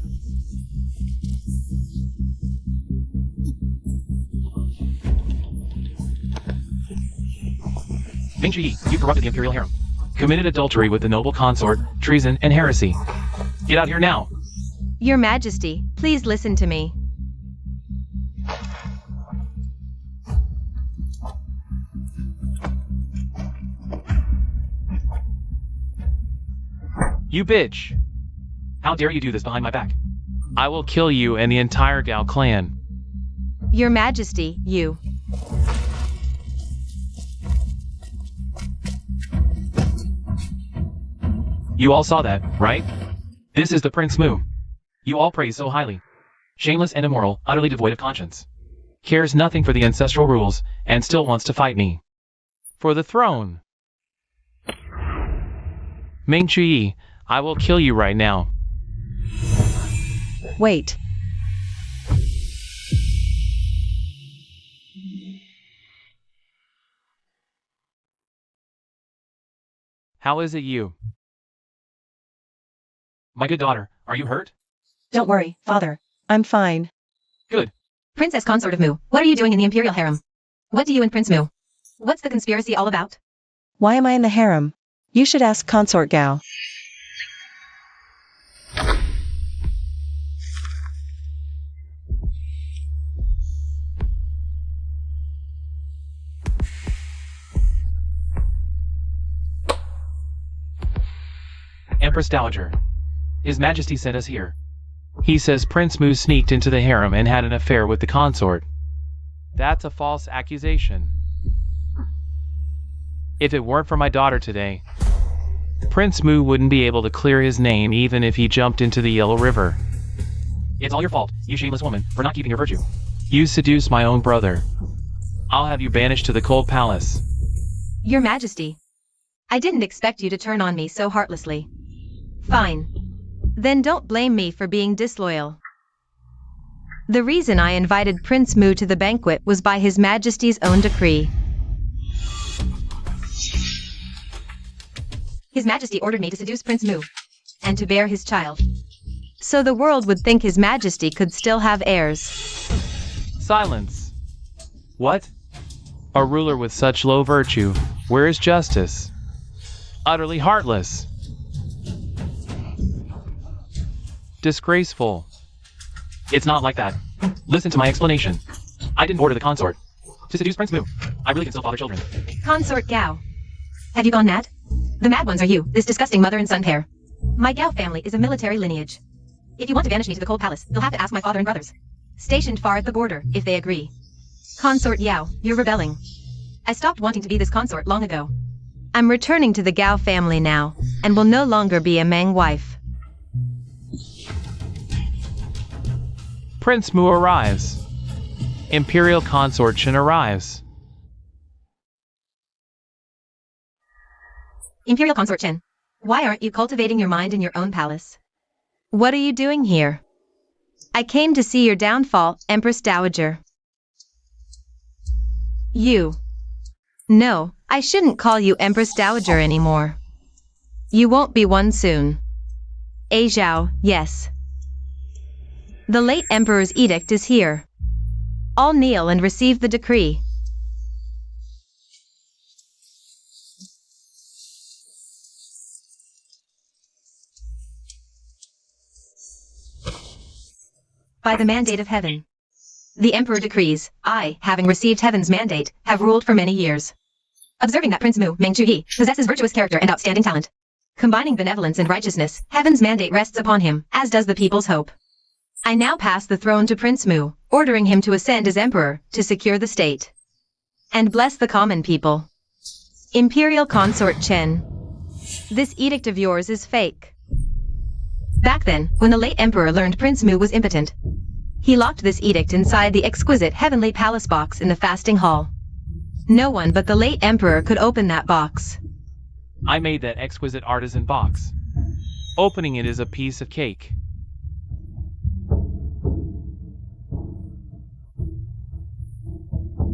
Speaker 4: Ming Chuyi, you corrupted the imperial harem. Committed adultery with the noble consort, treason, and heresy. Get out here now.
Speaker 1: Your Majesty, please listen to me.
Speaker 4: You bitch! How dare you do this behind my back? I will kill you and the entire Gao clan.
Speaker 1: Your Majesty, you.
Speaker 4: You all saw that, right? This is the Prince Mu. You all praise so highly. Shameless and immoral, utterly devoid of conscience. Cares nothing for the ancestral rules, and still wants to fight me. For the throne. Ming Chuyi, I will kill you right now.
Speaker 2: Wait.
Speaker 4: How is it you? My good daughter, are you hurt?
Speaker 2: Don't worry, father. I'm fine.
Speaker 4: Good.
Speaker 1: Princess Consort of Mu, what are you doing in the imperial harem? What do you and Prince Mu? What's the conspiracy all about?
Speaker 2: Why am I in the harem? You should ask consort Gao.
Speaker 4: Empress Dowager. His Majesty sent us here. He says Prince Mu sneaked into the harem and had an affair with the consort. That's a false accusation. If it weren't for my daughter today, Prince Mu wouldn't be able to clear his name even if he jumped into the Yellow River. It's all your fault, you shameless woman, for not keeping your virtue. You seduced my own brother. I'll have you banished to the cold palace.
Speaker 1: Your Majesty, I didn't expect you to turn on me so heartlessly. Fine. Then don't blame me for being disloyal. The reason I invited Prince Mu to the banquet was by His Majesty's own decree. His Majesty ordered me to seduce Prince Mu, and to bear his child. So the world would think His Majesty could still have heirs.
Speaker 4: Silence. What? A ruler with such low virtue, where is justice? Utterly heartless. Disgraceful. It's not like that. Listen to my explanation. I didn't order the consort to seduce Prince Mu. I really can still father children.
Speaker 1: Consort Gao. Have you gone mad? The mad ones are you, this disgusting mother and son pair. My Gao family is a military lineage. If you want to banish me to the cold palace, you'll have to ask my father and brothers, stationed far at the border, if they agree. Consort Yao, you're rebelling. I stopped wanting to be this consort long ago. I'm returning to the Gao family now, and will no longer be a Mang wife.
Speaker 4: Prince Mu arrives. Imperial consort Chen arrives.
Speaker 1: Imperial consort Chen, why aren't you cultivating your mind in your own palace? What are you doing here? I came to see your downfall, Empress Dowager. You. No, I shouldn't call you Empress Dowager anymore. You won't be one soon. A Zhao, yes. The late Emperor's edict is here. All kneel and receive the decree. By the mandate of heaven. The Emperor decrees, I, having received heaven's mandate, have ruled for many years. Observing that Prince Mu, Meng Chuyi, possesses virtuous character and outstanding talent. Combining benevolence and righteousness, heaven's mandate rests upon him, as does the people's hope. I now pass the throne to Prince Mu, ordering him to ascend as emperor, to secure the state. And bless the common people. Imperial Consort Chen. This edict of yours is fake. Back then, when the late emperor learned Prince Mu was impotent, he locked this edict inside the exquisite heavenly palace box in the fasting hall. No one but the late emperor could open that box.
Speaker 4: I made that exquisite artisan box. Opening it is a piece of cake.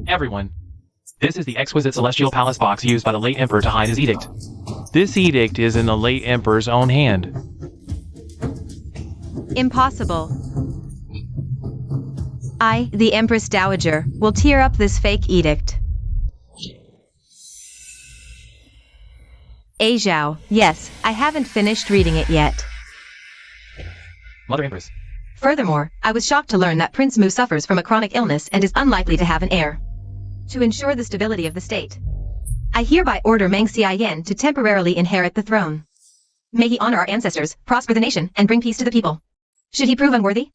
Speaker 4: Everyone, this is the exquisite celestial palace box used by the late emperor to hide his edict. This edict is in the late emperor's own hand.
Speaker 1: Impossible. I, the Empress Dowager, will tear up this fake edict. A Zhao, yes, I haven't finished reading it yet.
Speaker 4: Mother Empress.
Speaker 1: Furthermore, I was shocked to learn that Prince Mu suffers from a chronic illness and is unlikely to have an heir. To ensure the stability of the state, I hereby order Meng Xiaoyan to temporarily inherit the throne. May he honor our ancestors, prosper the nation, and bring peace to the people. Should he prove unworthy,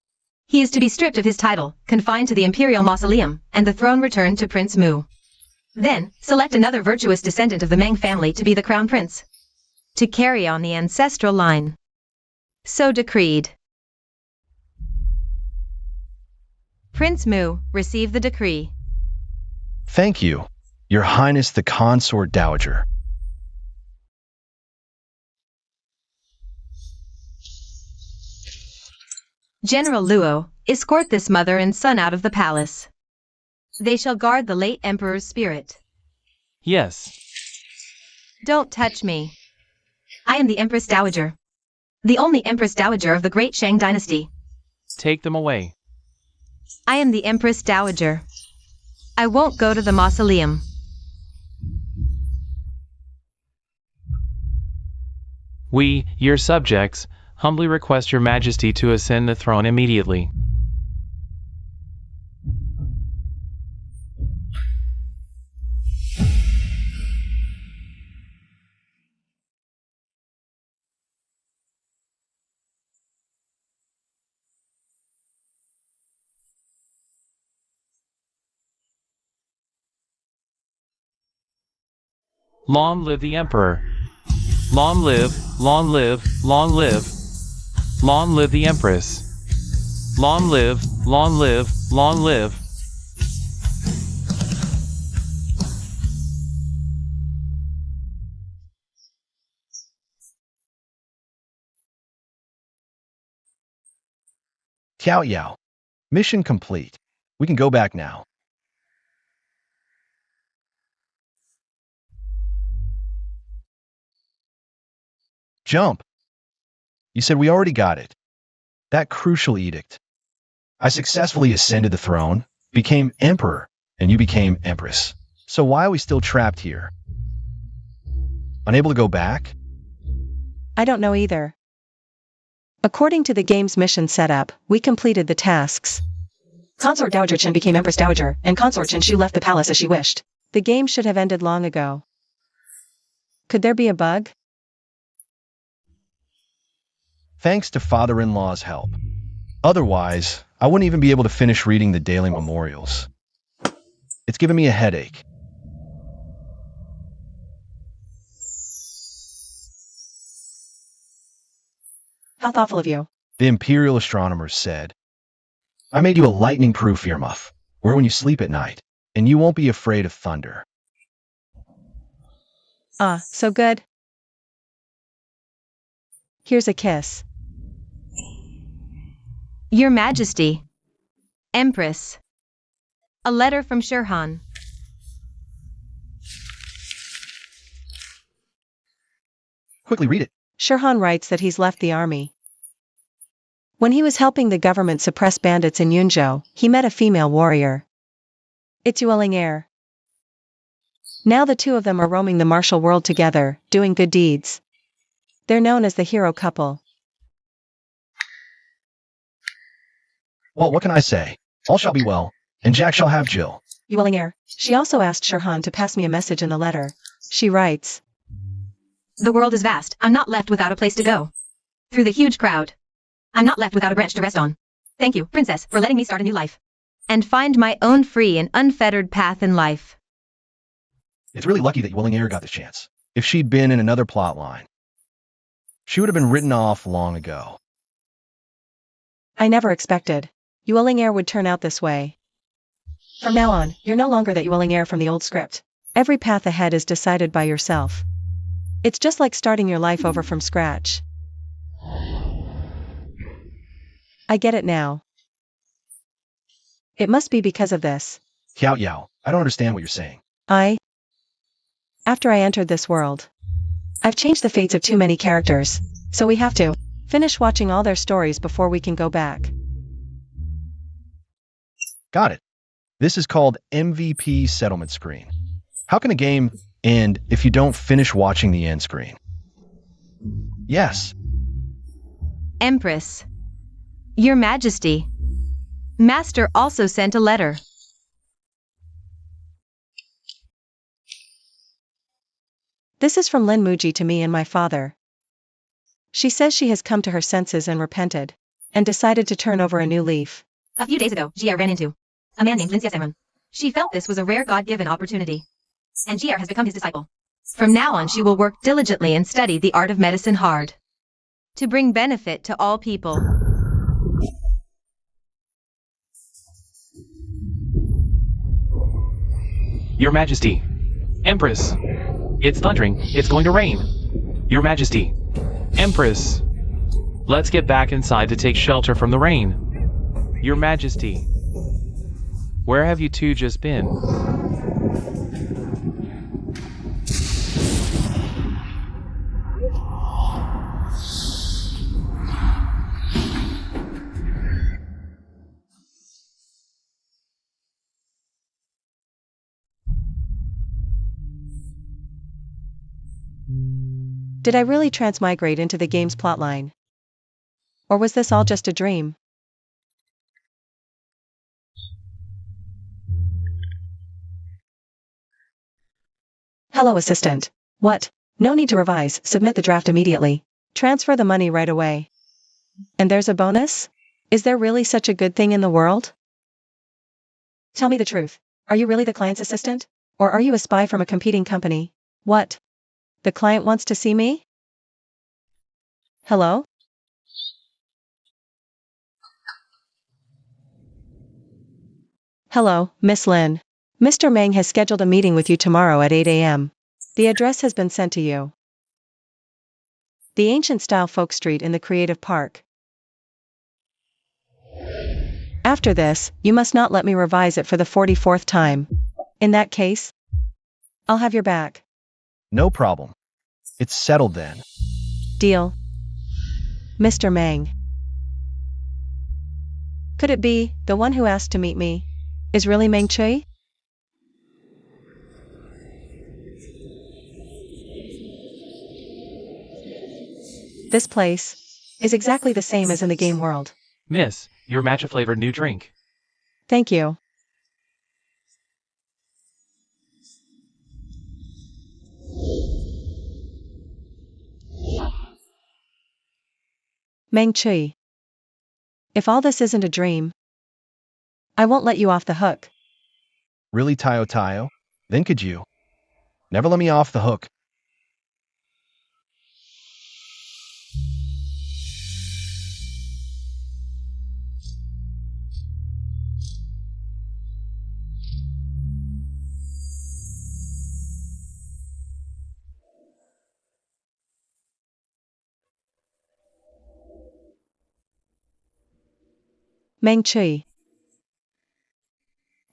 Speaker 1: he is to be stripped of his title, confined to the imperial mausoleum, and the throne returned to Prince Mu. Then, select another virtuous descendant of the Meng family to be the crown prince, to carry on the ancestral line. So decreed. Prince Mu, receive the decree.
Speaker 3: Thank you, Your Highness the Consort Dowager.
Speaker 1: General Luo, escort this mother and son out of the palace. They shall guard the late emperor's spirit.
Speaker 4: Yes.
Speaker 1: Don't touch me. I am the Empress Dowager. The only Empress Dowager of the great Shang dynasty.
Speaker 4: Take them away.
Speaker 1: I am the Empress Dowager. I won't go to the mausoleum.
Speaker 4: We, your subjects, humbly request your majesty to ascend the throne immediately. Long live the emperor. Long live, long live, long live. Long live the empress. Long live, long live, long live.
Speaker 3: Xiao Yao. Mission complete. We can go back now. Jump. You said we already got it. That crucial edict. I successfully ascended the throne, became emperor, and you became empress. So why are we still trapped here? Unable to go back?
Speaker 2: I don't know either. According to the game's mission setup, we completed the tasks. Consort Dowager Chen became Empress Dowager, and Consort Chen Shu left the palace as she wished. The game should have ended long ago. Could there be a bug?
Speaker 3: Thanks to father-in-law's help. Otherwise, I wouldn't even be able to finish reading the daily memorials. It's giving me a headache.
Speaker 2: How thoughtful of you.
Speaker 3: The imperial astronomers said, I made you a lightning-proof earmuff, where when you sleep at night, and you won't be afraid of thunder.
Speaker 2: Ah, so good. Here's a kiss.
Speaker 1: Your Majesty. Empress. A letter from Shirhan.
Speaker 3: Quickly read it.
Speaker 2: Shirhan writes that he's left the army. When he was helping the government suppress bandits in Yunzhou, he met a female warrior. It's WJWYYLTY. Now the two of them are roaming the martial world together, doing good deeds. They're known as the hero couple.
Speaker 3: Well, what can I say? All shall be well, and Jack shall have Jill.
Speaker 2: WJWYYLTY. She also asked Shirhan to pass me a message in the letter. She writes,
Speaker 1: The world is vast. I'm not left without a place to go. Through the huge crowd. I'm not left without a branch to rest on. Thank you, Princess, for letting me start a new life. And find my own free and unfettered path in life.
Speaker 3: It's really lucky that WJWYYLTY got this chance. If she'd been in another plot line, she would have been written off long ago.
Speaker 2: I never expected WJWYYLTY would turn out this way. From now on, you're no longer that WJWYYLTY from the old script. Every path ahead is decided by yourself. It's just like starting your life over from scratch. I get it now. It must be because of this.
Speaker 3: Yao, I don't understand what you're saying.
Speaker 2: After I entered this world, I've changed the fates of too many characters, so we have to finish watching all their stories before we can go back.
Speaker 3: Got it. This is called MVP settlement screen. How can a game end if you don't finish watching the end screen? Yes.
Speaker 1: Empress. Your Majesty. Master also sent a letter.
Speaker 2: This is from Lin Muji to me and my father. She says she has come to her senses and repented, and decided to turn over a new leaf.
Speaker 1: A few days ago, Gia ran into a man named Lin Xiaosemon. She felt this was a rare God-given opportunity. And Gia has become his disciple. From now on she will work diligently and study the art of medicine hard. To bring benefit to all people.
Speaker 4: Your Majesty. Empress. It's thundering. It's going to rain. Your Majesty. Empress. Let's get back inside to take shelter from the rain. Your Majesty. Where have you two just been?
Speaker 2: Did I really transmigrate into the game's plotline? Or was this all just a dream? Hello, assistant. What? No need to revise, submit the draft immediately. Transfer the money right away. And there's a bonus? Is there really such a good thing in the world? Tell me the truth. Are you really the client's assistant? Or are you a spy from a competing company? What? The client wants to see me? Hello? Hello, Miss Lin. Mr. Meng has scheduled a meeting with you tomorrow at 8 a.m. The address has been sent to you. The ancient-style folk street in the Creative Park. After this, you must not let me revise it for the 44th time. In that case, I'll have your back.
Speaker 3: No problem. It's settled then.
Speaker 2: Deal. Mr. Meng. Could it be, the one who asked to meet me, is really Meng Chui? This place is exactly the same as in the game world.
Speaker 4: Miss, your matcha-flavored new drink.
Speaker 2: Thank you. Meng Chui. If all this isn't a dream, I won't let you off the hook.
Speaker 3: Really, Tayo? Then could you? Never let me off the hook.
Speaker 2: Meng Chui.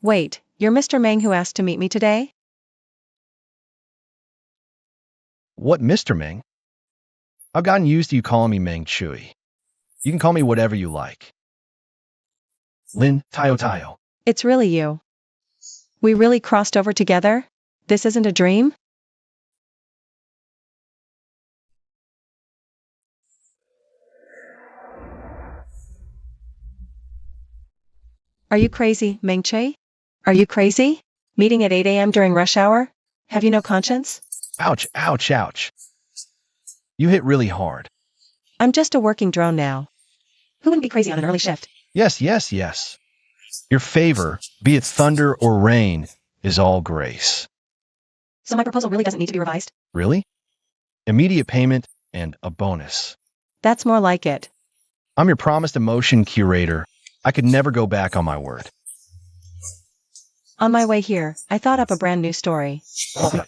Speaker 2: Wait, you're Mr. Meng who asked to meet me today?
Speaker 3: What, Mr. Ming? I've gotten used to you calling me Meng Chui. You can call me whatever you like. Lin Tayo Tayo.
Speaker 2: It's really you. We really crossed over together? This isn't a dream? Are you crazy, Meng Chui? Are you crazy? Meeting at 8 a.m. during rush hour? Have you no conscience?
Speaker 3: Ouch, ouch, ouch. You hit really hard.
Speaker 2: I'm just a working drone now. Who wouldn't be crazy on an early shift?
Speaker 3: Yes, yes, yes. Your favor, be it thunder or rain, is all grace.
Speaker 2: So my proposal really doesn't need to be revised?
Speaker 3: Really? Immediate payment and a bonus.
Speaker 2: That's more like it.
Speaker 3: I'm your promised emotion curator. I could never go back on my word.
Speaker 2: On my way here, I thought up a brand new story.